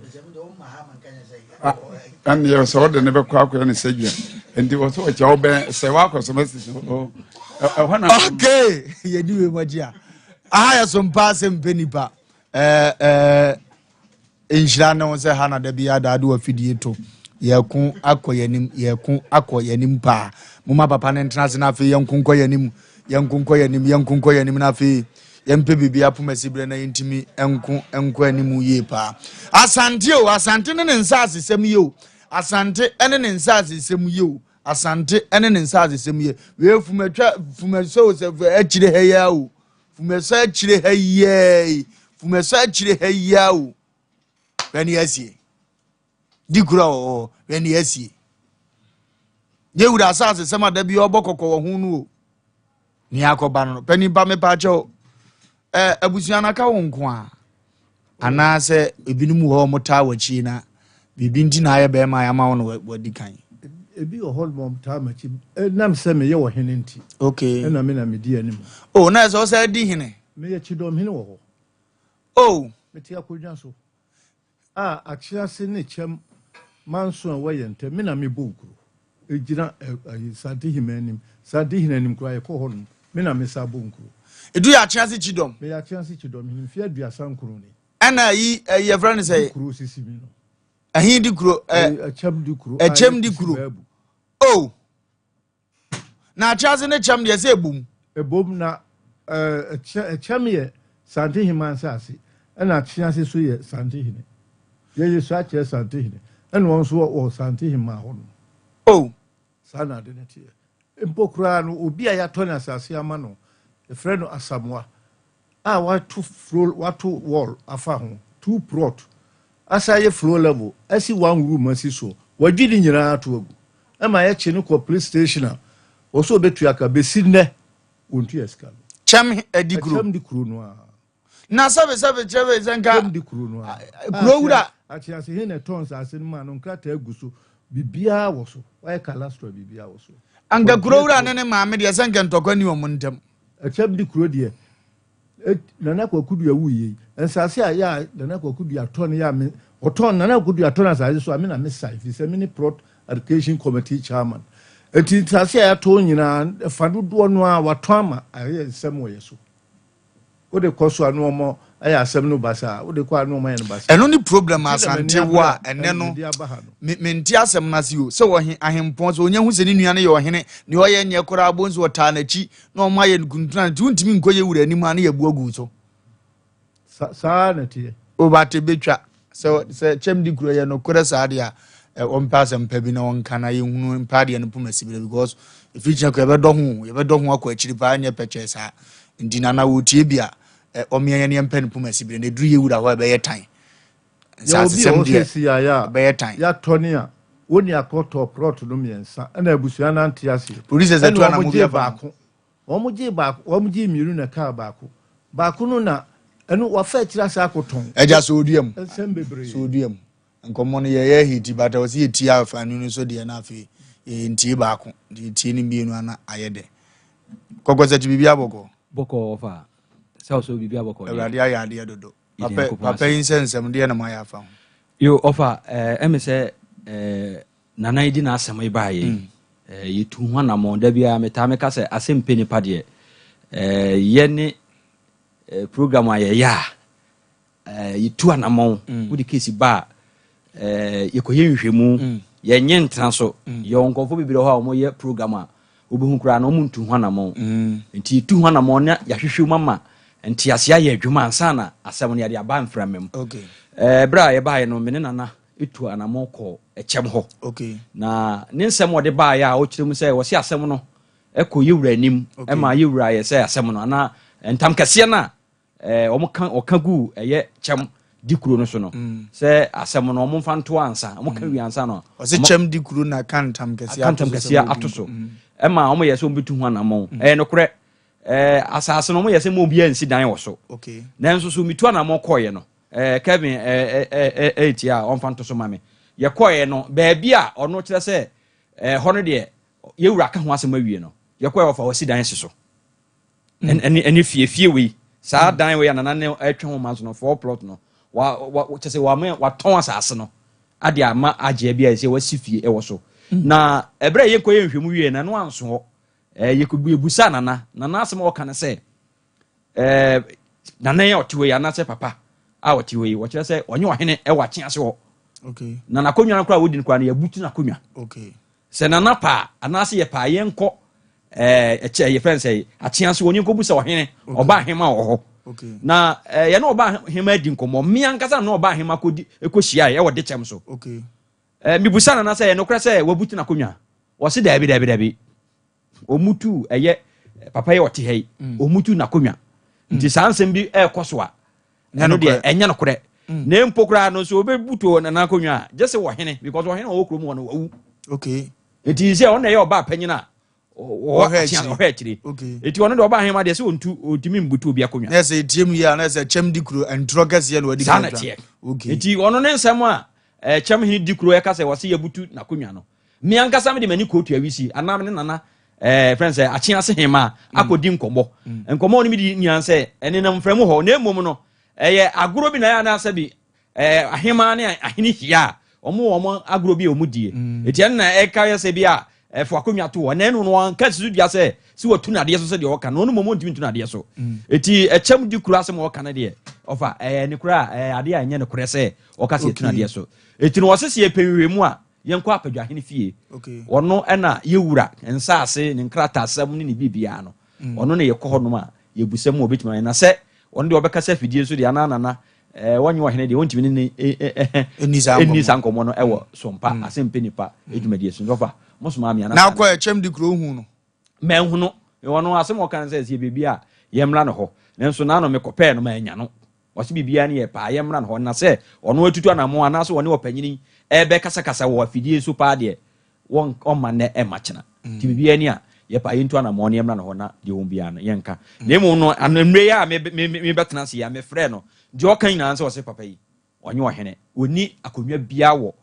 [SPEAKER 17] an ye so de ne be kwa akwa ne sagua enti wo so cha wo be se wa akwa so message
[SPEAKER 1] okay ye di we magia ya Sompa Asem Mpe Nipa enhira ne wo se ha na da bia da do afidie to yekun akọ yanim pa mama papa ne ntena se na afi yenkunko yanim na afi yempe bibia pomasi bre na yentimi enko animu ye pa asante ne nsa asesem ye o asante ene ne nsa asesem ye o asante ene ne nsa asesem ye we fumeso se akire heya o fumeso akire heya o bani asie dikura o bani asie ye wura asase sema da bi obokoko wo hu nu o ni akoba no pani ba me pa cho abusuana ka wo nko a ana se ebinum ho mota wachi na bibi ndi na aye be ma ya ma wo no wadi kan
[SPEAKER 15] ebi o hol mom ta machi nam se me ye wo hene nti
[SPEAKER 1] okay
[SPEAKER 15] na me na me di anim
[SPEAKER 1] na so se di hene
[SPEAKER 15] me ye chidom hene wo
[SPEAKER 1] ho
[SPEAKER 15] me ti akodwan so akyia se ne chem manso a waye ntem me na me boguru ejina sante himanim sante hinanim kura yɛkɔ hɔ no me na mesa bonkuro
[SPEAKER 1] edu ya chance chidom
[SPEAKER 15] me ya chance chidom him fia aduasa nkuro ni
[SPEAKER 1] ana yi ye friend say
[SPEAKER 15] kuro sisi mi no
[SPEAKER 1] ahin di kuro echem di kuro oh na chance ne chem de say
[SPEAKER 15] ebom na echem ye sante himan sase ana chance so ye sante hine ye so a che sante hine ana won so o sante hima ho no
[SPEAKER 1] oh
[SPEAKER 15] sana de ne tie mpokura no obi a ya tona sase ama no e frɛ no asamwa a watu wall afa ho 2 plot asa ye floor level asi one room asi so wagidi nyina ato agu ama ye che no ko police station a wo so betu aka besi ne ontu eska
[SPEAKER 1] chem edigro
[SPEAKER 15] chem di kuro no a
[SPEAKER 1] na sabe chebe zenka
[SPEAKER 15] chem di kuro no a
[SPEAKER 1] kuro wura
[SPEAKER 15] ati ase he ne tons ase no ma no nkrata agu so bibia wo so why calastro bibia wo so
[SPEAKER 1] anga kuro wura ne maame de zenka ntokwa ni omuntem
[SPEAKER 15] chem di kuro de nana kwakudu ya wuyi ensase a ya nana kwakudu ya ton ya me oton nana kwakudu ya ton asase so amina me sai fi se mini plot education committee chairman eti nsase a ya to nyina fadu do no a waton ama aye nsem wo yeso o de koso anu omo aye asem no basa o de ko anu omo ye no basa
[SPEAKER 1] eno ni problem asante wo a ene no menti asem na si o se wo ahempon so onye hu se ni nua ne ye ohene ne o ye nye kora abonso wota na chi na omo aye nkuntuna ti untimi nkoye wura ni ma na ye buagu so
[SPEAKER 15] sa na tie
[SPEAKER 1] o ba te betwa se chem di kuro ye no kora sa de a on pass Asem Mpe bi na on kana ye hunu mpa de no puma sibire because if you check ye be do ho akọ achiri pa anya peche sa ndina na wo tie bia omiya ne mpa no puma sibire na duru ye wura ho be ye tan
[SPEAKER 15] sa asem de
[SPEAKER 1] be ye tan
[SPEAKER 15] ya toni a woni akoto plot no miensa na abusua na nte ase
[SPEAKER 1] police ze tu na mo bia
[SPEAKER 15] baako omo ji miru na ka baako no na eno wa fa kira sa akoton
[SPEAKER 1] eja so oduam
[SPEAKER 15] ensem bebre
[SPEAKER 1] so oduam nkomo no ye hiti bata o si eti afanu no so de na afi nti baako nti ni bienu ana ayede kokoza ti bibia boko
[SPEAKER 19] fa so bibia boko
[SPEAKER 1] ewrade ayade dodo papa insensem de na ma ya fa
[SPEAKER 19] yo ofa emese nana idi na asem ibaye yitu ho na mo da bia meta me ka se Asem Mpe Nipa de ye ne program aye ya yitu anamon wudi kesi ba yekoye nhwemu ye nye ntra so ye onkofo bibire ho a mo ye program a obehu kura na mo ntu ho anamon nti yitu ho anamon na yahwehwe mama nti ase aye adwuma ansa na asem ne ya de aba mframem
[SPEAKER 1] okay
[SPEAKER 19] bra ye ba ye no mene nana etu anamon ko echem ho
[SPEAKER 1] okay
[SPEAKER 19] na ne nsem ode ba ya o kirem se wo se asem no ekoye wura anim e ma ye wura ye se asem no na entam kase na oka gu eye chem dikuro no so no se asem no mo mfanto ansa mo ka wi ansa no
[SPEAKER 1] o se chem dikuro na kantam kase
[SPEAKER 19] atoso e ma omo ye se ombetu ho anamon no kure asase no mo ye se mo bia nsi dan wo so
[SPEAKER 1] okay
[SPEAKER 19] na nso so mitu anamon koye no Kevin etia onfanto so mame ye koye no ba bia ono kire se hono de ye wura ka ho asem awie no ye koye wo fa wasi dan se so eni fie wi sa dan we anana ne atwa ho manso no 4 plot no wa chese wa ton asase no ade ama age bia se wasi fie e wo so na ebre ye koye nhwemu wie na no anso ho ye ko ebusa nana asem o kan se nana ye otiwe ya na se papa a otiwe wo kire se onye ohene e wa kye ase ho
[SPEAKER 1] okay
[SPEAKER 19] na nakonwa na kra wodi nkwa na ya butu nakonwa
[SPEAKER 1] okay
[SPEAKER 19] se nana pa anase ye pa ye nko ye friend say achianse woni nko busa ohene oba hema wo
[SPEAKER 1] okay
[SPEAKER 19] na ye na oba hema di nkomo mi ankasa na oba hema kodi ekohia ye wode chem so
[SPEAKER 1] okay
[SPEAKER 19] mi busa na say ye no kra say wabutu nakonwa wo se dabi omutu ye papa ye wote hei omutu nakonwa nti sansem bi ekoso a eno de enya no kore na mpokra no so obebutu na nakonwa just wo hene because wo hene wo krom wo no wawu
[SPEAKER 1] okay
[SPEAKER 19] nti se on na ye oba panyina o hechiri
[SPEAKER 1] okay
[SPEAKER 19] eti ono de oba hema de se ontu otimi mbutu obi akonwa
[SPEAKER 1] na se tiem ya na se chem dikuro entrogas ye no wadi
[SPEAKER 19] kan okay eti ono ne nsem a chem hini dikuro e ka se wose yabutu na konwa no mi ankasa me de mani kotu awisi anam ne nana friends achiase hema akodi nkombo nkombo ni mi di nyanse ene na mframu ho na emom no ye agoro bi na ya na asabi ahema ne ahini hia omo agoro bi omudie eti na e ka yese bi a for akonya to one no one catch you dia say si wo tu na de so se de wo kan no no mo ntimi tu na de so eti echem di kura se mo kan de ofa ni kura ade a nye ne kura se o ka se tu na de so eti no wo se se epewe mu a yenko apadwa hene fie ono na yewura nsase ne nkrata asam ne bibia no ono ne yekɔ hɔ no ma yebusam obetima na se ono de obekasa fidie so de anana wonye wahene de wontimi ne eni sankomo no ewo sompa Asem Mpe Nipa edwumadi so ndofa mosoma amia
[SPEAKER 1] na akɔ echem di kro hu no
[SPEAKER 19] men hu no ono asem okan se se bibia yemra no hɔ nanso na no mekɔpɛ no ma anya no wose bibia ne ye pa yemra no hɔ na se ono atutu anamo anaso wone opanyini ebe kasa wo afidie so pa de won ma ne machina ti bibia ni a ye pa yintu anamo ne yemra no hɔ na de won bia no yenka na emu no anmre ya me betena se ya me frɛ no de okan na nse wose papa yi onye ohene oni akonwa bia wo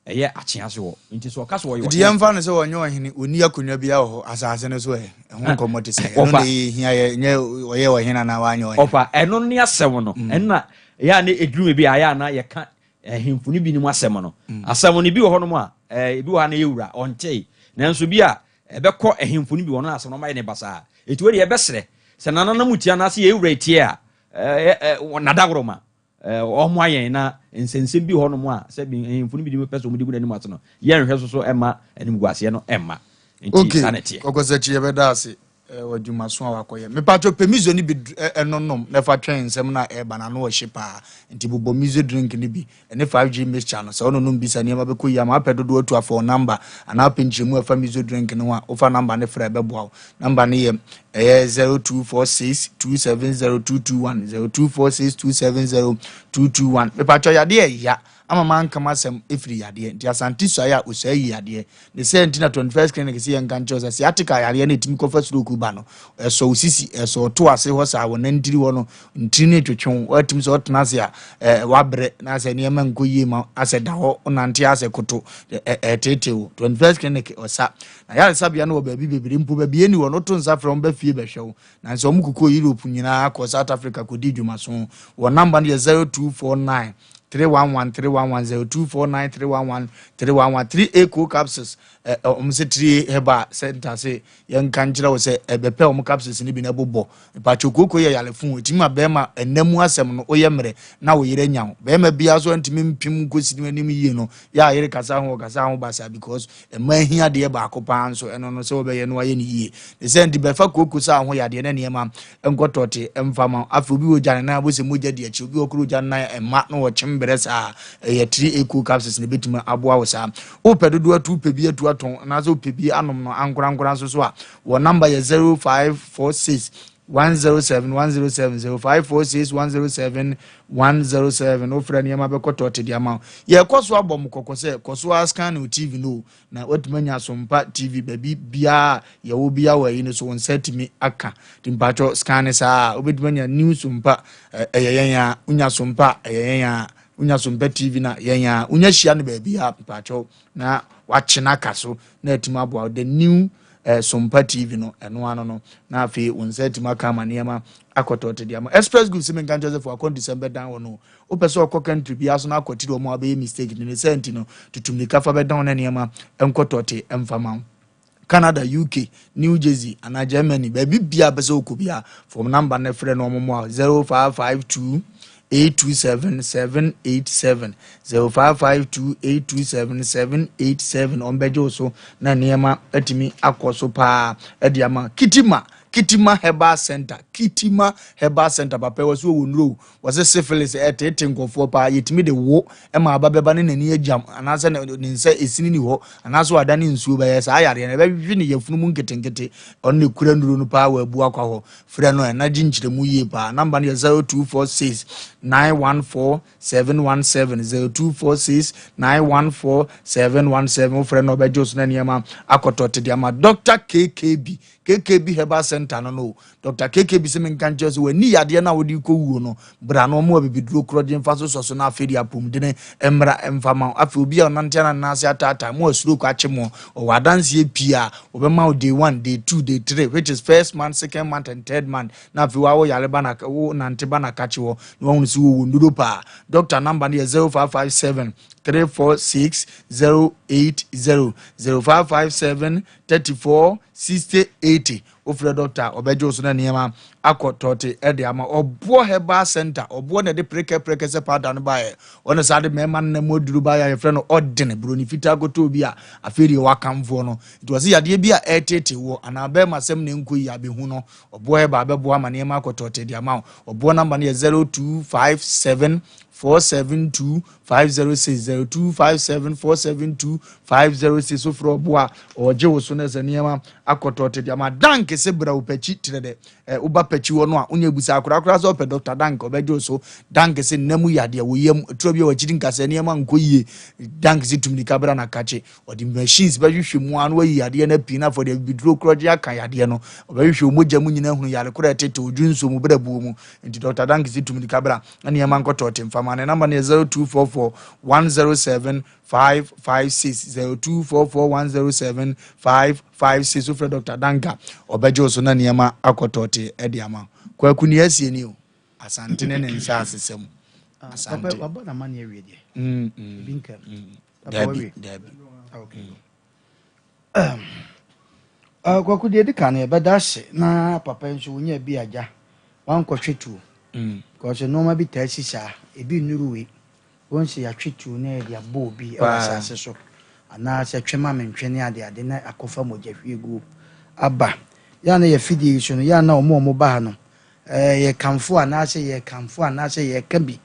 [SPEAKER 19] eye achia se wo nti so ka so wo yo
[SPEAKER 1] di yemfa no se onye ohene oni akonwa bia wo asase ne so ho nkomote se no ne hia ye nye oye ohene na wanye ohene
[SPEAKER 19] ofa eno ne asem no enna ya ne edrume bi aya na ye ka hemfuni bi ni mu asem no asem no bi wo hono mu a bi wo ha na yewura onte nanso bi a ebekɔ hemfuni bi wo no asem no ma ye ne basa eti we de ye besere se nanana mutia na se yewura etie a nadagoroma omo ayen na nsensem bi ho no mu a se bi hemfuni bi di peso mu di gu nanim ato no ye nhwe so ema anim guase no ema nti sanete
[SPEAKER 1] okosachi ye beda ase wadwuma so awakoye me patro pemizo ni bi enonom na fa twen nsem na eba na no wo hyepa nti bobo mizo drink ni bi ene 5G mixture no so ononom bisa ne ma bekoyi ama pedodo atu afọ number ana penchemu afa mizo drink no wa ofa number ne fra beboa number ne ye 0246270221 0246270221 me patro yade ya ama man kama sem efiri yade nti asante so ya osayi yade ne se nti na 21st clinic se yan kancho se atika yade na timi kofa stroke ba no so usisi so to ase ho sa wo nandiri wo no ntiri ne twetwon watim so tena se a wabre na se ne man koyi ma ase da ho nante ase koto tetewo 21st clinic osa na ya sabia no ba bibiri mpo ba bie ni wo no to nsa from ba fie ba hwewo na se omukuko Europe nyina ko South Africa ko di dwuma so wo number ne 0249 311 3 eco capsules se 3 heba center se yan kanjira wo se ebepe capsules ni bi na bobo pa chokoko ye yale fun etima bema enamu asem no oyemre na wo yire nyawo bema bia so ntimi mpim gosi ni anim yie no ya yire kasa ho basa because emahia de ba akopa nso eno no se obeye no aye ni yie de se ndi befa koko sa ho ya de na niema enkotote emfama afi obi wo jane na bo se moja de achi obi okuru jane na emma no wo chimbre sa ye 3 eco capsules ni betima aboa wo sa o pedodo atu pebi atu aton na so pebi anom no ankora so a wo number ye 0546 107 0546 107 ofra ne ma be kotote dia ma ye koso abom kokose koso scan TV no na otumanya Sompa TV baby bia ye wo bia wa yi ne so nsatimi aka timpacho scan sa obetumanya new Sompa eyeyan unya Sompa eyeyan unya Sompa TV na yenya unya hia ne ba bia pacho na wachena kaso na atima abo the new Sompa TV no eno ano no na afi unsetima kama niema akotote diamo express group semen kan Joseph akon December dan wono o pese okọ country bia so na akotiri o mo abe mistake ni senti no tutumni kafa be dan na niema enkotote emfama Canada, UK, New Jersey, and Germany. Baby bia pese okobia from number ne frɛ no mo 0552 827 787 0552 on bejo so na niema atimi akoso pa ediama Kitima Herbal Center papa was wonro was a syphilis etete nkofo pa yetimi de wo e ma babeba ne nani agam anase ne nse esini ni ho anaso adane nsuo ba yesa ayare ne ba hwi ne yafunu mu nketenkete on ne kura nduro no pa wa abu akwa ho frɛ no na ginchire mu yie pa number ne 0246 914 717 0246 914 717 frɛ no ba jos na niema akotote dia ma Dr. KKB Herbal Center no Dr. KKB semen kan just we ni yade na wodi ko wuo no bra no mo bibiduro kroje mfa so na afedi apom de ne emra emfama afi obi a nante na nase atata mo asuro ko ache mo o wadanse pia obema day 1 day 2 day 3 which is first month second month and third month na afi wa yale bana wo nante bana kache wo no wonu si wo nduro pa Dr. number ne 0557 346-080 0557-34-60-80 ofre doctor obejo so na niema akotote ede ama obo herbal center obo na de preke se powder no bae ono sa de mema na moduru bae ya frɛ no ordine broni fita goto bi a aferi wakamfo no it was yade bi a etete wo anabe masem ne nkoyi abehu no obo herbal bebo ama niema akotote de ama obo number ne 0257 472-506 0257-472-506 so for boa oje wo so na zaniema akotote dia ma dank se bra upachi tirede uba pachi wo no a unya busa akura so pe Dr. Dank obejo so dank se namu yade wo yem trobi wo chidi nkase niema nkoyie dank se tumni kabra na kache odi machines ba hwehwe mu anu ayi yade na pina for the bidro kroje aka yade no obehwe mogya mu nyina hunu yale kura tete odwunso mu bra buo mu nti Dr. Dank se tumni kabra na niema nkotote mfama ne number ne 0244-107-556 0244-107-556 so for Dr. Danka obejo so na niema akotote ediama kwaku ne asie ni o asante ne nsa asesem asante
[SPEAKER 2] papa na mani ewie de binka
[SPEAKER 1] dabi
[SPEAKER 2] okay kwaku de kan e bedase na papa nso wonya bi aja wankotwetu because no ma bi tasisa ebi nuruwe wonse ya twetu na dia bo bi e wasase so ana se twema mentwene ade na akofa moja hwiegu aba ya na ye fidi so no ya na omo ba no ye kamfo ana se ye kabi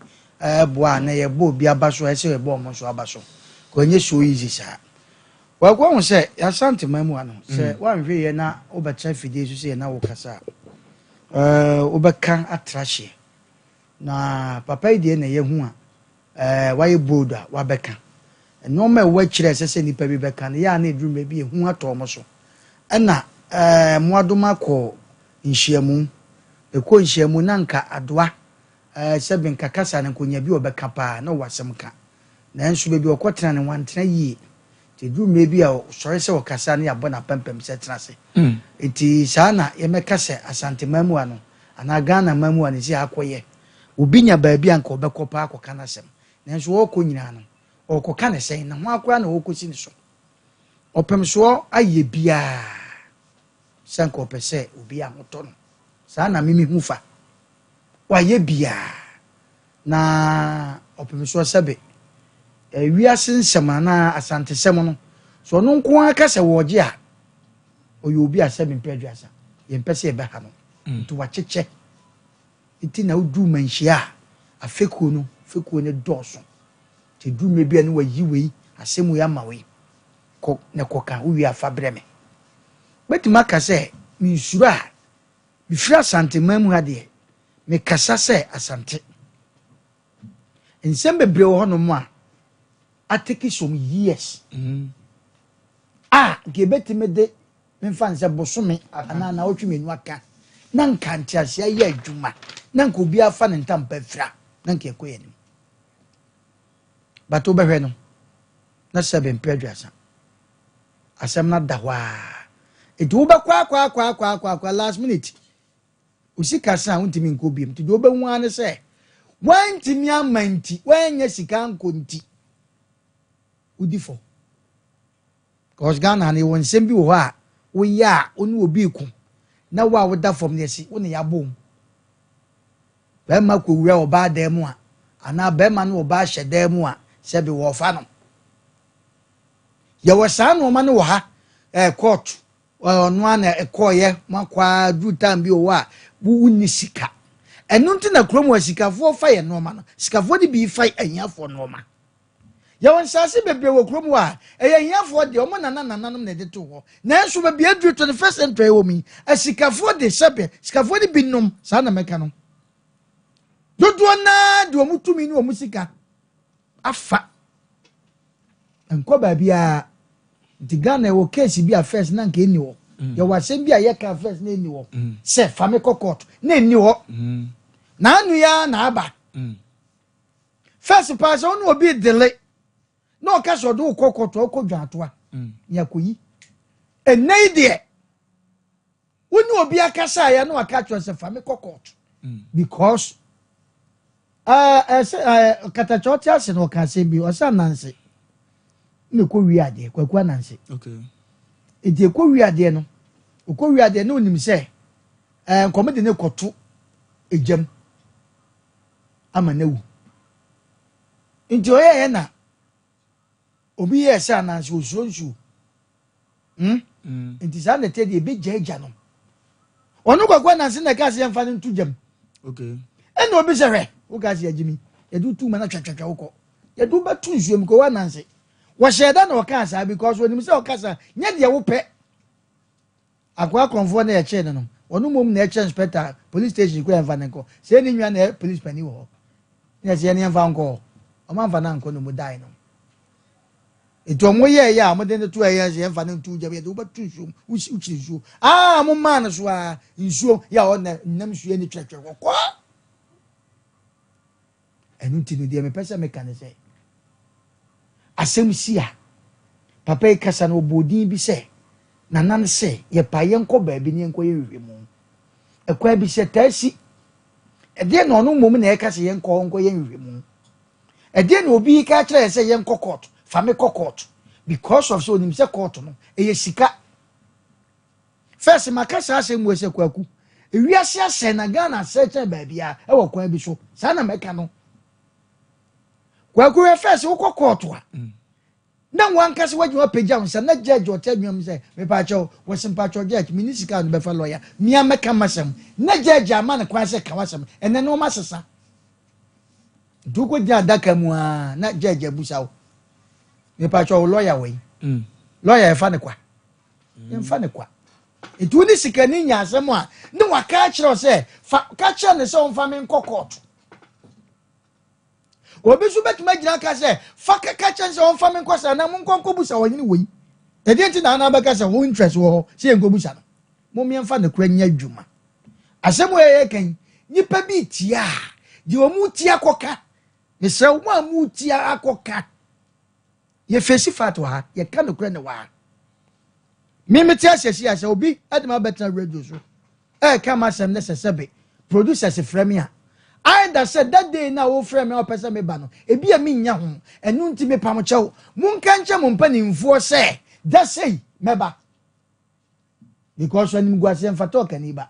[SPEAKER 2] boa na ye bo bi aba so se ye bo omo so aba so ko nye so easy sa wa kwa won se ya sante mamu ano se wan hwe ye na obecha fidi so se na wo kasa obeka atrashe na papa ide na ye hu a why boda wabeka no me wa kire sese nipa bi beka na ya na edrum bi hu ato so na moadoma ko nhyiamu eko nhyiamu na nka adoa sebe nka kasa na konya bi obeka pa na wasem ka na nso be bi okotena ne wantena yi te drum bi a sori se okasa na yabo na pempem se tena se eti sana ye meka se asante mamu ano ana Ghana mamu ani si akoye obinya baabi anka obekopa akoka na sem nanso woko nyina no okoka ne sen na ho akora na wokosi ne so opem so aye bia sanka opese obi ahoto no saa na mimi hufa waye bia na opem so sebe wiase nsema na asante sem no so no nko aka se woje a oyo obi asebe mpedwasa ye mpese ebe ha no nto wacheche iti na udu manhia afekuo no doso te du me bia ne wayiwei asemu ya mawe ko ne koka uwi afabreme betima ka se minsura bifira sante mamu ha de me kasa se asante ensem bebre wo hono mo a ateki some years gebetime de memfa nse bosome ana na otwemenu aka na nkanti asia ye adwuma na nka obi afa ne ntampa fira na nka ekoye ni bato behwe no na sebe mpedwasa asem na dahwa edu ba kwa last minute usika sa untimi nko biem ti do be hu ane se wantimi amanti wanya sika nko nti udifo cause Ghana ne won sembi wo ha wo ya onu obi ku na wa woda fom ne si woni ya bom be ma ko wura oba da mu a ana be ma no oba hye da mu a se be wo fa no ye wo sa no ma no wo ha court onu ana ekoye makwa du time bi wo a bu ni sika enu nti na krom wa sikafo fa ye no ma no sikafo di bi fa anyafo no ma ya won sase bebre wo krom wa anyafo de o mo nananom na de to ho na enso be bia du 21st century wo mi asikafo de sebe sikafo di binom sa na meka no dodo na de o mutumi ni o musika afa enko ba bia digana wo case bi a first na nke ni wo ya wasem bi a ye ka first na ni wo se fami kokot na ni wo na anu ya na aba first pass on obi delay no ka so do kokot okodwa atoa ya koyi enai de woni obi akasa ya no aka cho se fami kokot because Katachoti ase no ka se bi o sa nanse me ko wi ade kwaku nanse
[SPEAKER 1] okay
[SPEAKER 2] edi ko wi ade no ko wi ade no nim se komede ne koto ejam ama na wu nti oye na obi ye sa nanse osuonsu nti sa na te de be jaja no onu kwaku nanse na ka se mfa ne ntu jam
[SPEAKER 1] okay
[SPEAKER 2] eno obi se hwe wo ga se ajimi yedu tu mana twatwatwa woko yedu ba tu nsuom ko wa nanse wo sheda na okasa because onim se okasa nya de wo pe akwa konfo na ye che no onu mom na che inspector police station ko enfa nko se ni nwa na police pani wo na se ni enfa nko o ma nfa na nko no mu dai no eto mo ye ya mo de ne tu ye se enfa na tu je yedu ba tu nsuom uchi nsuom mo ma na so a nsuom ya o na nam suye ni twatwa woko enu ti no de me pesa me kan se asem sia papa e kasa no bodin bi se nanan se ye pa ye nko ba bi ni nko ye hwe mu ekwa bi se tasi e de no no mom na e kasa ye nko ye hwe mu e de no obi ka kire se ye nko court fa me court because of so nim se court no e ye sika first makasa asem we se kwaku ewiase ase na Ghana se che ba bia e wo kwa bi so sa na meka no kwaku first wo court wa na wanka se wadwuma pagya unsa na judge otadwum se me pa cho wo simpa cho judge minisika no be fa lawyer mi ameka masam na judge ama na kwa se ka wasam ene no masesa duko dia daka mu a na judge abusa wo me pa cho lawyer we lawyer e fa ne kwa e fa ne kwa etu ni sika ni nya asem a ne waka kire se ka kire ne se on fa me court obi so betuma gina ka se fa ka chance on fa me nkosa na mun konko busa wonyini wei e de nti na na ba ka se wo interest wo se enko busa no mo me mfa ne kura nya dwuma asem we kan nipa bi tia de o mu tia koka ne se wo mu tia akoka ye fesi fato ha ye ka no kura ne wa me tia sesi ase obi adema betra radio so ka ma sem ne sesebe producers frame a either said that day na wo frame me opesa me ba no ebi a me nya ho enu nti me pam chew mun kan che mun panimfo se that say meba because when mgu asem fato kani ba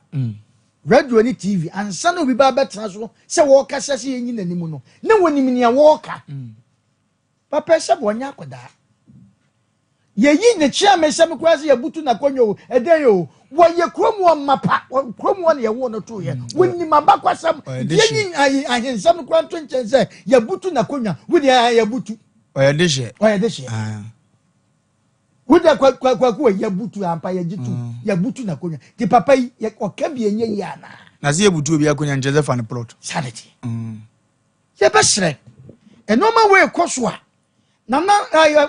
[SPEAKER 2] radio ni tv ansa no bi ba betra so se wo ka se yin nanimu no na woni me nia wo ka papa se bo nya akoda ye yi ne chia me se me kwase ye butu na konyo eden yo wo ye kromu mapa kromu ne ye wo no to ye wonni mabakwasam ye yin ahensam kwanto nchense ye butu na konwa wodi ye butu
[SPEAKER 1] oye deshe
[SPEAKER 2] wodi kwa ye butu ampa ye jitu ye butu na konwa ti papa ye okabi enye yi ana
[SPEAKER 1] na se ye butu obi akonya ncheze fan plot
[SPEAKER 2] sanity ye besre enoma we koswa na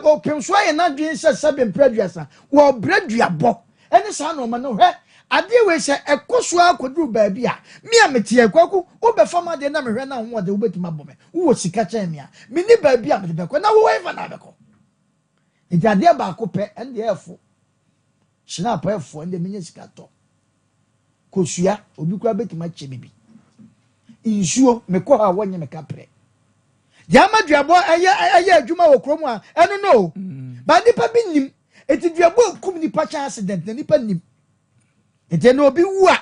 [SPEAKER 2] opem so ye na dwen se sebe mpraduasa wo braduabo ene sa no ma no hwe ade we se ekoso akoduru baabi a me a metie kwaku wo be fama de na me hwe na ho de wo betima bome wo sika cha me a me ni baabi a me be ko na wo eva na be ko nti ade ba ko pe ende efo shina pa efo ende menye sika to kosua obi kwa betima che bibi insuo me ko ha wonye me kapre yama duabo aya adwuma wo kromu a eno no ba nipa bi nim eti duabo kum nipa cha accident na nipa nim eti na obi wu a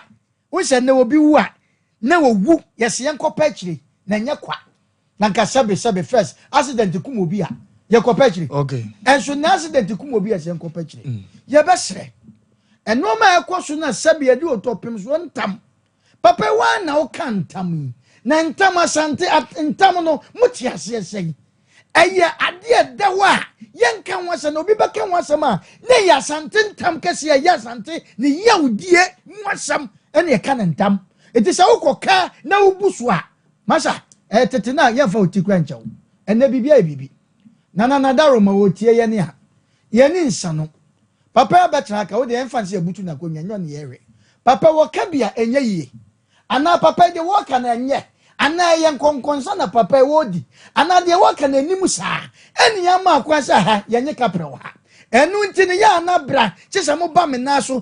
[SPEAKER 2] wo se na obi wu a na wo wu yesi enkopa kire na nya kwa na nka sabe first accident kum obi a ye kopa kire
[SPEAKER 1] okay
[SPEAKER 2] enso na accident kum obi a se enkopa kire ye besre eno ma ekoso na sabe ye di otopem so ntam papa wa na o kan ntam na ntam asante ntam no mutiase esen eye ade dawa yenka wasa no bi beka wasa ma na ya asante ntam kase ya asante ne yawdie wasam ene ka ntam eti sa ukoka na ubusu a masa tete na ye fa otikwa nchaw ene bibia bibi na daro ma wotie ye ne ha ye ni nsano papa abetra ka wo de enfanse abutu na konwa nyo ne yere papa wo ka bia enye yie ana papa de wo ka na enye ana ye nkonkonsa na papa wodi ana de wo ka na nim saa eni ya ma akwasa ha ye nye kapre wo ha enu ntini ya na bra chesa mo ba me na so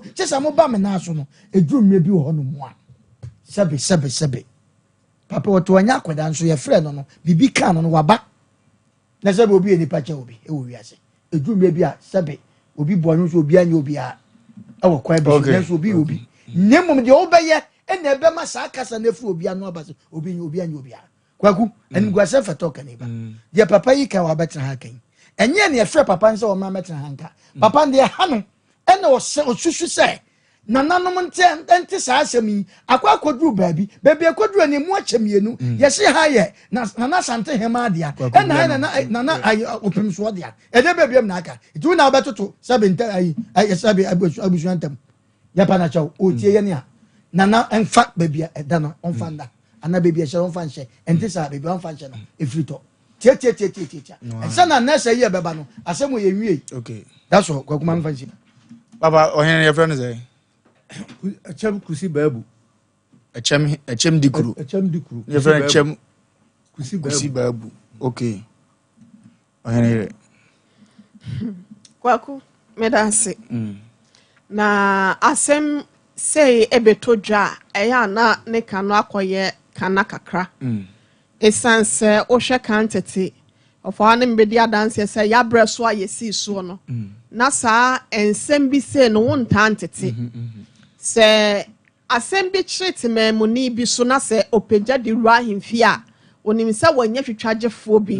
[SPEAKER 2] no eduru me bi wo no mo a sebe papa oto anya akwada nso ye frɛ no bibi kan no waba na sɛ obi enipa kyɛ obi e wo wiase edwuma bi a sɛbe obi bɔnyo nso obi anya obi a ɛwɔ kwa bi nso obi nemum de obɛyɛ ɛna ɛbɛma saa kasa na furu obi anu abase obi anya obi a kwaku ɛni gwasɛ fɛtɔ kaniba de papa yi kan wa bɛtena ha kan ɛnyɛ ne ɛfrɛ papa nso ɔma bɛtena ha nka papa de ha no ɛna ɔsusu sɛ nananom nte saa asɛm yi akɔduru baabi akɔduru ani mu akyɛ mienu yɛsi ha yɛ nana sante hema adia ɛna ha nana opim so adia ɛde baabi am na aka itu na bɛtoto sabe nta ayi sabe abusu ntam ya pa na chaw o tie yɛ ne a nana ɛmfa baabi ɛda no ɔmfa nda ana baabi ɛhyɛ ɔmfa nhyɛ ɛnte saa baabi ɔmfa nhyɛ no efirito tie ɛsɛ na nɛsɛ yi ɛbɛba no asɛm yɛ nwie
[SPEAKER 1] okay
[SPEAKER 2] that's all kwakuma mfa nhyɛ
[SPEAKER 1] baba ɔhene yɛ frɛ no sɛ
[SPEAKER 15] ɛkyɛm kusi baabu
[SPEAKER 1] ɛkyɛm dikuru yɛ frɛ no ɛkyɛm kusi baabu okay ɔhene yɛ
[SPEAKER 20] kwaku medase na asɛm sei ebeto dwa ɛyɛ ana ne kano akɔyɛ kana kakra esan sɛ ohwɛ kan tete ɔfa ne mbedi adanse sɛ yabrɛ so a yɛsi so no na saa ensɛm bi sei no wontan tete sɛ asɛm bi kyerɛ mu ni bi so na sɛ opagya de wura ahemfi a onim sɛ wɔnyɛ twitwagyefoɔ bi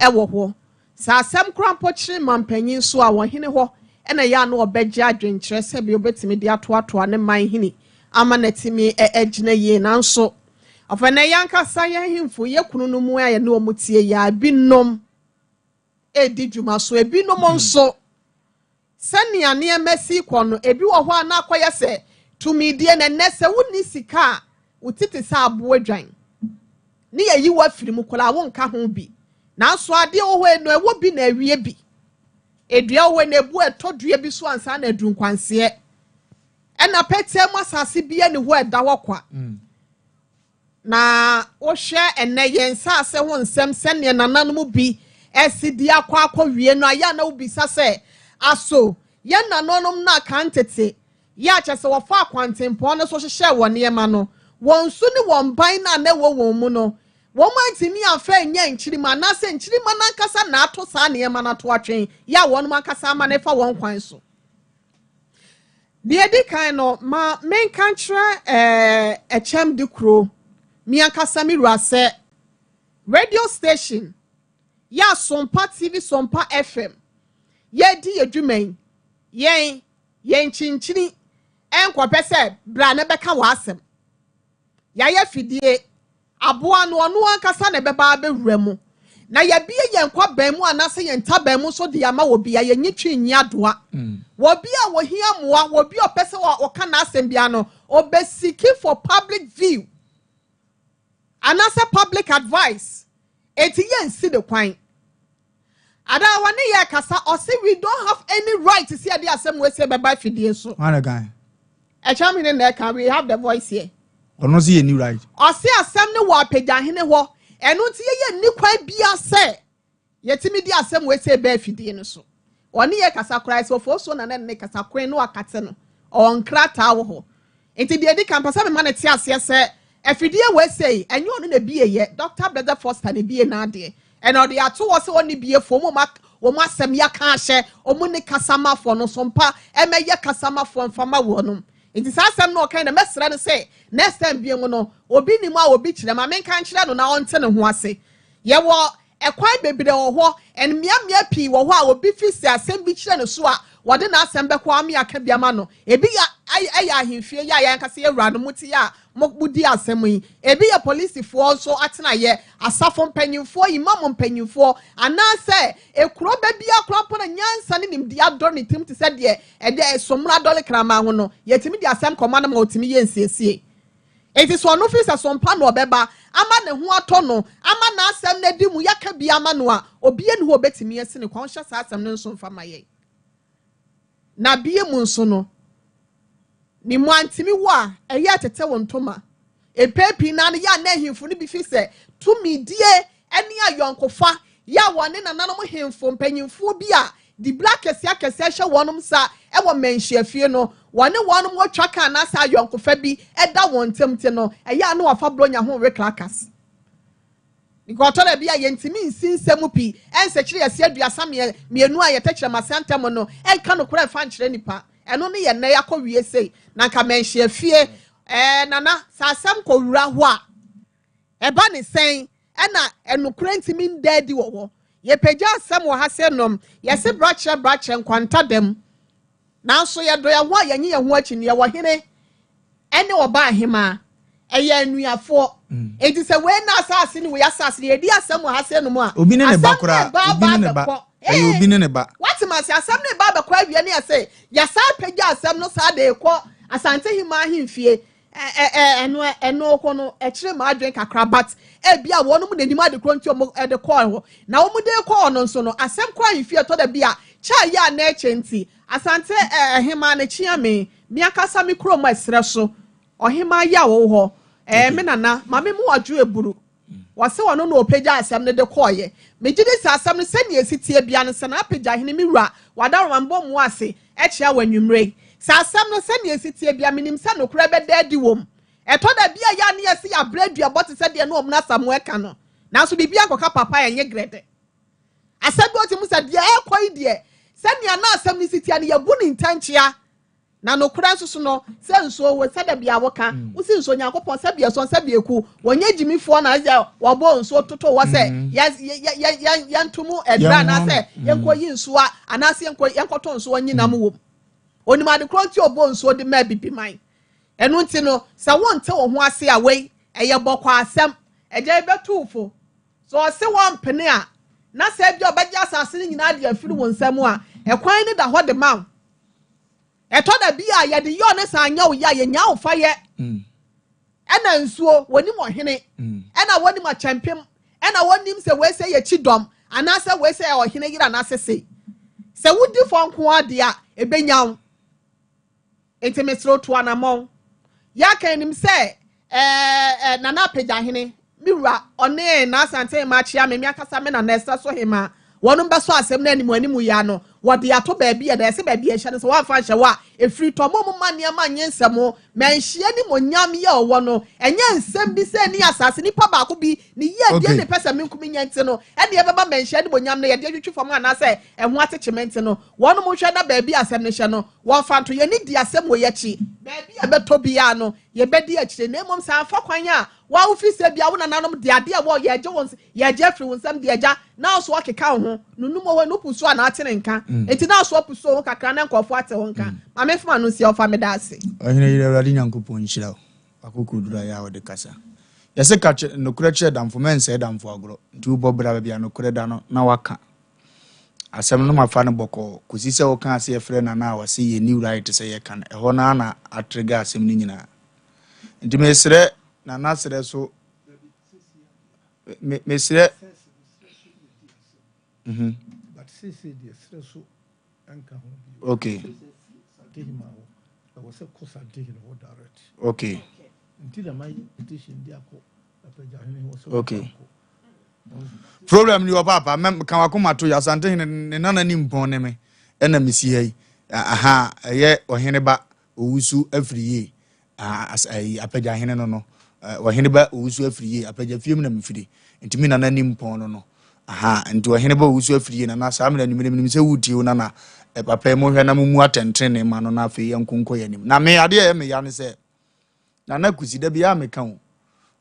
[SPEAKER 20] ɛwɔ hɔ sɛ asɛm korampo kyerɛ mampanyin so a wɔhene hɔ ɛna yɛ ano ɔbɛgye adwenkyerɛ sɛ bi obɛtumi de atoatoa ne man hene ama na timi ɛgyina yie nanso ɔfa na yɛnkasa yɛn hemfo yɛ kunu no mu a yɛ ne ɔmo tie yɛ abinom ɛdi dwuma so ebinom nso sɛnea nneɛma si kɔ no ebi wɔ hɔ a na akɔyɛ sɛ tumidie na nnɛ sɛ wonni sika a wotete sɛ aboa dwan ne yɛyi wafiri mu kola wonka ho bi nanso adeɛ wɔ hɔ no ɛwɔ bi na awie bi edua wɔ na ebu ɛtɔ dua bi so ansa na adu nkwanseɛ ɛna pɛtɛ mu asase bi ne hɔ ɛda hɔ kwa na wohwɛ ɛnɛ yɛn nsase ho nsɛm sɛnea nananom bi ɛsi di akɔ wie no ayɛ na wobisa sɛ aso yɛn nananom na kan tete ya kyɛ sɛ wɔfa akwantempɔn no so hyehyɛ wɔ nneɛma no wɔn so ne wɔn ban na ɛwɔ wɔn mu no wɔn antimi afɛ nyɛ nkyirima anasɛ nkyirima nankasa na ato saa nneɛma no ato atwen ya wɔn ankasa ama ne fa wɔn kwan so deɛ di kan no ma menka kyerɛ ɛkyɛm de kuro mi ankasa mi wura sɛ radio station ya Sompa TV Sompa FM yɛ di adwuma yɛn kyinkyini ɛnkɔpɛ sɛ bra ne bɛka w'asɛm yɛayɛ fidie aboa no ɔno ankasa na ɛbɛba abɛwura mu na yɛbie yɛn kwabɛn mu anasɛ yɛn ntabɛn mu so de ama wɔ bi a yɛnyi twi nyi adoa wɔ bi a wɔhia mmoa wɔ bi a ɔpɛ sɛ wɔka n'asɛm bia no ɔbɛsiki for public view anasɛ public advice eti yɛn si de kwan ada wani yɛ kasa ɔsi we don't have any right to see adi asɛm wɔ sɛ bɛba fidie so
[SPEAKER 1] wana gan
[SPEAKER 20] ɛkyɛn mi ne na ɛka we have the voice here
[SPEAKER 1] ɔno si yɛ ni right
[SPEAKER 20] ɔsi asɛm ne wɔ apagya hene hɔ ɛno nti yɛ ni kwan bia sɛ yɛtimi di asɛm wɔ sɛ bɛba fidie no so ɔne yɛ kasa koraa sɛ ɔfo so na ne kasa kwan no akate no ɔnkrataa wɔ hɔ nti deɛ di kan pɛ sɛ me ma ne te aseɛ sɛ afidie wɔ sɛ ɛnyɛ ɔno na bie yɛ Dr. Brother Foster ne bie na adeɛ ɛna ɔde ato wɔ sɛ ɔne bie fo wɔn asɛm yɛ ka ahyɛ wɔn ne kasamafoɔ no Sompa ɛmɛyɛ kasamafoɔ mfama wɔ nom nti saa asɛm no ɔkan na mɛsrɛ no sɛ next time bie mu no obi ni mu a obi kyerɛ ma menka nkyerɛ no na ɔnte ne ho ase yɛwɔ ɛkwan bebree wɔ hɔ ɛnmiamia pii wɔ hɔ a obi fi si asɛm bi kyerɛ no so a wɔde n'asɛm bɛkɔ ami aka bi ama no ebi yɛ ahemfie yɛ a yɛn kasa yɛ wura no mu ti yɛ a mo di asɛm yi ebi yɛ polisifoɔ nso atena yɛ asafo mpanyinfoɔ imam mpanyinfoɔ anaasɛ ekuro baabi akora mpo na nyansa ne nimdi adɔ ne tim te sɛ deɛ ɛde esomra dɔle krama ho no yɛtimi di asɛm kɔma no ma otimi yɛ nsiesie eti so ɔno fi sɛ Sompa na ɔbɛba ama ne ho atɔ no ama na asɛm na di mu yaka bi ama no a obi ne ho obetimi yɛ sene kwan hyɛ saa asɛm no nso mfa ma yɛ na bie mu nso no ni mu antimi wo a ɛyɛ tete wo ntoma epepi na ne ya na himfo no bi fi sɛ tumidie ɛne ayɔnkofa ya wɔne nananom himfo mpanyimfo bi a di black kɛseɛ hyɛ wɔnom sa ɛwɔ menhyiafie no wɔne wɔnom wɔtwa ka na sa ayɔnkofa bi ɛda wɔn ntamte no ɛyɛ ano wafa bronya ho reklakas Nikotola bia yentimi nsinsemu pi ensechire yesi aduasa mienu a yetechire masantem no enka no kura fa nchire nipa eno ne ye na yakọ wie sei na nka menhye fie nana sasam ko wura ho a eba ne sen ena enukura ntimi ndadi wo ye peja asem wo ha se nom yesi brache nkwanta dem nanso ye do ya ho a yenye ye ho achi ne ye wo hene ene oba ahema eye anuafo enti se we na asase ni we asase ni edi asem ha se no mu a
[SPEAKER 1] obi ne ba kura obi ne ba obi ne ba
[SPEAKER 20] what must asem ne ba kwa wie ne say ya sa pagya asem no sa de ko asante hima ahemfie eno ko no e kire ma adwen kakra but e bia wonu mu nanim ade kronti o de ko ho na wo mu de ko no nso no asem kwa ahemfie to da bia cha ya na echenti asante hima na chiame miakasa mi kro ma esre so ohima ya wo ho me nana mame mu wadwo eburu wase wono no opagya asem ne de koye megide sa asem ne sani esitie bia ne se na apagya hene mi wura wadaroma mbo mu ase echia wanwumre sa asem no sani esitie bia menim se no kura be dadi wom eto da bia ya ne yesi ya bradua bot se de no omna samu eka no na so bibia koka papa ya nye grede asabi oti mu se de ekoyi de sani ana asem ne sitie ne yabu ni ntanchia na no kura nso no se nso we sada bia woka usi nso nyankopon se bia so se bia ku wonye jimifo na ya wabo nso toto wo se ya ntumu edra na se yenkoyi nso ana se yenkoto nso onyi nam wo onima de kronti obo nso de ma bibi man enu nti no sa wonte wo ho ase a wei eye bokwa asem eje betufo so se won pene a na se bia obagya asase ni nyina de afiri won nsam a ekwan ne da ho de ma eto da bia ye de yo ne sa anya wo ya ye nya wo fa ye ena nsuo woni mo hene ena woni ma champion ena wonim se we se ye chidom ana se we se ye ohene yira na sese se wudi fo nko ade a ebenyaw entemesro to anamon ya kanim se nana pagya hene miwura one na asante ma chia me akasa me na nesta so hema wonu beso asem na animu ya no wode ato baabi ya da se baabi ya hye so wa fa hye wa efri to mo mania ma nyensemo menhye ni monyam ya owo no enye nsem bi se ni asase ni pa ba ko bi ni ye de ne pesa menkumi nyante no e de beba menhye ni monyam no ye de twetwe fam ana se eho atechement no wonu mo hwe na baabi asem ne hye no wo fa to ye ni di asem wo ye chi baabi ya beto bi ya no ye bedi akire na emom sa fa kwan a wa ofi se bia wo nananom de ade a wo ye je won ye je fri won sam de eja na so akeka ho nunu mo we no puso ana atene nka enti na so puso kakra na nkofo ate ho nka amefuma no si ofa me da ase
[SPEAKER 1] ohine yire awrade nyankopon nhyira akoko dura ya wo de kasa yese ka no kura kire damfo men se damfo agro nti wo bobra bia no kura da no na waka asem no mafa no boko kosi se wo kan ase ye frɛ na na wase ye new right se ye kan ho na na atrega asem ni nyina nti mesre na nasre so mesre
[SPEAKER 15] but sisi de sre so anka ho
[SPEAKER 1] okay
[SPEAKER 15] tehima ho was a course tehima ho direct
[SPEAKER 1] okay
[SPEAKER 15] until my petition dia ko apagya hene ho so
[SPEAKER 1] okay problem ni papa mem kan wakoma to ya sante hene ne nana ni mpon ne me ena misi hai aha ye ohene ba owusu afriye apagya hene no ohene ba owusu afriye apagya fiem na mfiri ntimi nana ni mpon no aha nti ohene ba owusu afriye na sa amena ni se wuti wo na papa mo hwe na mu atentene ma no na afi yankonko yanim na me ade ye me ya ne se na kusi da bia me kan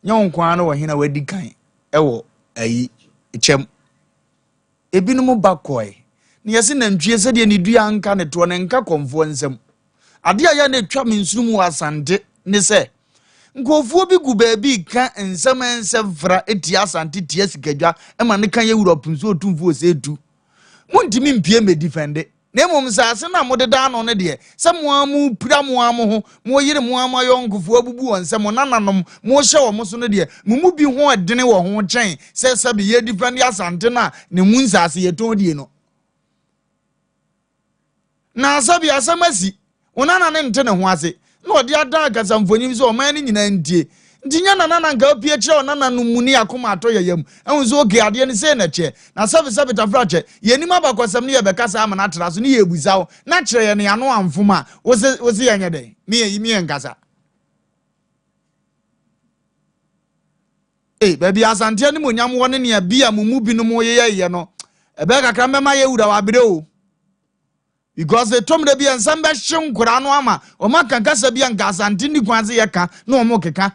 [SPEAKER 1] nyon kwa no ohene wadi kan ewo ayi echem ebinum bakoi ne yesi nantwie se de ne dua nka ne to ne nka konfo nsem ade aya na etwa me nsum wasante ne se nkofuo bi gu baabi ka nsem nsem fra eti asante tie sikadwa ema ne kan ye Europe nso otumfo se etu muntimi mpie me defende ne mom sase na modeda no ne de se moamu pira moamu ho mo yire moamu ayonkofo abubu wonsem nananom mo hye wo mo so ne de mumu bi ho adene wo ho chen se bi ye defend asante na ne mu sase ye ton die no na sabi asamasi onana ne nte ne ho ase na odi ada agasa mfonyim so o man ni nyina ndie ntinya nana nka pie kire onana no muni akoma ato yeyam ehun so oge ade ne se na che na sabi tafra che yenim abakosam ne ye bekasa ama na tra so ne ye ebuzawo na kire ye ne ano amfoma wo se yenye de me nkasa baby asante ni monyam won ne bia mumu binu mo ye no ebe kakra mema ye wura wabere o because the tom de bia nsam be hye nkura no ama o maka kasa bia nka asante ni kwanze ye ka na o mo keka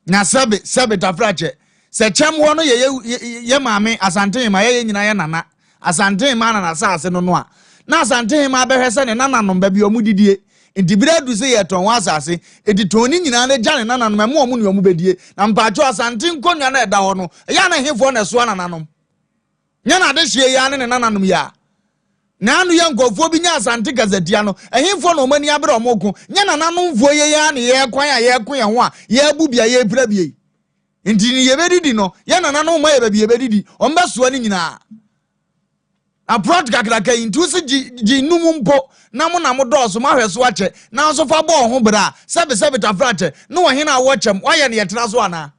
[SPEAKER 1] na sebe tafrache se chem wo no ye maame asante ma ye nyina ye nana asante ma na asase no no a na asante ma behwe se ne nana no ba bi o mu didie Intibira du se yeton wasase editon ni nyina na gya ne nananom emo omu ne omu bedie na mpacho asante nkonwa na eda ho no ya na hefo na so nananom nya na de hye ya ne nananom ya na anu ye nkofo bi nya asante gazetia no ehefo na omani abere omoko nya nananom vuo ye ya na ye kwan ya ye ko ye ho a ye bu bia ye pira bie nti ni ye bedidi no ye nananom ma ye ba bie bedidi omba so ni nyina approach kakraka intu se ji numumpo na mo doso ma hweso ache na so fa bo ho bra sebe tafrache no wo hena wo chem wo ye ne yetra so ana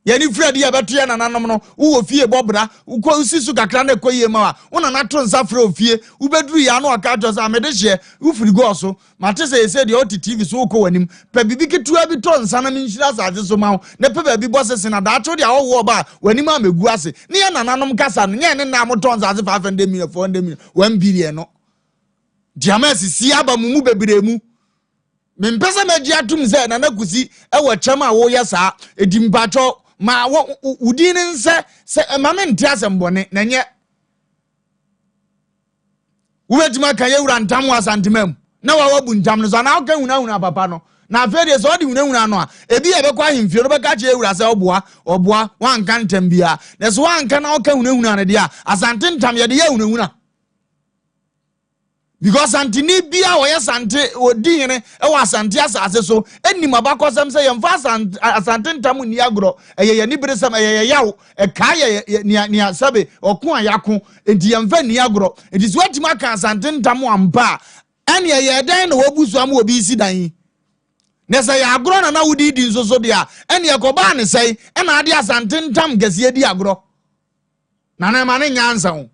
[SPEAKER 1] ye ni Fred ye beto ye nananom no wo fie bo bra uko usisu kakra na ekoyie ma wa na to nsa fra ofie ubeduru ya no aka jo sa mede hye ufiri go so mate se de ot TV so ko wanim pa bibi ketua bi to nsa na minhira saje so ma ne pa ba bi bosse na da cho de awo ba wanim amegu ase ne ye nananom kasa no nye ne na mo to nsa 500 million 400 million 1 billion no diamasi si aba mumu bebremu mempesa magi atum ze na nakusi ewo chama wo yesa edimpacho ma udini nse se mame ntiase mbone na nye ubetima kan yewura ntam asantemam na wabu ntam no so na aka hunahuna papa no na afede so de hunahuna no a ebi ebekwa ahemfie no beka che yewura se oboa wanka ntam bia na so wanka na aka hunahuna ne dia asante ntam ye de ye hunahuna because antini bia wo yesante odi hene e wa asante asase so enim abakosem se yemfa asante ntamu ni agro eye ni beresem eye yawo e ka ye ni asabe okun ayako enti yemfa ni agro enti so atima ka asante ntamu ampa ene ye dan na wobusu am obi isi dan ne se ya agro na wudi di nsoso dia ene ye koba ne sei ena ade asante ntam gese di agro na ma ne nyansa ho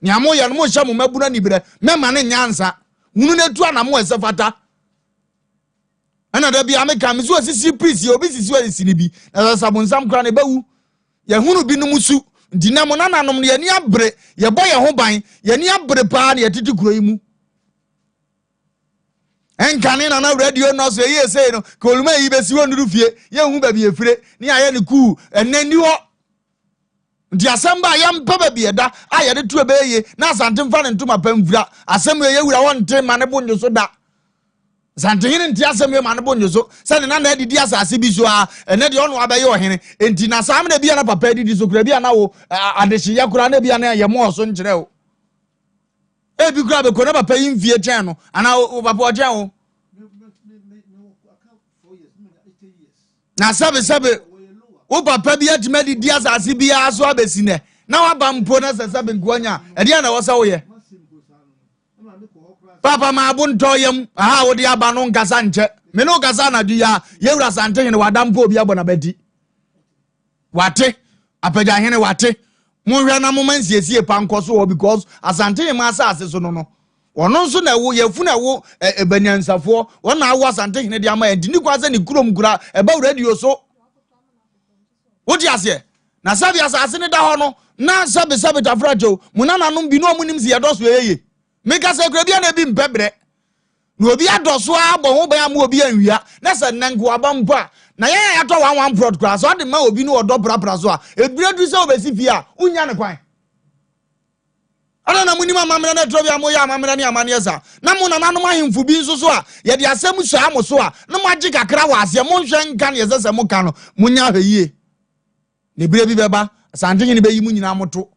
[SPEAKER 1] nyamo ya no mo hya mo mabuna nibere mema ne nyansa hunu na tu ana mo esefata ana da bia me kam so sisi priest obi sisi wasi ni bi na sabonsam kra ne bawu ye hunu bi no musu dinamo nananom ne ye ni abre ye boye ho ban ye ni abre pa na ye titi kuro yi mu enkane na radio no so ye sei no koluma yi besi wonuru fie ye hu ba bi efire ni aye ne ku enani ho ndi asamba yam papa bieda aye de tu ebeye na asante mfa ne ntoma pamvura asem ye wura wonte mane bonyo so da sante hine nti asem ye mane bonyo so se ne na didi asase bi so a ene de ono abaye ohene enti na sam na bia na papa didi so kura bia na wo adeshi ya kura na bia na ye mo so nkire o e bi kura be ko na papa yin vie chen no ana o papa o chen o na sabe o papa bi atime di asase bi aso abesine na waba mpo na sabe nkoanya e dia na wo sa wo ye papa ma abu ntoyem aha wo dia ba no nkasa nche me no nkasa na du ya yewura sante hene wada mpo obi abona badi wate apaja hene wate monhwe na mo mansiesie pa nkoso wo because asante hene ma asase so no ono nso na wo yefu na wo ebanyansafo wona awo asante hene dia ma endini kwaze ni kurom kura e ba radio so wodi ase na sabi asase ne da ho no na sabi tafrajo munananom bi no omunim si yedoso yeye meka se kura bia na bi mpebre no obi adoso abo ho ba am obi anwia na se nanko abampa na ya to 11 prod class so de ma obi no odo prapra so a ebiredu se obesi fi a unya ne kwan ana na munim amamra na trobi amoya amamra ne amane esa na mo nananom ahemfu bi nso so a ye de asem so am so a na maji kakra wa ase mo nhwe nka ne yesese mo ka no munya hweye ne bire bi beba asante nyine be yi mu nyina moto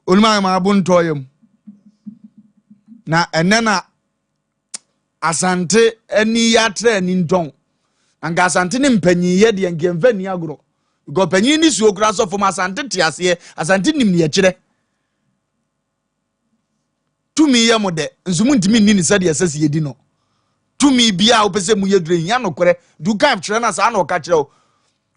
[SPEAKER 1] oluma ma abun toyem na enena asante eni yatre ni nton anga asante ni mpanyi ye de ngemfa ni agro go panyi ni su okura so fo ma asante tiase asante nim ne ye kire tumi ye mode nsumu ntimi ni sade asase ye di no tumi bia opese mu ye dure ya no kore du kan kire na sa na oka kire o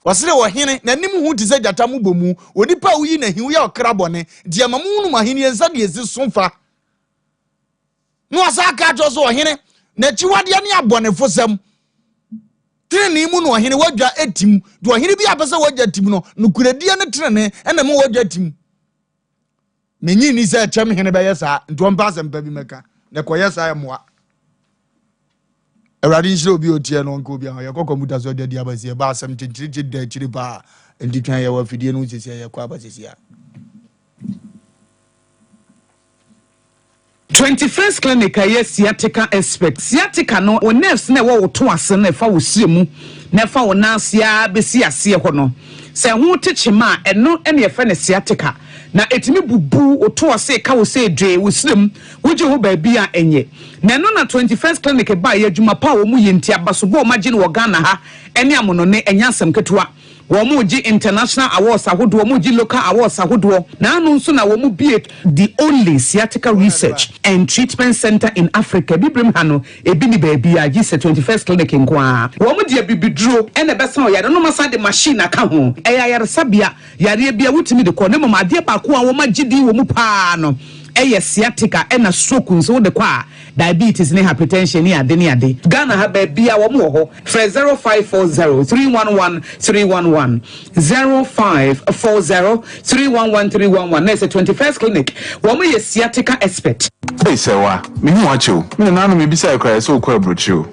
[SPEAKER 1] wasire wo hene na nim hu ti se jata mu bomu onipa uyi na hiu ya okra bone dia mamu nu mahene ensa de esi sonfa no asaka to so hene na chiwade ne abonefo sem trene mu no hene wadwa etim do hene bi apese wadwa tim no nukuradie ne trene ena me wadwa tim menyi ni se chem hene be yesa nto mpa Asem Mpe bi meka ne koyesa emoa Ewradi nshiro obi otie no nko bia ye computer so de abasi ba asem tinchiri de chiri ba ndi twan ye wa fidie no sisi ye kwa abasisi a
[SPEAKER 21] 21st clinic aye sciatica expert sciatica no o nerves na wo to ase na fa wo siemu na fa wo nansia besi ase ho no se ho techima eno ene ye fa ne sciatica na etimi bubu o to ase ka wo se dwe wo sirem wo je ho ba bia enye na no na 21st clinic ba ye adwuma pa wo mu yenti abaso bo magine wo Ghana ha ene amono ne enya asem ketewa Womuji international awards ahodo womuji local awards ahodo na anu nso na womu be the only sciatica research and treatment center in Africa bibrim hano ebi ni baby a gise 21st clinic nkwa womu de bibidro ene besa o yare no masa de machine aka ho eya yare sabia yare bia wutimi de ko ne mama de ba ko a womu gidi womu pa no eye sciatica ena stroke nso de kwa diabetes ne hypertension ni ade Ghana ha ba bia wo mo ho 0540311311 0540311311 na 21st clinic wo mo ye sciatica expert
[SPEAKER 22] hey sewa me hu acho me na no me bisa ekra so kwa brochu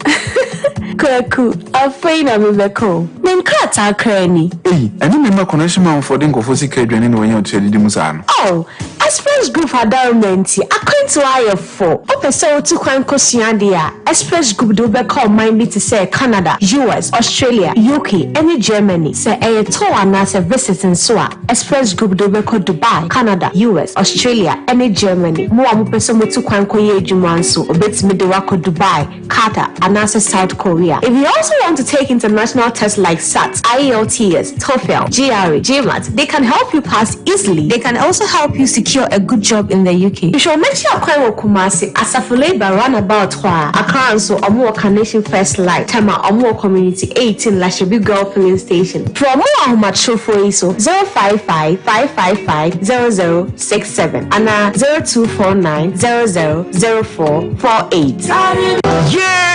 [SPEAKER 23] Kwaku, afraid me beko. Men krata krani.
[SPEAKER 22] Hey, ani me ma connection man for den kofo sika adwane ne wanya otu di musa no.
[SPEAKER 23] Oh, Express Group adornment. Akwantu ayefo. Opese otu kwan kosua dia. Express Group do beko mind me to say Canada, US, Australia, UK, any Germany. Say e to ana se visiting so a. Express Group do beko Dubai, Canada, US, Australia, any Germany. Mo amu pese motu kwan koye adwuma nso obetimi de wako Dubai, Qatar, ana se South Korea. If you also want to take international tests like SAT, IELTS, TOEFL, GRE, GMAT, they can help you pass easily. They can also help you secure a good job in the UK. You should make sure you Kumasi Asafule by roundabout Accra so Omo Carnation First Light, Tama Omo Community 18 Lashabi Girl Filling Station. For more Ahumacho for ISO 055-555-0067 and 0249-000448.
[SPEAKER 24] Yeah!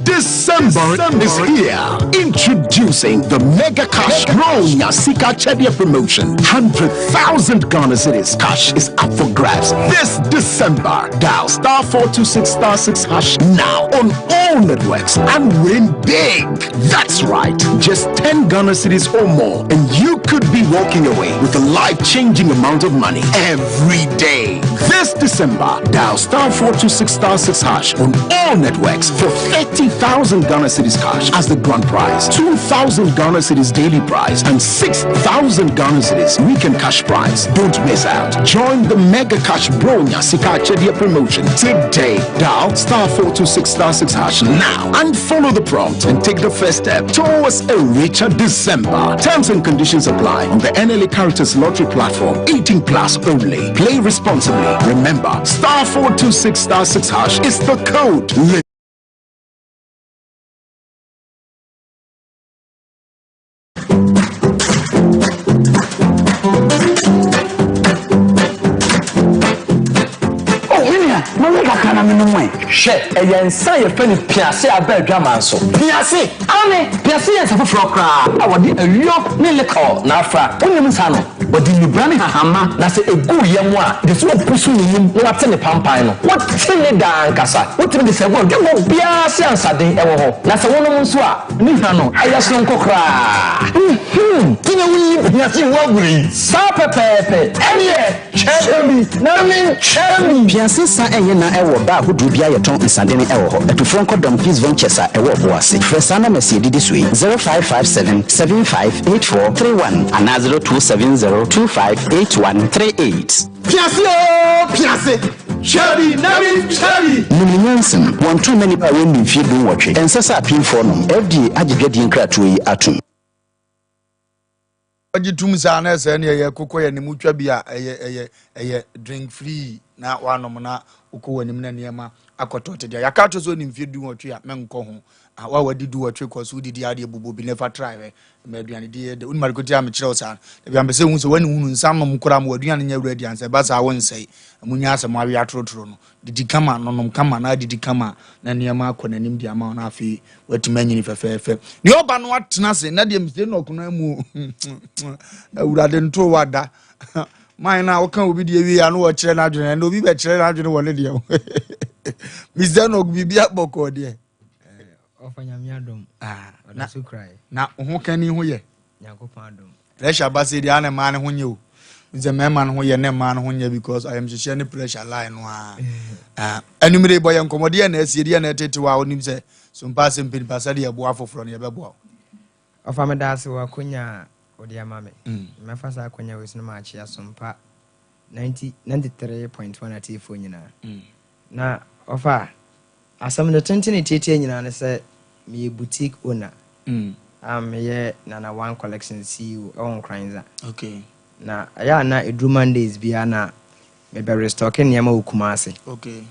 [SPEAKER 24] December is here. Introducing the Mega Cash Ronya Sika Chedia promotion. 100,000 Ghana Cedis cash is up for grabs this December. Dial *426*6# now on all networks and win big. That's right. Just 10 Ghana Cedis or more, and you could be walking away with a life-changing amount of money every day. This December, dial *426*6# on all networks for 30,000 Ghana Cedis cash as the grand prize, 2,000 Ghana Cedis daily prize, and 6,000 Ghana Cedis weekend cash prize. Don't miss out. Join the Mega Cash Bronya Sika Chedia promotion today. Dial *426*6# now and follow the prompt and take the first step towards a richer December. Terms and conditions apply on the NLA Characters Lottery platform. 18 plus only. Play responsibly. Remember, *426*6# is the code.
[SPEAKER 9] She e yensa ye fani piase aba adwaman so piase ame piase yen sa foforo kra a wode awio ne lekọ na afra onim nsa no wode nubrane hahama na se egu yemu a de so opusu nim no wate ne pampan no wote ne dan kasa wote de se go de mo piase ansaden ewo ho na se wonom nso a ni hwa no ayaso nkokra tina wuni piase waguri sa pepepe ene chemi na min chemi
[SPEAKER 13] piase sa enye na ewo ba hodu bia ye ton nsadene ewo ho etufronko dom Peace Ventures a ewo boase fresana mesi didi sui 0557758431 and 0270258138
[SPEAKER 24] Piase Cherry Nami Cherry
[SPEAKER 13] Numinyansen want too many pa when you feel do watch and sasa pin for no FD agigedi nkratu yi atum
[SPEAKER 1] agitum sa na se na ye kokko ye ne mutwa bia eye drink free na wanom na ukɔ wanim na nneɛma akɔtɔ te deɛ yɛaka to so ne mfie du wɔtwe a menkɔ ho wa wadi du wɔtwe kɔ so wodidi adeɛ bobɔ bi nefa try ma aduane deɛ de wonima rekɔti a mekyerɛ wo saa da bia mpɛ sɛ hu sɛ wani hunu nsa nom koraa ma waduane nyɛ wura aduane sɛ ba saa wo nsɛe munya asɛm awe atorotoro no didi kama nonom kama na didi kama na nneɛma akɔ n'anim de ama wo na afei watumi anyini fɛfɛɛfɛ ne ɔba no atena se na deɛ msɛ no ɔkona mu awurade nto wada man na woka obi de wi ano wo kyerɛ na adwene na obi be kyerɛ na adwene wɔ ne de Mr. No bibi abɔkɔ de
[SPEAKER 4] ofanya mi adom
[SPEAKER 1] na
[SPEAKER 4] so cry
[SPEAKER 1] na ho kani ho ye
[SPEAKER 4] Nyankopɔn adom
[SPEAKER 1] pressure ba se dia na ma ne ho nye o nze me ma ne ho ye ne ma ne ho nye because I am hye ne pressure line no anumere boy nkomode na asie de na tetewa onim se Sompa Asem Mpe Nipa sade yebo afoforo ne yebebo
[SPEAKER 4] ofama da se wa konya odi amame me fa sa konya we sino ma achi Sompa 93.1 atifo nyina na ofa asam the 20 nyina ne se me boutique owner ye na one collection CEO on Kranza
[SPEAKER 1] okay
[SPEAKER 4] na aya na edru Mondays bia na me be restock niam okumase
[SPEAKER 1] okay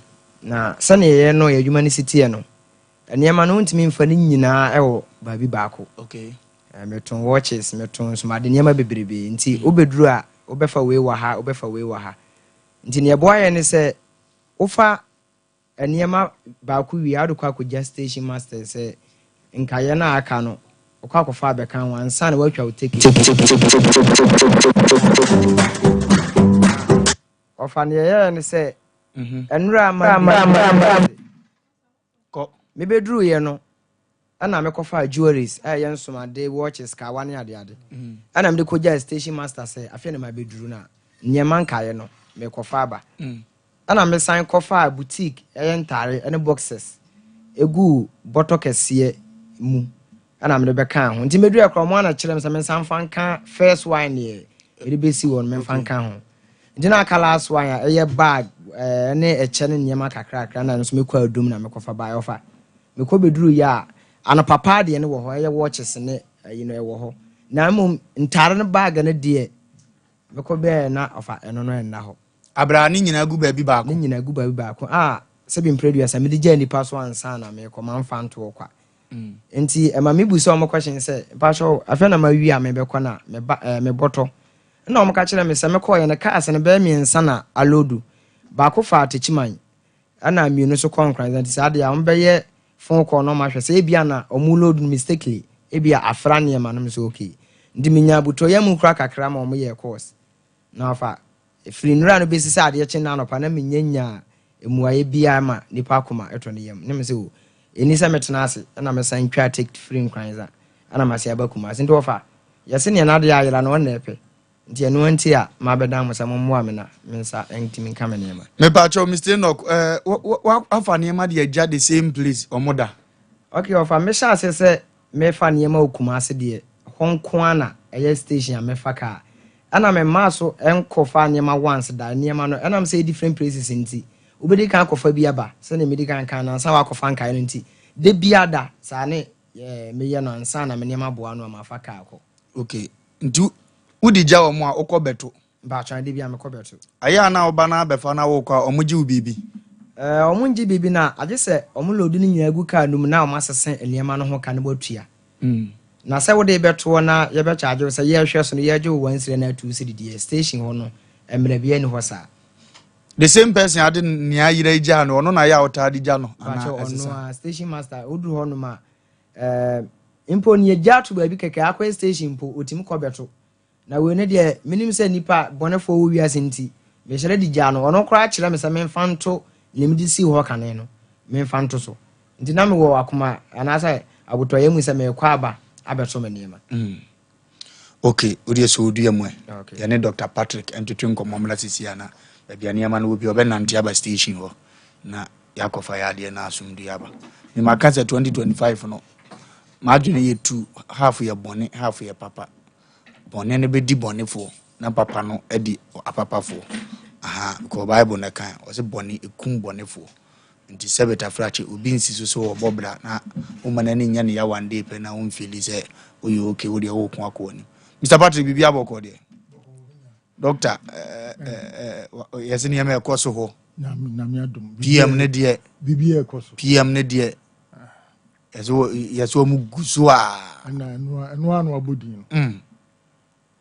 [SPEAKER 4] na sane ye no ye adwuma ne sitie no niam no ntimi mfa ni nyina ewo baabi baako
[SPEAKER 1] okay
[SPEAKER 4] meton watches meton smade niam bebrebe nti obedru a obefa we wa ha nti ne boa ye ne se ofa niam baako wi adokwa akogya station master se nka ye na aka no okwa akɔfa abɛka wansa na watwa uteki ofa ne ye ne se enura ma
[SPEAKER 1] ko
[SPEAKER 4] me bedru ye no ana me kɔfa jewelries ye nsomade watches ka wane ade ana me de kɔgya station master se afia ne ma bedru na nyema nka ye no me kɔfa aba ana me san kɔfa boutique ye ntare ene boxes egu bottle kɛseɛ mu ana me be kan ho nti medu akra mo ana kyerem se me san fanka first wine ye e be si won me fanka ho nti na aka last wine ye bag ne eche ne nyema kakra na nso me kɔ adum na me kɔfa ba ofa me kɔ beduru ya ana papa de ne wo ho ye watches ne you know ye wo ho na mo ntare ne bag ne de me kɔ be na ofa eno no na ho
[SPEAKER 1] abra ne nyina gu baabi baako
[SPEAKER 4] ne nyina gu baabi baako se bi mpreduasa me de gya nipa so ansa na me kɔ man fa nto kwa nti ema me bu so mo question say pasho afa na ma wi a me be kɔ na me bɔtɔ na o mo ka kyerɛ me se me kɔ ye na ka ase ne be mi nsa na alodu ba ko fa atechiman ana mienu so konkran nti sa de a mo be ye fon kɔ no ma hwɛ se ebia na o mu load mistakenly ebia afra ne ma no so okay ndi minya buto ye mu kura kakra ma o mo ye course na fa free nura no be sisi ade che na no pa na minya emuaye bia ma nipa akoma eto ne yam ne me se o enisa metena ase na me san twa take free nkranza ana mase abakuma ase nti ofa yese ne na de ayira no na epe nti eno anti a ma beda mo samo mo amena mensa entimi nka me nema
[SPEAKER 1] me pa cho Mr. Enoch afa ne ma de agya the same place omoda
[SPEAKER 4] okay ofa me sha ase se me fa ne ma okuma ase de honko ana eye station a me fa ka ana me ma so enkofa ne ma once da ne ma no ana me say different places nti ubedi kan kofa bi aba se ne medical kan na sa wa kofa nkan no nti de bia da sa ne me ye no ansa na me ne ma boa no ma fa ka akọ
[SPEAKER 1] okay nti udi ja wo mo a okọ beto
[SPEAKER 4] ba chan de bia me kọ beto
[SPEAKER 1] aya na oba na befa na wo kwa omuji ubibi
[SPEAKER 4] omunji bibi na age se omulodu ni nyina gu ka num na o masesen enema no ho ka ne botua na se wo de beto na ye be charge se ye hwe so no ye age wo wansire na 2 cd station ho no emre bia ni ho sa
[SPEAKER 1] the same person had nia yira ija no ono na ya otadi ja no
[SPEAKER 4] ana station master odu ho no ma impo ni eja to ba bi keke akwa station impo otim ko beto na we ne de minim se nipa bonefo wo wiase nti me hyere di ja no ono kra kire me se me mfanto limdi si ho kane no me mfanto so nti na me wo akoma ana sai abotoye mu se me kwa aba abeto me niema
[SPEAKER 1] okay odi so odu yamwe ya ne Dr. Patrick entutu nkomomla sisi ana bia niama no obi obenante aba station ho na yakofa ya de na asumdu aba ni makasa 2025 no madwene ye two half ye bone half ye papa bone ne be di bone fo na papa no edi apapa fo ko bible na kan o se bone ekum bone fo nti sebeta frache obi nsi so obobra na umana ne nya ne ya one day pe na umfili se oyo okay wo de wo ko akoni Mr. Patrick bibia boko de doctor yes ni me ekoso ho
[SPEAKER 15] na me adom
[SPEAKER 1] PM ne de
[SPEAKER 15] bibia ekoso
[SPEAKER 1] PM ne de yeso mu guso a
[SPEAKER 15] na no abodin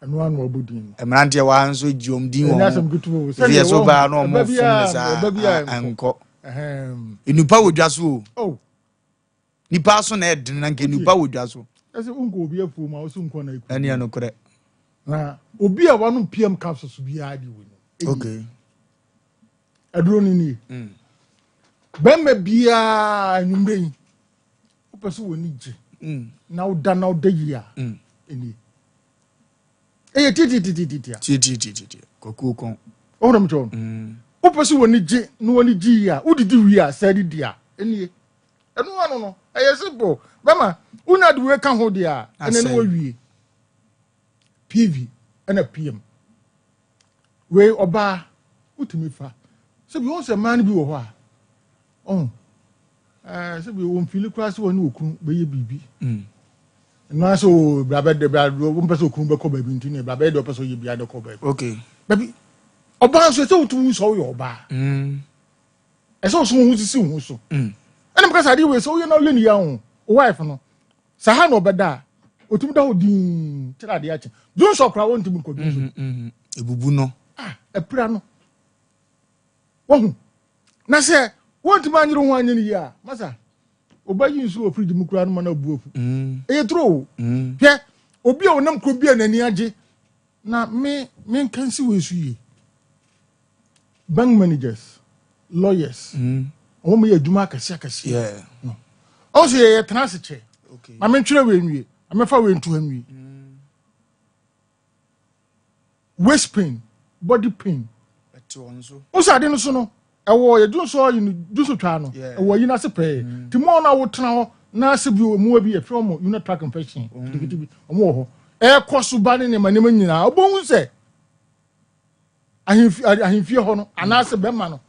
[SPEAKER 15] anu anu abodin
[SPEAKER 1] emrante wa hanso jiom din wo
[SPEAKER 15] na sam gitu
[SPEAKER 1] se yeso ba no mo fom ne sa anko nipa wodwa so
[SPEAKER 15] oh
[SPEAKER 1] nipa so na edin na nke nipa wodwa so
[SPEAKER 15] ese unko obi afu ma osu nko na iku
[SPEAKER 1] ani anokore
[SPEAKER 15] na obi a wanu PM capsules bi adi wo
[SPEAKER 1] okay
[SPEAKER 15] aduro ni bembe bia nyumre opeso woni je na uda na uda yia eni titi
[SPEAKER 1] koku kon
[SPEAKER 15] o ram ton opeso woni je no woni ji ya udidi wi a sadi dia eni enu anu no simple bema una de we kan ho dia ene no wi PV ena PM we oba utumi fa se bi won se man bi wo ho a se bi won fili kura se woni okun be ye bibi na so brabe de brabe won pese okun be ko ba bi ntine brabe de pese ye bia de ko ba
[SPEAKER 1] okay
[SPEAKER 15] baby oba so se utu so yo oba so hu si hu so ena mka sa di we so ye na le ni ya ho wife no sa ha no beda otum da odin tira de ache dun so kra won tim ko dun so
[SPEAKER 1] ebubu no
[SPEAKER 15] epra no wohu na se won tim anyiru ho anyi ni ya masa obayi nsu ofri di mukura no na buofu tro hwe obi a wonam kro bia nani age na me kansi we su ye bank managers lawyers o mo ye adwuma akase
[SPEAKER 1] yeah
[SPEAKER 15] no o se ye transiche okay ma me twere we nwie amefa we ntu hanwi waist pain body pain o sa de no so no ewo ye dun so yin du so twa no ewo yin ase pe ti mo na wo tena ho na ase bi mu abi e from unit track infection digitibi o mo ho koso ba ne ma ne nyina obon se ahimfie ho no ana ase be ma no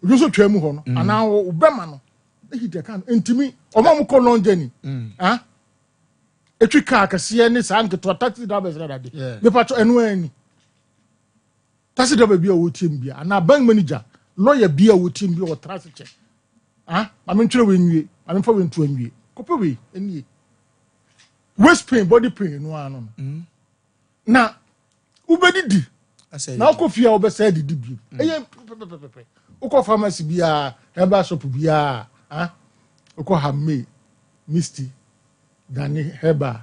[SPEAKER 15] du so twa mu ho no ana wo be ma no ehite kan entimi o ma mu ko long journey etwi ka akase ne sa nketo taxi drivers na dade me pacho enu ani taxi driver bi a wo tiem bia ana bank manager lawyer bia wo tiem bia wo trust check ma me ntwere we nwie ma me fa we ntu anwie kope we enie waist pain body pain no ano na ubedidi na okofia obesa didi bi eye ukọ pharmacy bia herbal shop bia ukọ hamme misty dani heba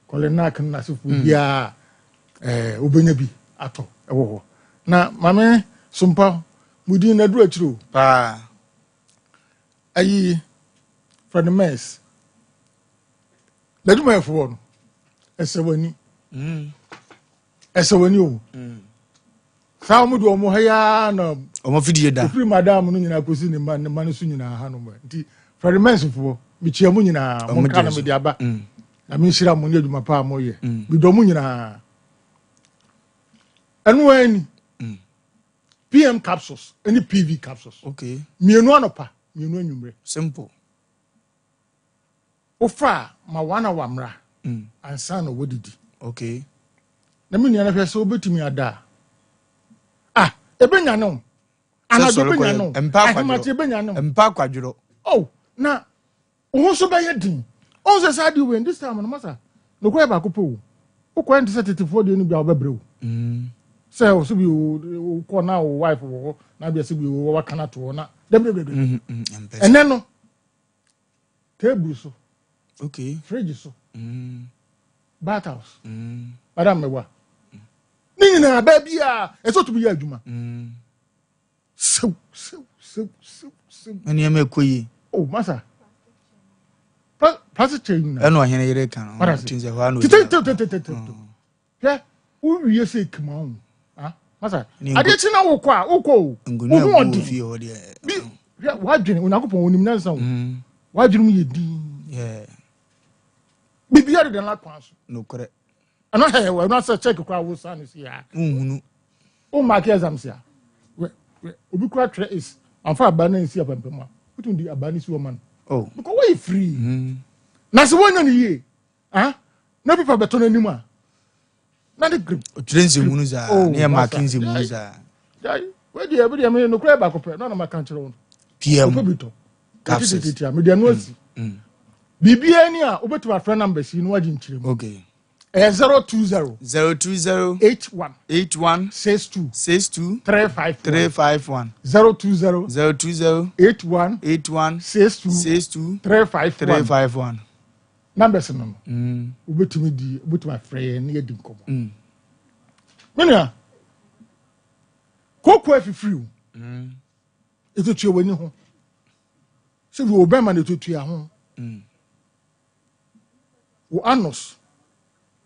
[SPEAKER 15] kolenak na sifu bia obenya bi ato ewo ho na mame Sompa mudi na duru achiro ayi for the mess na duma efo no esewani o sa mu do mo haya na
[SPEAKER 1] omo fidie da
[SPEAKER 15] free madam no nyina kosi ne man so nyina ha no nti for the mess fo mi chia mu nyina mo kana me dia ba na mi shira mo ne aduma pa mo ye bi do mu nyina anu ani PM capsules any PV capsules
[SPEAKER 1] okay
[SPEAKER 15] mienu anopa mienu anwumre
[SPEAKER 1] simple
[SPEAKER 15] ofa ma wana wamra ansa no wodidi
[SPEAKER 1] okay
[SPEAKER 15] na mi nyana hwese obetumi ada ebenya no ana do benya no ahimati ebenya no
[SPEAKER 1] empa kwadworo
[SPEAKER 15] na wo so ba yedin on se sa di we this time no masa no ko e ba ko po wo ko ente certificate de no bia obebre wo se o so bi o ko na o wife wo na bia se bi wo wa kana to na debre ene no table so
[SPEAKER 1] okay
[SPEAKER 15] fridge so bathhouse madam mewa ni na ba bia e so to bi adwuma so
[SPEAKER 1] ani am ekoyi
[SPEAKER 15] masa Pasi chain na.
[SPEAKER 1] Eno ahene yere kan. Tinze ho anu.
[SPEAKER 15] Yeah, uwie se kama ho. Masa. Ade chi na wo kwa, wo
[SPEAKER 1] ngunu abu fi ho de.
[SPEAKER 15] Bi, wadwene onakopon onim na nsa wo. Wadwene mu yedi.
[SPEAKER 1] Yeah.
[SPEAKER 15] Bibia de na kwa so.
[SPEAKER 1] No kore.
[SPEAKER 15] Ana he we na say check kwa wo sa no si ya.
[SPEAKER 1] Nhunu.
[SPEAKER 15] O mark exams ya. We obi kwa tre is amfa abana nsi apampema. Wetin di abana si wo man. Because we free. Na se wona ni ye. Na people beto na nimu a. na de grip
[SPEAKER 1] trense munu za ne ma kinze munu za
[SPEAKER 15] dai we di e bi me no kura ba ko pe no na maka nkyere won
[SPEAKER 1] PM
[SPEAKER 15] ko bito capsules me dia no asi bibia ni a obetu afra number si no agi nkyere mu
[SPEAKER 1] okay
[SPEAKER 15] 020
[SPEAKER 1] 81
[SPEAKER 6] 62
[SPEAKER 1] 351
[SPEAKER 15] 020 81 62
[SPEAKER 1] 351
[SPEAKER 15] numbers no obetumi di obetu afra ye na yedi nkomo menia koko afifiriu etutu wani ho se wo obema na etutu ya ho wo anus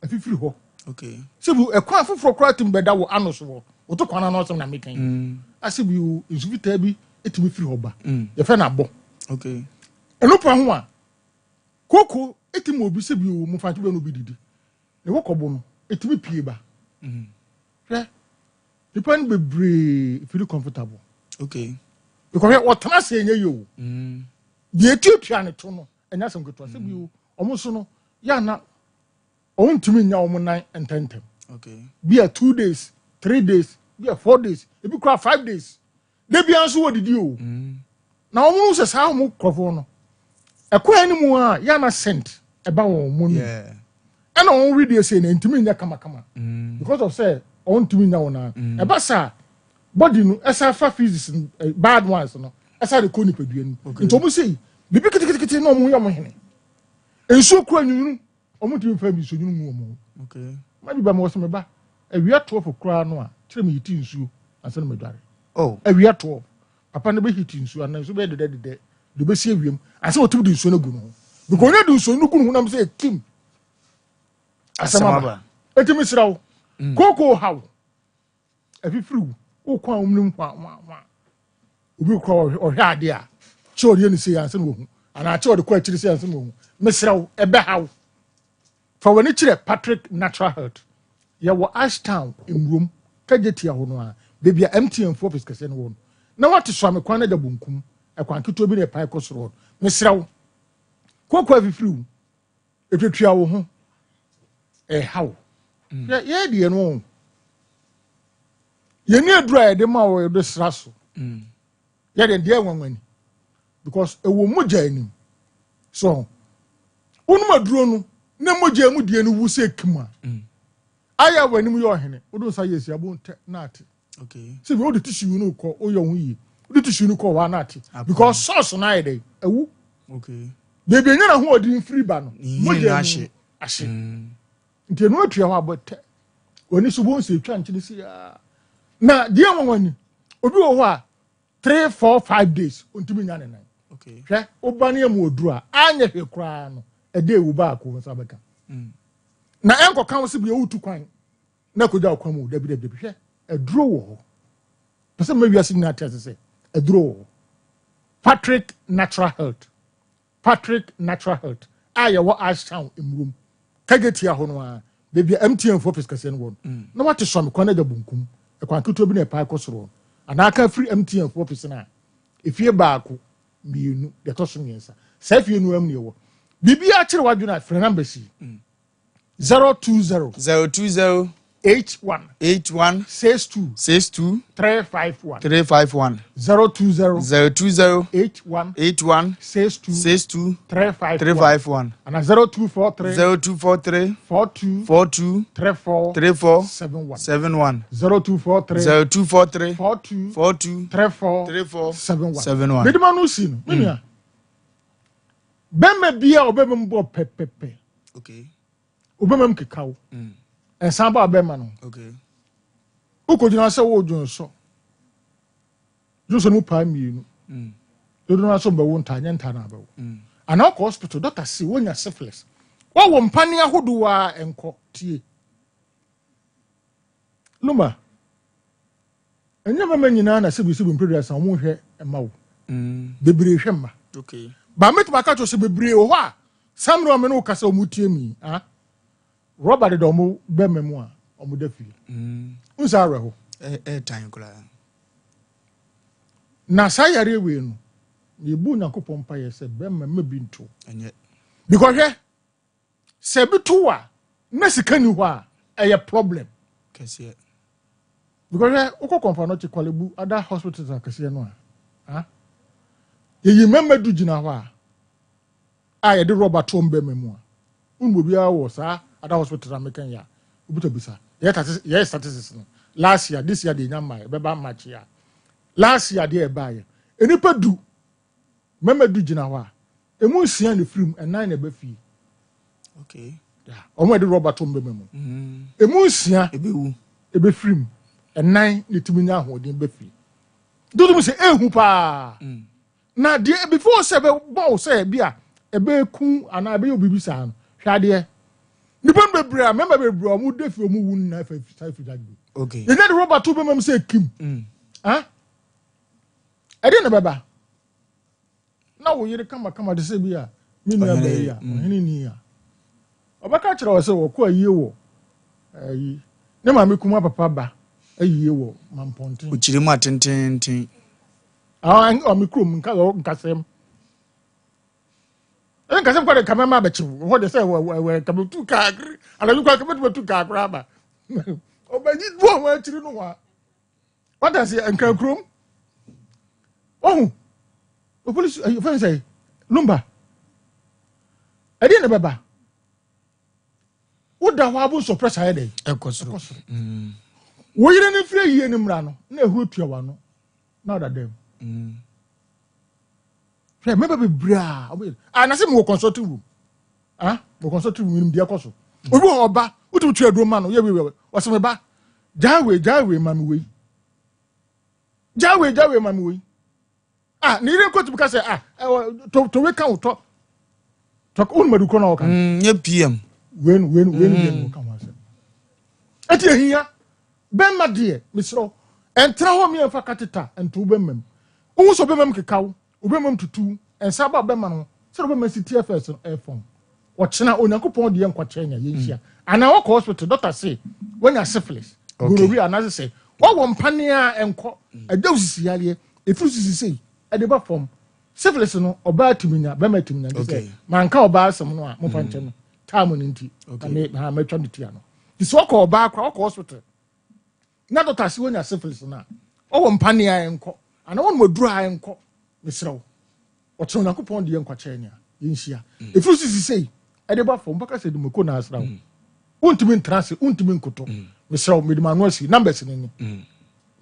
[SPEAKER 15] afifiri ho
[SPEAKER 1] okay
[SPEAKER 15] se bu ekwa afoforo kora tim beda wo anus wo to kwana na osem na mekan ase bi insuvita bi etimi firi ho ba ye fe na bo
[SPEAKER 1] okay
[SPEAKER 15] eno pa ho a koko etimi obi se bi wo mu fa tube no bi didi ne wo kobo no etimi pie ba hwe depend bebre feel comfortable
[SPEAKER 1] okay
[SPEAKER 15] because what tana say enye yo the Ethiopian to no enya sem keto se bi omo so no ya na on timi nya omo nan ententem
[SPEAKER 1] okay
[SPEAKER 15] be a 2 days 3 days be a 4 days e bi kra 5 days de bi anso wodidi o na omo se sa omo krofo no ekwa ni mu a ya na sent e ba wo mu ni
[SPEAKER 1] yeah
[SPEAKER 15] and on video say na ntimi nya kama because of say on timi nya wona e ba sa body no esa fa physics bad ones no esa de ko ni pedua ni nto mo sei bibi kitikiti no mo yam hene ensu kura nyunu omo timi fa bi so nyunu mu omo
[SPEAKER 1] okay
[SPEAKER 15] ma bi ba mo so me ba awia 12 kura no a kire me yiti nsu ansa no me dware
[SPEAKER 1] oh
[SPEAKER 15] awia 12 papa ne be hiti nsu anan so be de do be sie wiem ansa o timi di nsu no gu no because onye di nsu no gu no na me say kim asama etimi sirawo koko haw afifiriw o kwa omnim kwa obi kwa ohwe ade a chori ni se yanse no hu ana chori kwa chiri se yanse no hu mesiraw ebe haw fa wani chire Patrick Natural Health ya wo Ashtown emrom kageti ya hono a bebia MTN for office kase no won na wate so amekwan na da bunkum ekwan kito bi na pai kosoro mesiraw koko afifiriw etwetwa wo ho haw ye de no ye ni adura de ma wo de sraso ye de wanwani because ewo moja anim so unu maduro no na moja mu de no wu se kima aya wani mu yo hene odo sa yesi abo na ate
[SPEAKER 1] okay
[SPEAKER 15] se we odo tissue no ko oyo hu yi odo tissue no ko wa na ate because sauce na ye de ewu
[SPEAKER 1] okay
[SPEAKER 15] de be nyana ho odi free ba no
[SPEAKER 1] moja
[SPEAKER 15] ashe nti no atua ho abote oni subo nse twa nkyene si ya na die wanwani obi wo ho a 3 4 5 days ontimi nya ne nan
[SPEAKER 1] okay
[SPEAKER 15] hwe obane am oduru a anya hwe kra no ede ewu ba ko nsa beka na enko kan se bia wutu kwan na ko ja kwam da bi hwe eduro wo ho pese ma wiase ni ate se eduro wo Patrick Natural Health aya wo Ashtown emrum kageti ya hono a bebia MTN for office kase no won na wate so amekwa na da bunkum ekwan kito bi na pai kosoro anaka free MTN for office na efie baako mienu de to so nyensa sa fie nu am ne wo bibia kire wadwuna free number si 020 81 62 351 020 81 62 351 and 0243 42 34 71 0243 42 34 71 bidima no si no menia bemma bia obemem bo pepepe
[SPEAKER 1] okay
[SPEAKER 15] obemem kekawo ensamba bemma no
[SPEAKER 1] okay
[SPEAKER 15] uko jina se wo dwonso mu pa mienu dodo na so ba wo ntanya nta na ba wo ana ko hospital doctor si wonya syphilis wo mpani ahodo a enko tie Lumba enya mama nyina na se bi mpredua sa wo hwe ema wo bebre hwe ma
[SPEAKER 1] okay
[SPEAKER 15] ba metima ka to se bebre wo ho a samro me no kasa o tie mi Robert de omo be memu a omo da fi unsa reho
[SPEAKER 1] time kula
[SPEAKER 15] na sayare we no yebu nakopon pa yese be mema bi nto
[SPEAKER 1] enye
[SPEAKER 15] because se bi to a na sika ni ho a a problem.
[SPEAKER 1] Kesiye.
[SPEAKER 15] Because oko konfano ti kwalebu other hospitals are kesiye no ah. Ye memma du gina hɔ a ye de rubber tombe memu a. Unbo bia wo sa other hospitals American ya. Obuta bisa. Ye statistics no. Last year, this year they nyama beba match ya. Last year they buy. Enipa du memma du gina hɔ a. Emu sia ne film and 9 ebe fi.
[SPEAKER 1] Okay.
[SPEAKER 15] Yeah. Omo de rubber tombe memu. Emu sia ebe film and 9 ne timinya ho de be fi. Do them say ehu pa. Na de before say be bow say bia ebe ku ana be obibi sa no. Hwa de. Nipa bebre a member bebre o mu defi o mu wu na fa fi jagbe.
[SPEAKER 1] Okay.
[SPEAKER 15] You need the rubber tombe memu say kim. Ah? E de na baba. Na wo yire kama de say bia mi nua ba ya. Ohini ni ya. Obaka kire wo say wo ko ayie wo. Ayi. Ne ma me kuma papa ba. Ayie wo mamponten.
[SPEAKER 1] Uchiri mu atententen.
[SPEAKER 15] O me krom nkasem. Nkasem kwa de kamema ba chi. Wo de say we kabutu ka agri. Ala lu kwa kabutu ka akra ba. Obaji duo wa chiri no wa. What does it nka krom? Oh. The police you say Lumba. I didn't baba. What the wabu suppress her day?
[SPEAKER 1] Ekosoro.
[SPEAKER 15] We didn't free ye ni mrano. Na hu tua wa no. Na da dem. Free me be bra. Na se mo consulting room. Ah, mo consulting room ndi akoso. Obi oba, utu tua do ma no. Ye we. Wase me ba. Jawe mami we. Jawe mami we. Ah, ni ile ko because to we kan to. Talk on madu kono kan.
[SPEAKER 1] Nye PM.
[SPEAKER 15] When we come once. Ati ehia ben ma de misro entra ho mi enfa kateta entu bemem. Wo so bemem kekaw, obemem tutu, ensa ba bemma no. Se obemem si TFS phone. Wo chena onyankopon de enko chenya yenhia. Ana wo hospital doctor say when you syphilis. Gonorrhea na say wo wo mpane a enko adawsisi yale efusisi say e de ba form. Syphilis no oba timinya bemma timinya say manka oba asem no a mo fa nche no. Time ninti na me twa ntia no this work or back or hospital na doctor si when you syphilis na o wo mpane a enko ana won moduru a enko misrew o tro na kupon de enko chenya yinhia if you see say e de ba fo mbaka se de mako na asraw untimi ntrase untimi nkoto misrew medima no asi numbers ni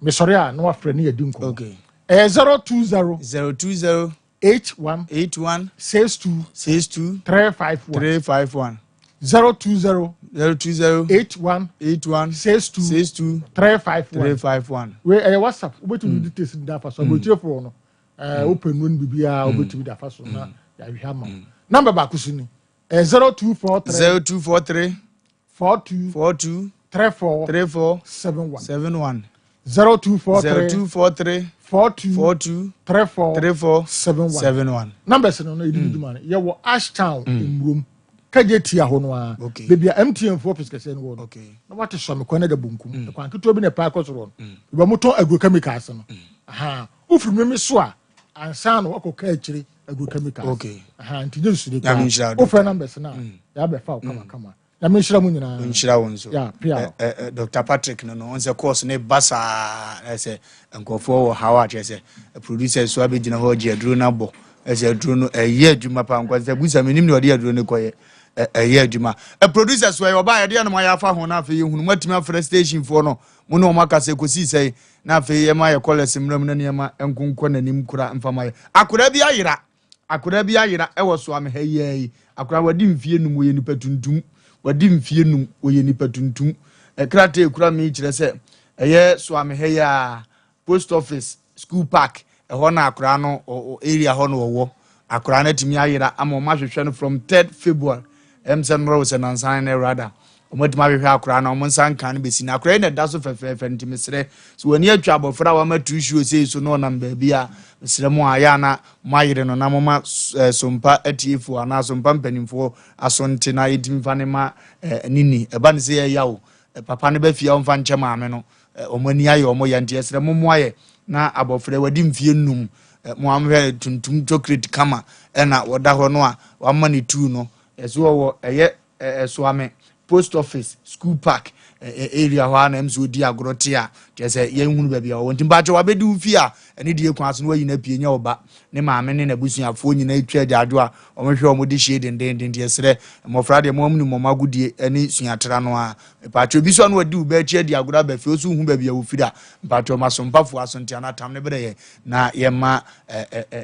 [SPEAKER 15] me sorry a no afre ne yadi nko
[SPEAKER 1] okay
[SPEAKER 15] 020 81 62 351 020 81 62 351 we WhatsApp obetu details da fa so obetu for no open no bibia obetu da fa so na ya hwa ma number ba kusuni 0243 42 34 71 0243 42 34 71 numbers no edidu man ye wo Ashtown imrum kageti ya hono a bebia MTN for office kese no wo na wate so me kwana da bunkum kwan keto bi na pa akosoro no ba moto agrochemicals no aha ufiri me so a ansa no akọ ka akiri agrochemicals aha ntinye su de kwa offer numbers na ya be fa kama ya me nshira mu nyina
[SPEAKER 1] nshira won so
[SPEAKER 15] ya pia
[SPEAKER 1] Dr. Patrick no on the course ne basa ese nkofo wo hawa ese producer so abegina ho je aduro na bo ese aduro no eye adwuma pa nkwanza busa menim ne ode aduro ne koye eye adwuma producer so yo ba ye de no ma ya fa ho na afi hunu matimi afre station fo no mo no maka se kosi sei na afi ye ma ye college mram na ne ma enkonkọ nanim kura mfama ye akura bi ayira ewo so am hayi akura wadi mfie num ye nipa tuntum wadi mfie num ye nipa tuntum krate kura mi kire se eye so am hayi post office school park ho na akura no area ho no wo akura na timi ayira ama ma hwehwe no from 3rd February emsen rose and ansan na rather omotima hwehwe akura na omonsan kan besi na akura na daso fefefe ntimi sere so wani atwa abofra wa matu issue sei so no na baabi a sere mu aya na mayire no na mama sompa atiefo ana sompa mpanimfo asonte na yedimi fa ne ma nini eba ne se yawo papa ne ba fia omfa nche maame no omani aye omo yante sere mu moaye na abofra wadi mfie num mo amhwe tuntum chocolate kama na woda ho no a wamani tu no eso wo eye eso ame post office school park area hɔ a na mso di agorote a kyerɛ sɛ yɛnhunu baabi a wɔwɔ nti mpakyɛ wabɛdi wo fie a ɛne die kwan so no wayi na pie nya ɔba ne maame ne n'abusuafoɔ nyinaa atwa agyaadwo a ɔmohwɛ ɔmode hyie dendenden nti yɛserɛ mmɔfra deɛ moamu ne mmɔma agodie ne suatra no a mpakyɛ obi so a no wadi wo bɛakyi adi agorɔ aba fie so hu baabi a wɔfiri a mpakyɛ ɔmasompafoɔ asontea no atam ne berɛ yɛ na yɛma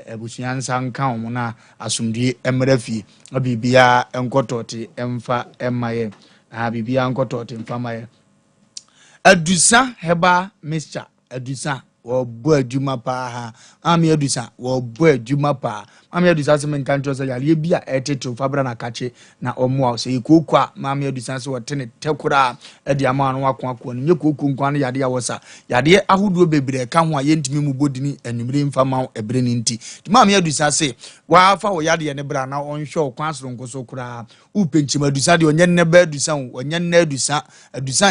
[SPEAKER 1] abusua nsa nka ɔmo na asomdue mmara fie na biribiaa nkɔtɔte ɛmfa ɛma yɛ biribiaa nkɔtɔte mfa ma yɛ adusa heba mixture adusa wɔbɔ adwuma paa ha ame adusa wɔbɔ adwuma paa ame adusa sɛ menka nkyerɛ sɛ yareɛ bi a ɛtetew fabra na kakye na ɔmmoa sɛ yɛkooko a mame adusa sɛ wɔte ne tɛkora a ɛde ama no wakoakoa no nyɛ kooko nkwa no yadeɛ a wɔ sa yadeɛ ahodoɔ bebree ɛka ho a yɛntumi mu bɔdini anwummere mfa ma wo ɛberɛ no nti nti mame adusa sɛ waafa wɔ yadeɛ ne berɛ a na ɔnhwɛ wo kwan soronko so koraa wopɛnkyim adusa deɛ ɔnyɛ nnɛ ba adusa wo ɔnyɛ nnɛ adusa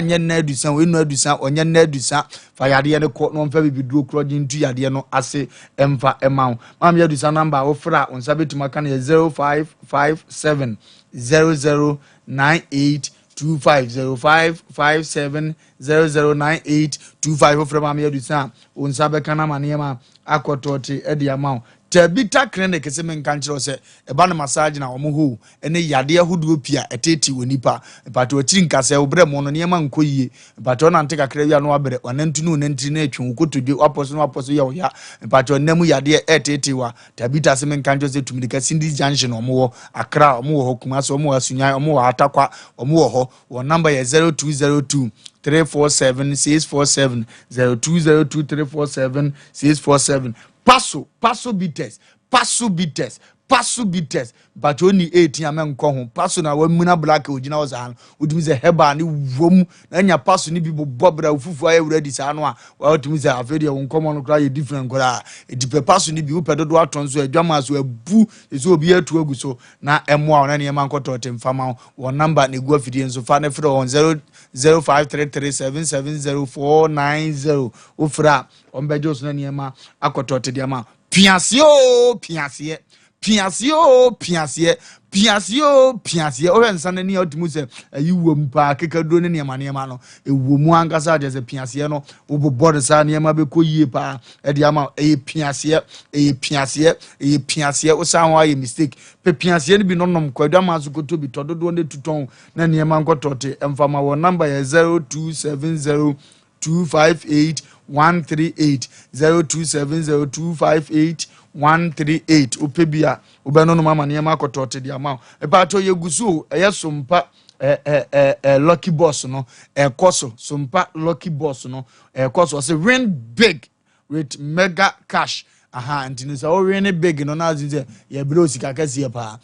[SPEAKER 1] nyɛ nnɛ adusa wo ɛnu adusa ɔnyɛ nnɛ adusa fa yadeɛ ne kɔ na ɔmfa bibiduro korɔ gye ntu yadeɛ no ase ɛmfa ɛma wo mame adusa namba a wofrɛ a wo nsa bɛtumi aka no yɛ 0557 009825 0557 009825 wofrɛ mame adusa a wo nsa bɛka no ama nneɛma akɔtɔte ɛde ama wo Tabita clinic sɛ menka nkyerɛ sɛ ɛba no massage na ɔmo ho ɛne yadeɛ ahodoɔ pia ɛtete wɔ nipa mpato akiri nkasɛ wo brɛ mo no nneɛma nkɔ yie mpato na nte kakra wia no wabrɛ wanantu no nantiri na atwe wokotodwe wapɔso yɛ wo ya mpato nam yadeɛ ɛtete wa Tabita sɛ menka nkyerɛ sɛ tumidika Cindy Junction ɔmo wɔ Accra ɔmo wɔ hɔ Kumasi ɔmo wɔ Asunyan ɔmo wɔ Atakwa ɔmo wɔ hɔ wɔ number yɛ 0202 347 647 0202 347 647 Paso bitters but only 18 amen ko paso na wa muna black ogina oza udumi ze heba ni wom na nya paso ni bi bobra ufufu aye ready sa no a wa udumi ze afedi won komo no kra ye different kra edipe paso ni bi wo pedodo aton so adwama so abu eso obi atu agu so na emo na ne man koto temfama wo number na egu afidi enso fa na frɛ on 0533770490 ofra on bejo so na ne ma akoto te dia ma piasie o nsane ni otimu se ayiwom pa kekaduro ne niema no ewomu ankasa je se piasie no obobode sa niema be koyie pa e de ama piasie o sa ho aye mistake pe piasie no bi nonom kwadu ama so koto bi tododo ne tuton na niema nkotote emfama wo number ya 0270258138 0270258138 opebia obeno no mama niema akotote dia ma ebato yegusu Sompa lucky boss no ekoso Sompa lucky boss no ekoso say win big with mega cash ntino sa o win big no na azinze ye bro sika kase pa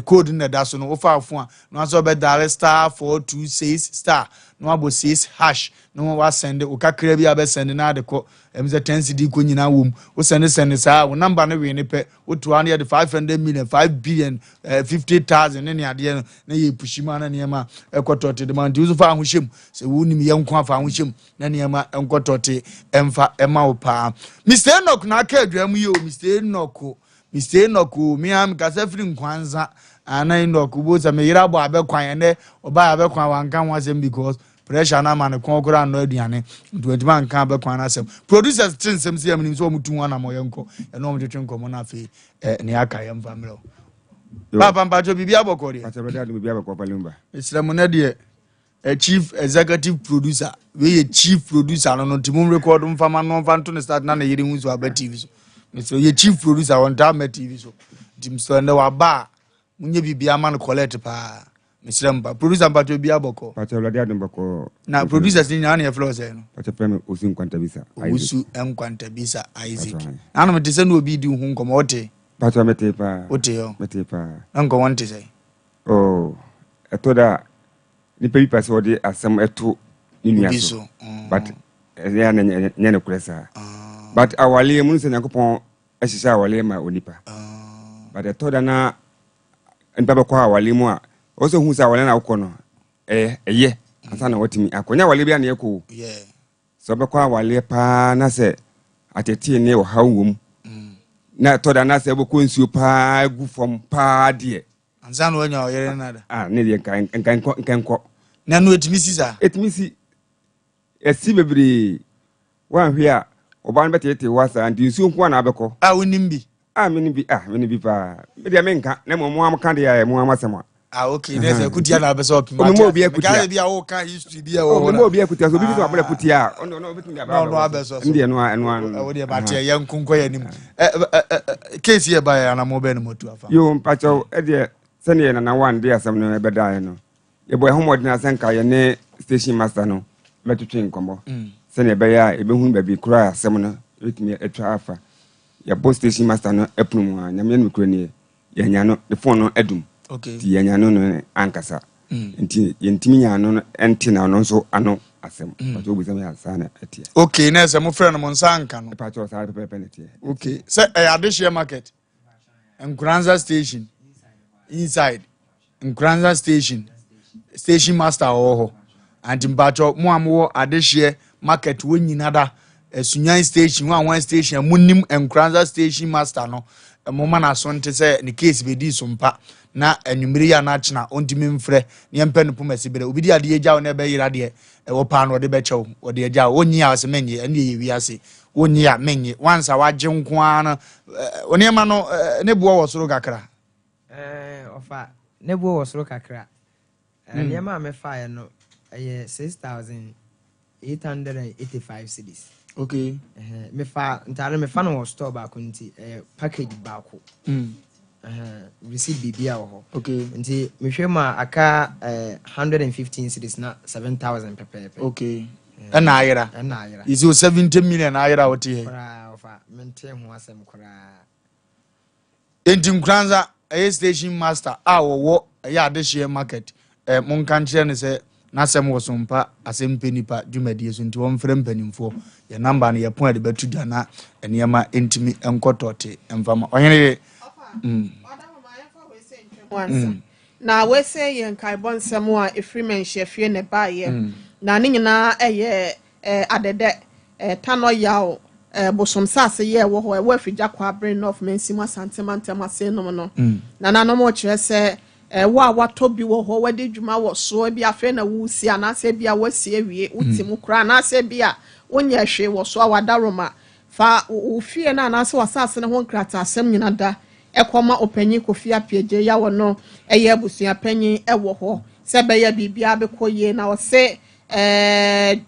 [SPEAKER 1] code na da so no ofa afo a no aso be dial *426* no abo 6# no wa send o kakra bi abe send na de ko emze 10 cd ko nyina wom o send sa wo number no we ne pe o to an ye 500 million 5 billion 50,000 ne ade na ye pushima na niema ekotote de man uzo fa ahohyem se wo nim ye nko afa ahohyem na niema enkotote emfa ema wo pa Mr. Enoch na aka adwam ye o Mr. Enoch mi am kasa firi nkwanza ana Enoch bo za me yira bo abekwan ne oba abekwan wanka ho asem because pressure na man konkora no aduane 20 man kan abekwan na asem producers tinsem se am nim so mutu wana mo yenko eno mo twetwe nkomo na fe ne aka yem family papa mpacho bibia abokori mpacho brother bibia abokwa Lumba Islam na de chief executive producer we chief producer no timum record mfama no mfanto ne start na na yiri hunso aba TV so so ye chief producer on Tama TV so tim so na wa ba munye bibia man collect pa Mr. producer mpacho bibia aboko mpacho brother admbako na producers ni na na flow say no mpacho prem osu nkwanta bisa Isaac ana mete se no obi di hu nkomo ote mpacho mete pa ote yo mete pa nko wonte say oh etoda ni pebi paso de asem eto ni so but ya na kuresa but awale mun se Nyankopon ahisa awale ma onipa but etoda na npa be kwa awale mu a o so hu sa awale na akọ no eye asa na watimi akonya awale bia na yeko so be kwa awale pa na se atete ne o hawum na etoda na se be ko nsuo pa gu fom pa de ansa no anya oyere nada ne de nkan na no etimi si sa
[SPEAKER 6] etimi si esi bebre wan hwe a oba no betete wasa anti nsuo nko na abekọ
[SPEAKER 1] wonim bi
[SPEAKER 6] meni bi pa me dia menka na mo am ka dia mo am asema
[SPEAKER 1] okay nese kutia na be so opima
[SPEAKER 6] mo obi akutia
[SPEAKER 1] bia wo ka history bia wo
[SPEAKER 6] mo obi akutia so bi so abere kutia no betumi aba
[SPEAKER 1] no abeso so
[SPEAKER 6] ndie no
[SPEAKER 1] wo dia ba tie ye nkunko ye nim case ye ba ya na mo be no motu afa
[SPEAKER 6] yo mpacho e de se ne na wan dia asem no be da no ye boy homod na senka ye ne station master no metutwe nkombo se ne be ya e be hu ba bi kura asem no betumi etwa afa ya post station master no epnum a nyame no kura ne ye nya no the phone no edum
[SPEAKER 1] okay
[SPEAKER 6] ti ye nya no ankasa nti yentimi nya no enti na no so ano asem but obi se me asana etie
[SPEAKER 1] okay na se mo frɛ no mo nsa anka no
[SPEAKER 6] pa cho sa pepe netie
[SPEAKER 1] okay se adishia market Nkranza station inside Nkranza station master ho anti mpacho mo amwo adishia market wo nyinada Sunyan station one station munim Nkranza station master no mo mana so nte se ne case be di Sompa na anwumiri ya na chena ontimi mfrɛ ne mpa no poma sibere obi di ade agya wo na be yira de wo pa no de be kyew wo de agya onyi a se menye ane ye wiase onyi a menye once a wagye nko an one ma no ne bo wo soro kakra
[SPEAKER 4] ofa ne bo wo soro kakra ne ma me fa no 6885 cedis
[SPEAKER 1] okay
[SPEAKER 4] me fa no wo store ba ko nti package ba ko receipt bibia ho
[SPEAKER 1] okay
[SPEAKER 4] nti me hwe ma aka 115 cedis na 7000 pepe
[SPEAKER 1] okay na ayira is 70 million ayira what here
[SPEAKER 4] ofa mente ho asem kora
[SPEAKER 1] enti Nkranza station master wo ya adishie market mon kan kire ne se na asem wo Sompa Asem Mpe Nipa dwumadie so nti won frɛ mpanimfo ye number no ye pon de betu dwa na enema entimi enkotote emfama ohene
[SPEAKER 20] na we say yen kai bon semo a efrimen hye ne ba ye na ne nyina eye adede tano yawo bosom sase ye wo ho e wa figya kwa brain of mensim asantemantam ase no no na no mo kire se wa wato bi wo ho wade dwuma wo so bi afa na wo si anase bia wasi awie utimu kra anase bia wonya hwe wo so awadaroma fa wo fie na anase wasase ne ho nkrata asem nyina da ekoma opanyi kofia pieje ya wo no eye abusua panyi ewo ho se be ya bibia be koye na wo se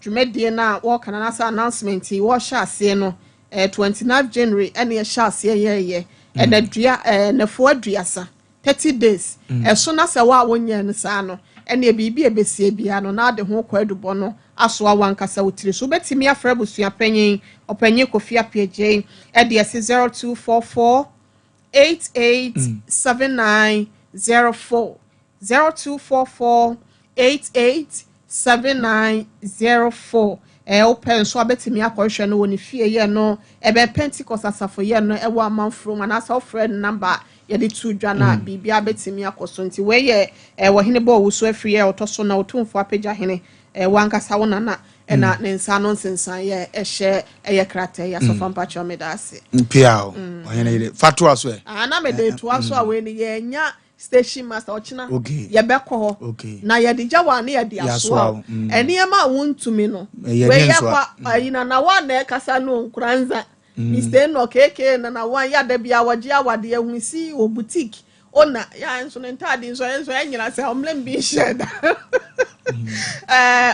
[SPEAKER 20] dwumadie na wo kana na sa announcement wo sha ase no 29 January ene sha ase ye na dua na fo aduasa 30 days so na se wa wonya ne sa no ene bibia besie bia no na de ho kwa adubo no aso awankasa wotire so betimi afra abusua panyi opanyi kofia pieje e de 0244 887904 0244 887904 open so abetimi akohwe no woni fie ye no ebe Pentecost asafo ye no ewo amanfro mana sa friend number ye de tu dwa na bibia betimi akoso nti we ye wo hene bo wo so afri ye otoso na otumfo apagya hene wankasa wona na na ne nsa no nsensan ye ehye eye krata ya so fampa chomedase
[SPEAKER 1] mpiao ohene ide fatu aso
[SPEAKER 20] na me de to aso a we ni ye nya station master ochina ye beko ho na ye de jawa na ye de aso eniema wontumi no we ye kwa ayina na wa na kasa no Nkranza Mr. no keke na wa ya da bia waje awade ya hunsi o boutique ona ya nso ne ntade nso nyina se omlem bi sheda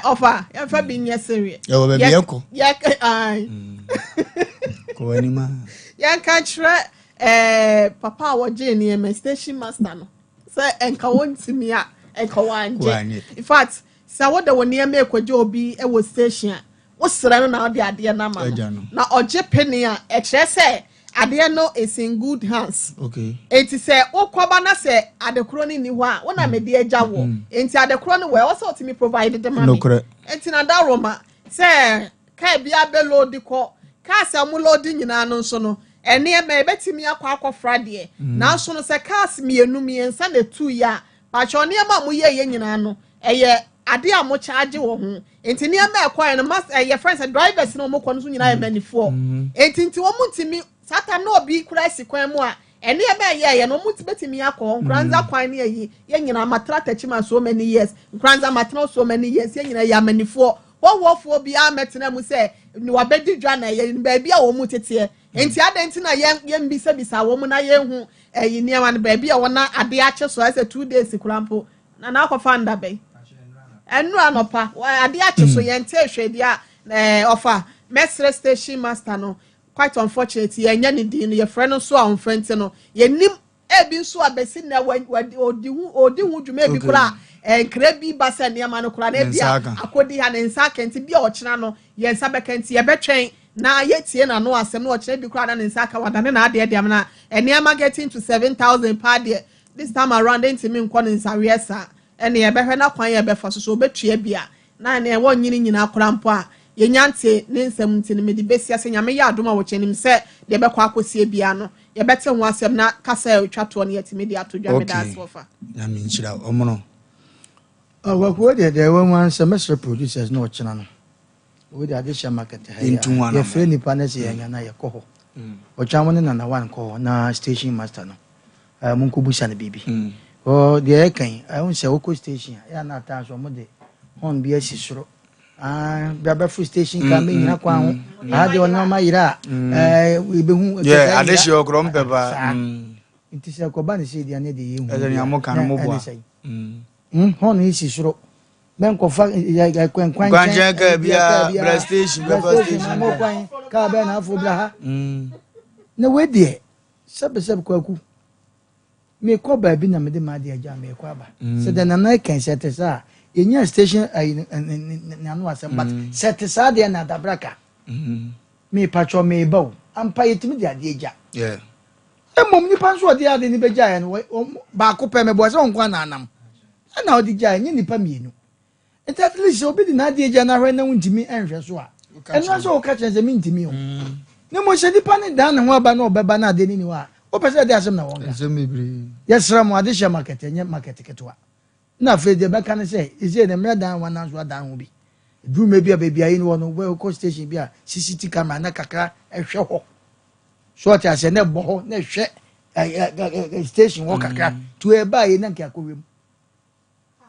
[SPEAKER 20] ofa ya fa bi nya serie
[SPEAKER 1] ya wo be yeko
[SPEAKER 20] ya ai
[SPEAKER 1] ko anima
[SPEAKER 20] ya ka kire papa waje ni e station master no se enka wontimi a enka wanje in fact sa woda woni e mekwaje obi e wo station wo sra no na ode ade na ma na oje penny a e kire se ade no is in good hands enti se okoba na se adekoro ni ho a wona me de agya wo enti adekoro no we also to me provide the money enti na da roma se ka bia be load ko ka se mu load nyina no so no ene e me betimi akwa frade na so no se cars mienu miensa na tu ya pa cho ne ma mu ye nyina no eye ade a mo charge wo ho enti ne ma ekwa no mas eye friends and drivers no mo ko no so nyina e manifo enti wo mu ntimi sata no obi kura sikwan mu a ene e be ye no muti betimi akọ nkranza kwan ne yi ye nyina matra tachima so many years nkranza matra so many years ye nyina ya manifo wo bi ametena mu se ni wabedi dwa na ye ba bia wo mu tete enti adenti na ye mbisa bisa wo mu na ye hu eyi ne ma ba bia wona ade ache so ase 2 days kurampo na akọfa nda be enu anopa ade ache so ye nte hwedi a offer mestre station master no quite unfortunate ye nya ne din ye frɛ no so a onfrɛnte no ye nim ebi nso abesi na odi hu dwuma ebi kura nkra bi ba se ne ma no kura na bia akodi ha ne nsa kenti bia ɔkyena no ye nsa bekenti ye betwen na ye tie na no asɛm na ɔkyena bi kura na ne nsa ka wadane na ade dem na eniama getting to 7,000 per day this time around ntimi nkɔ ne nsa wiesa ene ye behwe na kwan ye befa so betua bia na ne wɔ nyina kura mpo a yenyante ne nsɛm ntini me de besia se nyame ya adoma wo kyenim se de bekɔ akosie bia no ye bete ho asɛm na kasa twato ne yetimi de ato dwa me da asfofa
[SPEAKER 1] nyame nhyira omono
[SPEAKER 2] wako de one semester producers no kyena no we de ade share market ha ya frɛ nipa na se yanya na ye kɔ hɔ ɔtwa mo ne na one kɔ na station master no mun ko busa na bibi de kan I say woko station ya na ta so mo de hon bi asisoro baba free station ka me nyina kwa ho ade ono ma yira we be hu
[SPEAKER 1] ade shi okro mpeba
[SPEAKER 2] nti se ko ba ne se dia ne de yehu
[SPEAKER 1] ade nya mo kan mo boa
[SPEAKER 2] hon isi soro men ko fa ya kwan
[SPEAKER 1] kwanje ka bia prestation
[SPEAKER 2] mo kwan ka be na afo bra ha na we de sebe kwaku me ko ba bi na me de ma de aja me ko aba se de na na kan se te sa enya station na no asem but set sa de na dabraka me pacho me bawo ampa yetimi de ade eja emom ni panso de ade ni beja ya no ba ko pe me bo se onkwa na anam na odi ja nyi nipa mienu enti at least obi di na ade eja na hwe na wuntimi enhwe so a eno so o ka chenze mi ntimi o ne mo se nipa ne dan ne ho aba na obeba na ade ni ni wa o pese de asem na wonga
[SPEAKER 1] asem mebre
[SPEAKER 2] yesra mo ade she market enye market ketwa na fe de beka ne say ise de mra dan wana so dan ho bi du me bia bia yi no we ko station bia CCTV camera na kakra ehwe ho so ati ase ne bo ho na hwe station wo kakra to e ba yi na nka kowem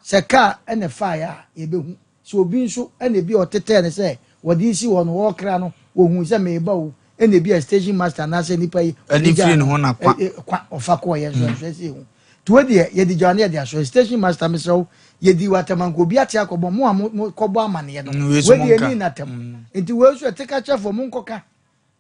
[SPEAKER 2] se ka ene fire e be hu so obi nso ene bi otete ne say wodi isi wo no wo kra no wo hu se me ba wo ene bi station master na se nipa yi
[SPEAKER 1] ene free no na
[SPEAKER 2] kwa ofa ko ye so se hu to de ye di jane de aso station master mesro ye di watamanko bi ate akobo mo kobo amane no we di ni natem enti we so teka chefo mo nkoka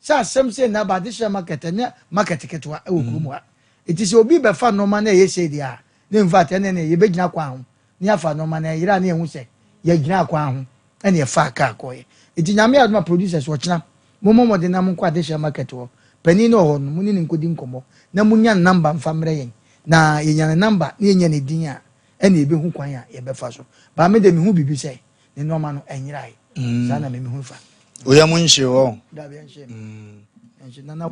[SPEAKER 2] sa asem se na ba de share market ne market ketwa e wo kumu a enti se obi be fa no ma na ye se dia ne infact ene ne ye be gina kwa ho ne afa no ma na yira na ehu se ye gina kwa ho ene ye fa ka akoye enti nyame adoma producers wo kina mo de na mo kwa de share market wo pani no ho no mo ni nkodi nkomo na munya number mfamre yen na yenya number na yenya ne din a ene ebe hu kwan a ye befa so ba me de me hu bibi se ne normal no enyirai sa na me hu fa
[SPEAKER 1] o ya munhye wo
[SPEAKER 2] da be enhye enhye na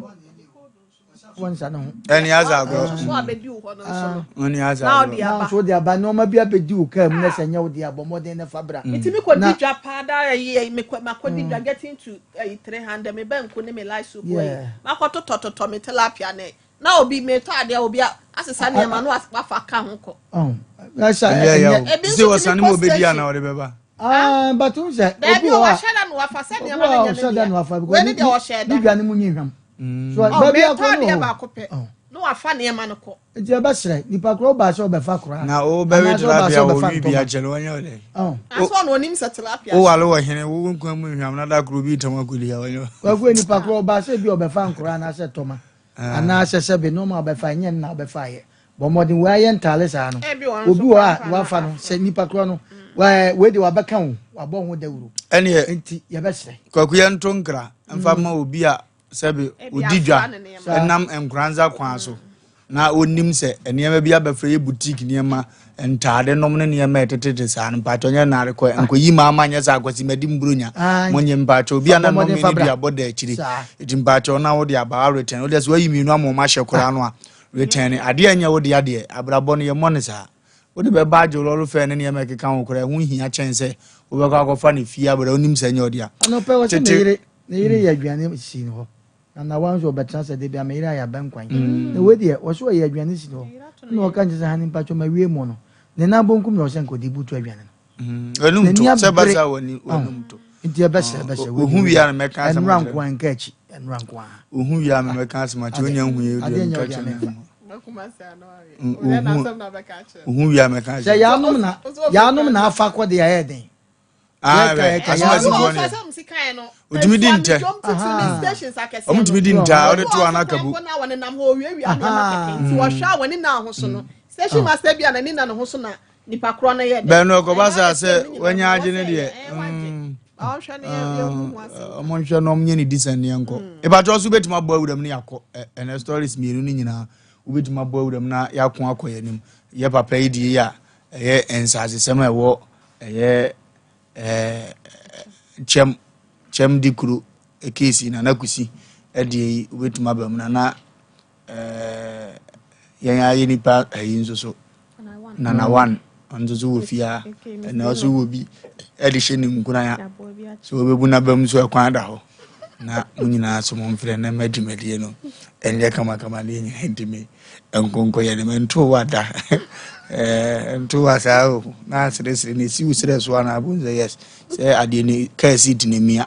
[SPEAKER 2] won sa no
[SPEAKER 1] ene azago
[SPEAKER 20] so abedi wo ho no so
[SPEAKER 1] ene azago
[SPEAKER 2] na so de aba no ma bia bedi wo ka mu na se nya wo de aba mo de na fa bra
[SPEAKER 20] mitimi ko di dwa pa da yi me ko di dwa getting to 300 me ben ko ne me life so boy ma ko to me tilapia ne na obi me to ade obi asesa ne ma no afa ka ho ko
[SPEAKER 2] asa
[SPEAKER 1] ebi se wasane mo be dia na ore beba
[SPEAKER 2] but who say
[SPEAKER 20] obi o wa sheda no afa se ne ma na nya
[SPEAKER 2] sheda no afa
[SPEAKER 20] we ni de o sheda
[SPEAKER 2] ni dwa ne mu nyihwam so
[SPEAKER 20] baby akọ no ba ko pe no afa ne ma no ko
[SPEAKER 2] enti eba sere nipa kro ba so be fa kro
[SPEAKER 1] na o be we tilapia o wi bia jelo wanya ole
[SPEAKER 20] aso no onim se tilapia
[SPEAKER 1] o wale wo hene wo nkwa mu nhwam na da kro bi tama kuli ya wanya
[SPEAKER 2] kwa kwa nipa kro ba se bi o be fa nkro na se toma ana se be no ma be fa nye na be fa ye bo modin wa ye ntale sa no obi wa wa fa no se nipa kro no we de wa beka ho wa bo ho dawuro
[SPEAKER 1] ene
[SPEAKER 2] enti ye be sere
[SPEAKER 1] kwaku ye ntonkra mfa ma obi a sebe odidwa enam enkranza kwan so na onim se enema bia befre boutique niema entade nom ne niema etetete sa no pacho nya na rekọ enkoyi mama nya sa akwasi madim brunya monye mpacho obi ana no me ni bia boda akiri edi mpacho na wo de aba return wo de so ayi minu amoma hyekora no a return ade anya wo de ade abrabo no ye monisa wo de be ba jolo fe ne niema keka ho kora hu hia chense wo be kwa fa ne fia bra onim se nya ode a
[SPEAKER 2] ano pe wo se ne yire ya aduane si no na wan so betra se de bia me ira ya ban kwan na we de wo so ye aduane si no na wo kan je ha ni mpacho ma wie mu no ne na bonkum na wo se nkodi butu aduane no
[SPEAKER 1] enum to se basa woni onum to
[SPEAKER 2] nti besa
[SPEAKER 1] ohu wi ya meka asema
[SPEAKER 2] enran kwan kachi enran kwan
[SPEAKER 1] ohu wi ya meka asema ti onya hu ye de kachi ohu wi ya meka
[SPEAKER 2] se ya num na afa ko de ya den
[SPEAKER 1] asema si woni otimi di nte omutimi di nte o de to anaka bu
[SPEAKER 20] station master bia na ni na ho so na nipa kro na ye de
[SPEAKER 1] be no ko basa se wanya age ne de omonhwe no mnye ni disan ne nko e ba to so betima bo awuram ne yakọ en stories mienu ni nyina ubetima bo awuram na yakọ akoyanim ye papa idi ya ye ensase sema ewo ye chem dikuru ekesi na nakusi edi ubetima bam na yanya ye nipa ayin so na one onzo zo wofia na ozo wobi edition nkuna ya so obebu na bam so akwan da ho na munyina so momfre na madimedie no enye kama ne nyi ndime enkonko ye ne mento wada nto wasa na asire ne si usire so na abunze yes say ade ne ka seat ne mia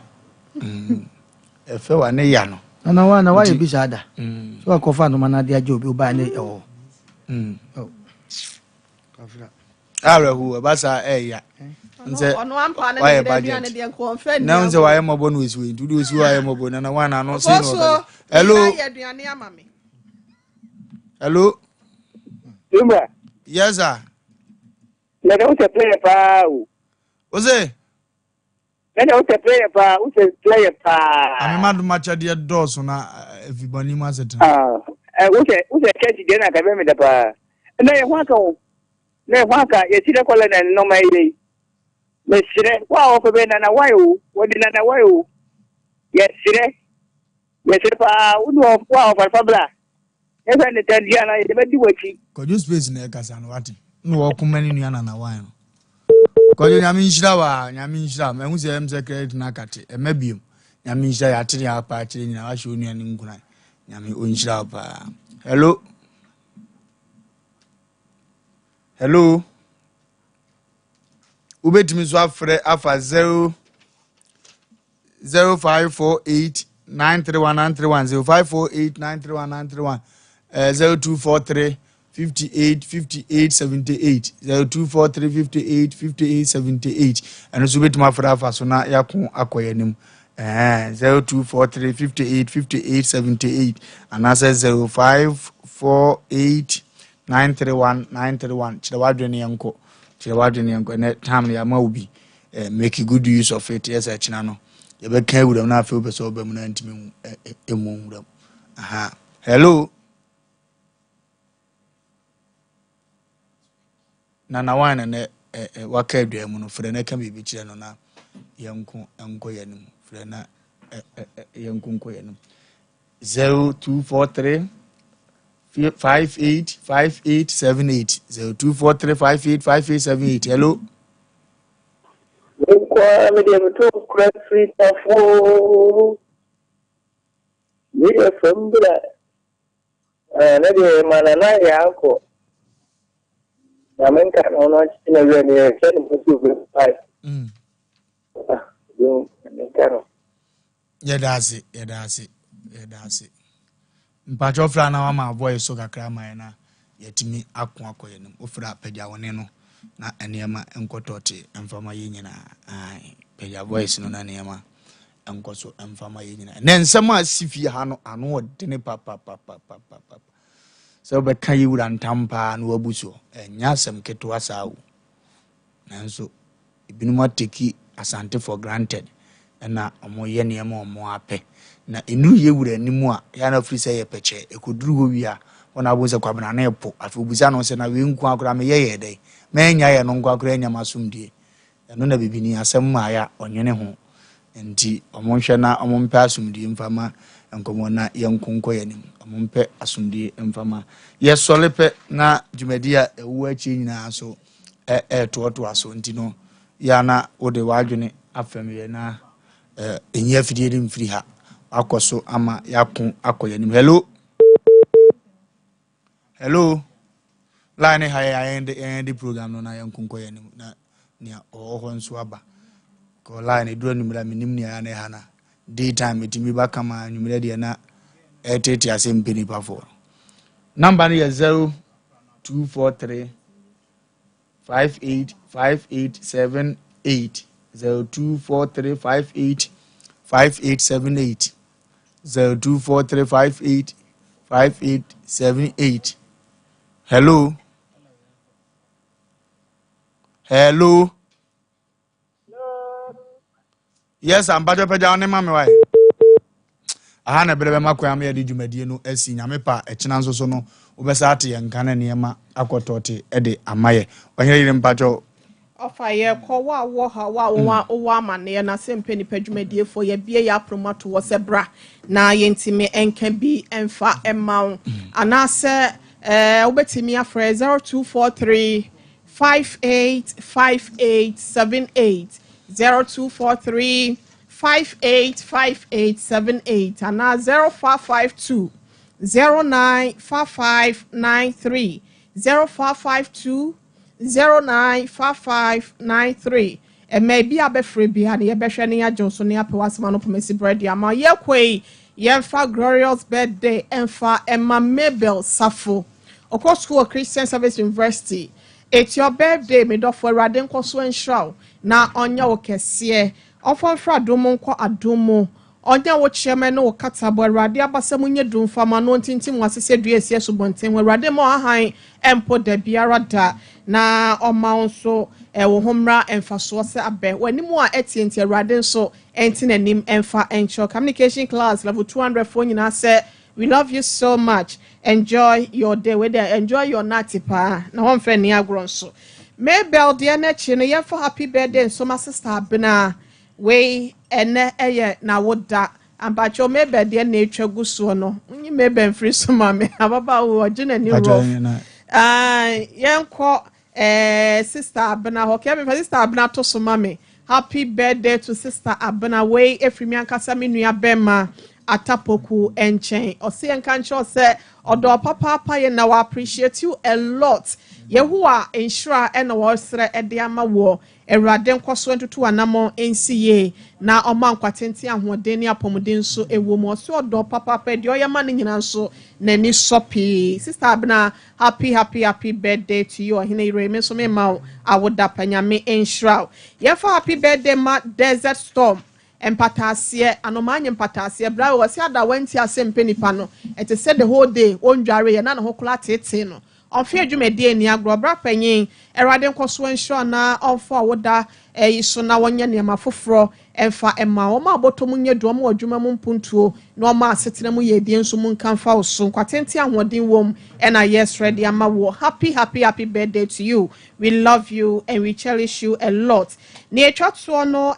[SPEAKER 1] efe wa ne ya no
[SPEAKER 2] na wa ye bi sada so akofa no manade aje obi oba ne
[SPEAKER 1] Arahu basa ya nze
[SPEAKER 20] ono ampa na ne de aduane de konfe ni
[SPEAKER 1] na nze wa ye mobo no esi we ntudu esi wa ye mobo na wana no say no hello hello
[SPEAKER 5] Lumba
[SPEAKER 1] yes sir
[SPEAKER 5] na do te play pa o
[SPEAKER 1] oze
[SPEAKER 5] na do te play pa o te play pa
[SPEAKER 1] amemadu macha de doso na everybody ma set
[SPEAKER 5] o te keji de na ka be me da pa na ye hwa ka o na hwaka ye tire kola na no mai dei me sire wa o ko be na wayo wodi na wayo ye sire pa udu wa o fa bla e fa ne tandia na ye be di wachi
[SPEAKER 1] ko ju space na kasa no wati no wo kumani nu na wayo ko ju nyami nshira me hu se em secret na kate e mabiem nyami nshira ya tire ya pa tire nyina wa sho nu ani nguna nyami o nshira pa hello ubetimi so afre afa 0548 931 0548 0243 58 78 0243 58 78 and so ubetimi afre afa so na yakon akoyanim 0243 58 78 and as 0548 931 chilawadwe yanko ne time ya mawubi make good use of it yes achina no ye be kan wuram na afi obeso obam na ntimi emu wuram hello na wana ne waka adwa mu no fre na ka bibi chire no na yanko enko yanim fre na yanko enko yanim 0243 5878 0243585878 hello
[SPEAKER 5] kwa me de to credit free for me from bla na de manana yako na menka no china we ne cheni musu be pai yo menka
[SPEAKER 1] yedase mpacho fra na wa ma boy so kakra man na yetimi akon akoyenim ofra pagya woni no na enema enkotote emfama yenyina pagya voice no na enema enkoso emfama yenyina na nsema sifi ha no ano odene papa so be kan yiwura ntampa na wabuso enya asem keto asawo nanso ibinum ateki asante for granted na omoye ne ma omo ape na enu yewura nimu a ya na free say ye peche ekoduru ho wi a wona abunse kwabena na epo afi obuza no se na we nku akora me ye dai menya ye no nku akora nya masumdie eno na bibini asem ma ya onyene ho nti omonhwe na omompe asumdie mfama enkomo na yenkonko yanim omompe asumdie mfama ye solepe na djumedia ewu achi nyina so to aso nti no ya na wode wadwene afem ye na enye afidie ni mfiri ha akoso ama yakon akoyanim. Hello line high end program no na yankun koyanim na nia oho nso aba ko line duro numra minim nia na hana daytime etimi ba kama numra de na etete Asem Mpe Nipa for number is 0243 585878 0243 585878 0243 585878. Hello. Yes, I'm better on the mammy. Why? I had a better macquam di jumadi no esi nyamepa echinanso so no ubesati yankana niema akototi ede amaye onyere mpacho
[SPEAKER 20] ofa ye ko wa wo ha wa amane na Asem Mpe Nipa dwumadie fo ye bie ya promoto wo sebra na yentime enka bi emfa emaw anase ubetimi afre 0243 585878 0243 585878 and 0552 095593 0552 095593 and maybe a be free behind the Beshania Johnson near Pewasman of Messi Brady. Ama Yakwe Yenfa Glorious Birthday Enfa Emma Mabel Safo. Of course, school Christian Service University. It's your birthday, made off for Radin Kosu and Shrow. Na onya okesie. Ofan fra domo kwa adomo. Onya wo chairman no kata bo Rade abasemu nye dumfa ma no ntintim wasese duesie subonten we Rade mo ahan empo da biara da na oma nso wo homra emfaso se abe wanimu a etienti Rade nso entinanim emfa encho communication class level 200 for nyina se we love you so much. Enjoy your day with enjoy your night pa na won fe ni agro nso Mabel de na chi no ye for happy birthday so my sister Abena we ene eye na woda ambacho Mabel de na etwa guso no nyi Mabel free so mame ababa wo gina ni rough yenko sister Abena ho ke me sister Abena to so mame happy birthday to sister Abena we efrimi ankasa me nua bema atapoku enchen ose enkancho se odo papa ye na we appreciate you a lot Yehuwa ensure ena wo sere ede ama wo Erade nkoso ntutu anamo NCA na oman kwatenti ahoden ni apomuden so ewo mo so odo papa de oyama ni nyina so na ni sopi sister Abena happy birthday to you ohene ire me so me ma awoda panyame ensure yefa happy birthday ma Desert Storm empatasie anomanye empatasie bra wo se ada wanti Asem Mpe Nipa no ete said the whole day on dware ye na ho kula tete no onfe adwumade ni agro bra panyin Erade nkoso ensure na onfo awoda iso na wonye ne mafoforo emfa ema o ma botom nye do mo adwuma mu mpuntuo na o ma asetena mu ye die nso mu nkanfa oso kwatenti ahoden wom ena yes ready ama wo happy birthday to you. We love you and we cherish you a lot. Ne etwato no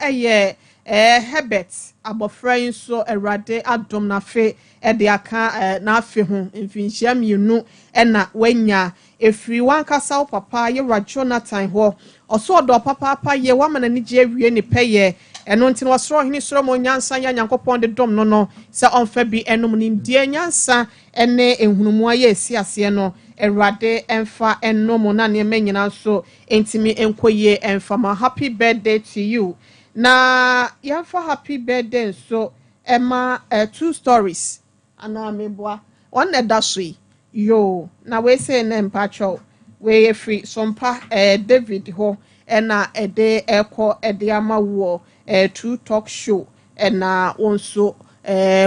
[SPEAKER 20] Hebet abofra nso Erade adom na fe de aka na afe ho mfinhia mienu na wanya efri wankasa papa ye Jonathan ho oso do papa ye wamana ni je awie ni peye eno ntin wasoro hini soro mo nyansa ya nyankopon de dom no se onfa bi enom ni die nyansa ene ehunumu aye esiase no Erade emfa enom na ne menyina so entimi enkoye emfa ma happy birthday to you. Na for happy birthday so Emma 2 stories ana meboa one edasui yo na we say name patrol we free Sompa David ho na ede eko ede amawo 2 talk show na onso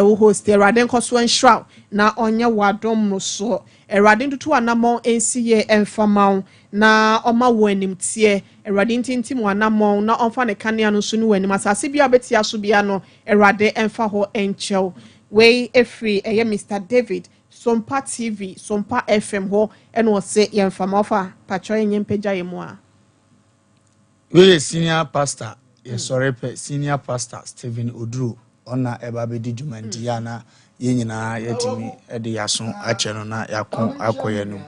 [SPEAKER 20] wo host Erade nkoso enhraw na onye wadom no so Erade ntutu anamon NCA emfamao na oma wo animtie Erade ntintim anamon na onfa ne kanea no so no anim asase bia betia so bia no Erade emfa ho enchew we efri Mr David Sompa TV Sompa FM ho eno se yemfama ofa pacho yempagya yemu a
[SPEAKER 1] we senior pastor sorry senior pastor Stephen Oduro ona eba bedi dwumanti ya na ye nyina yetimi ede yaso ache no na yakon akoye no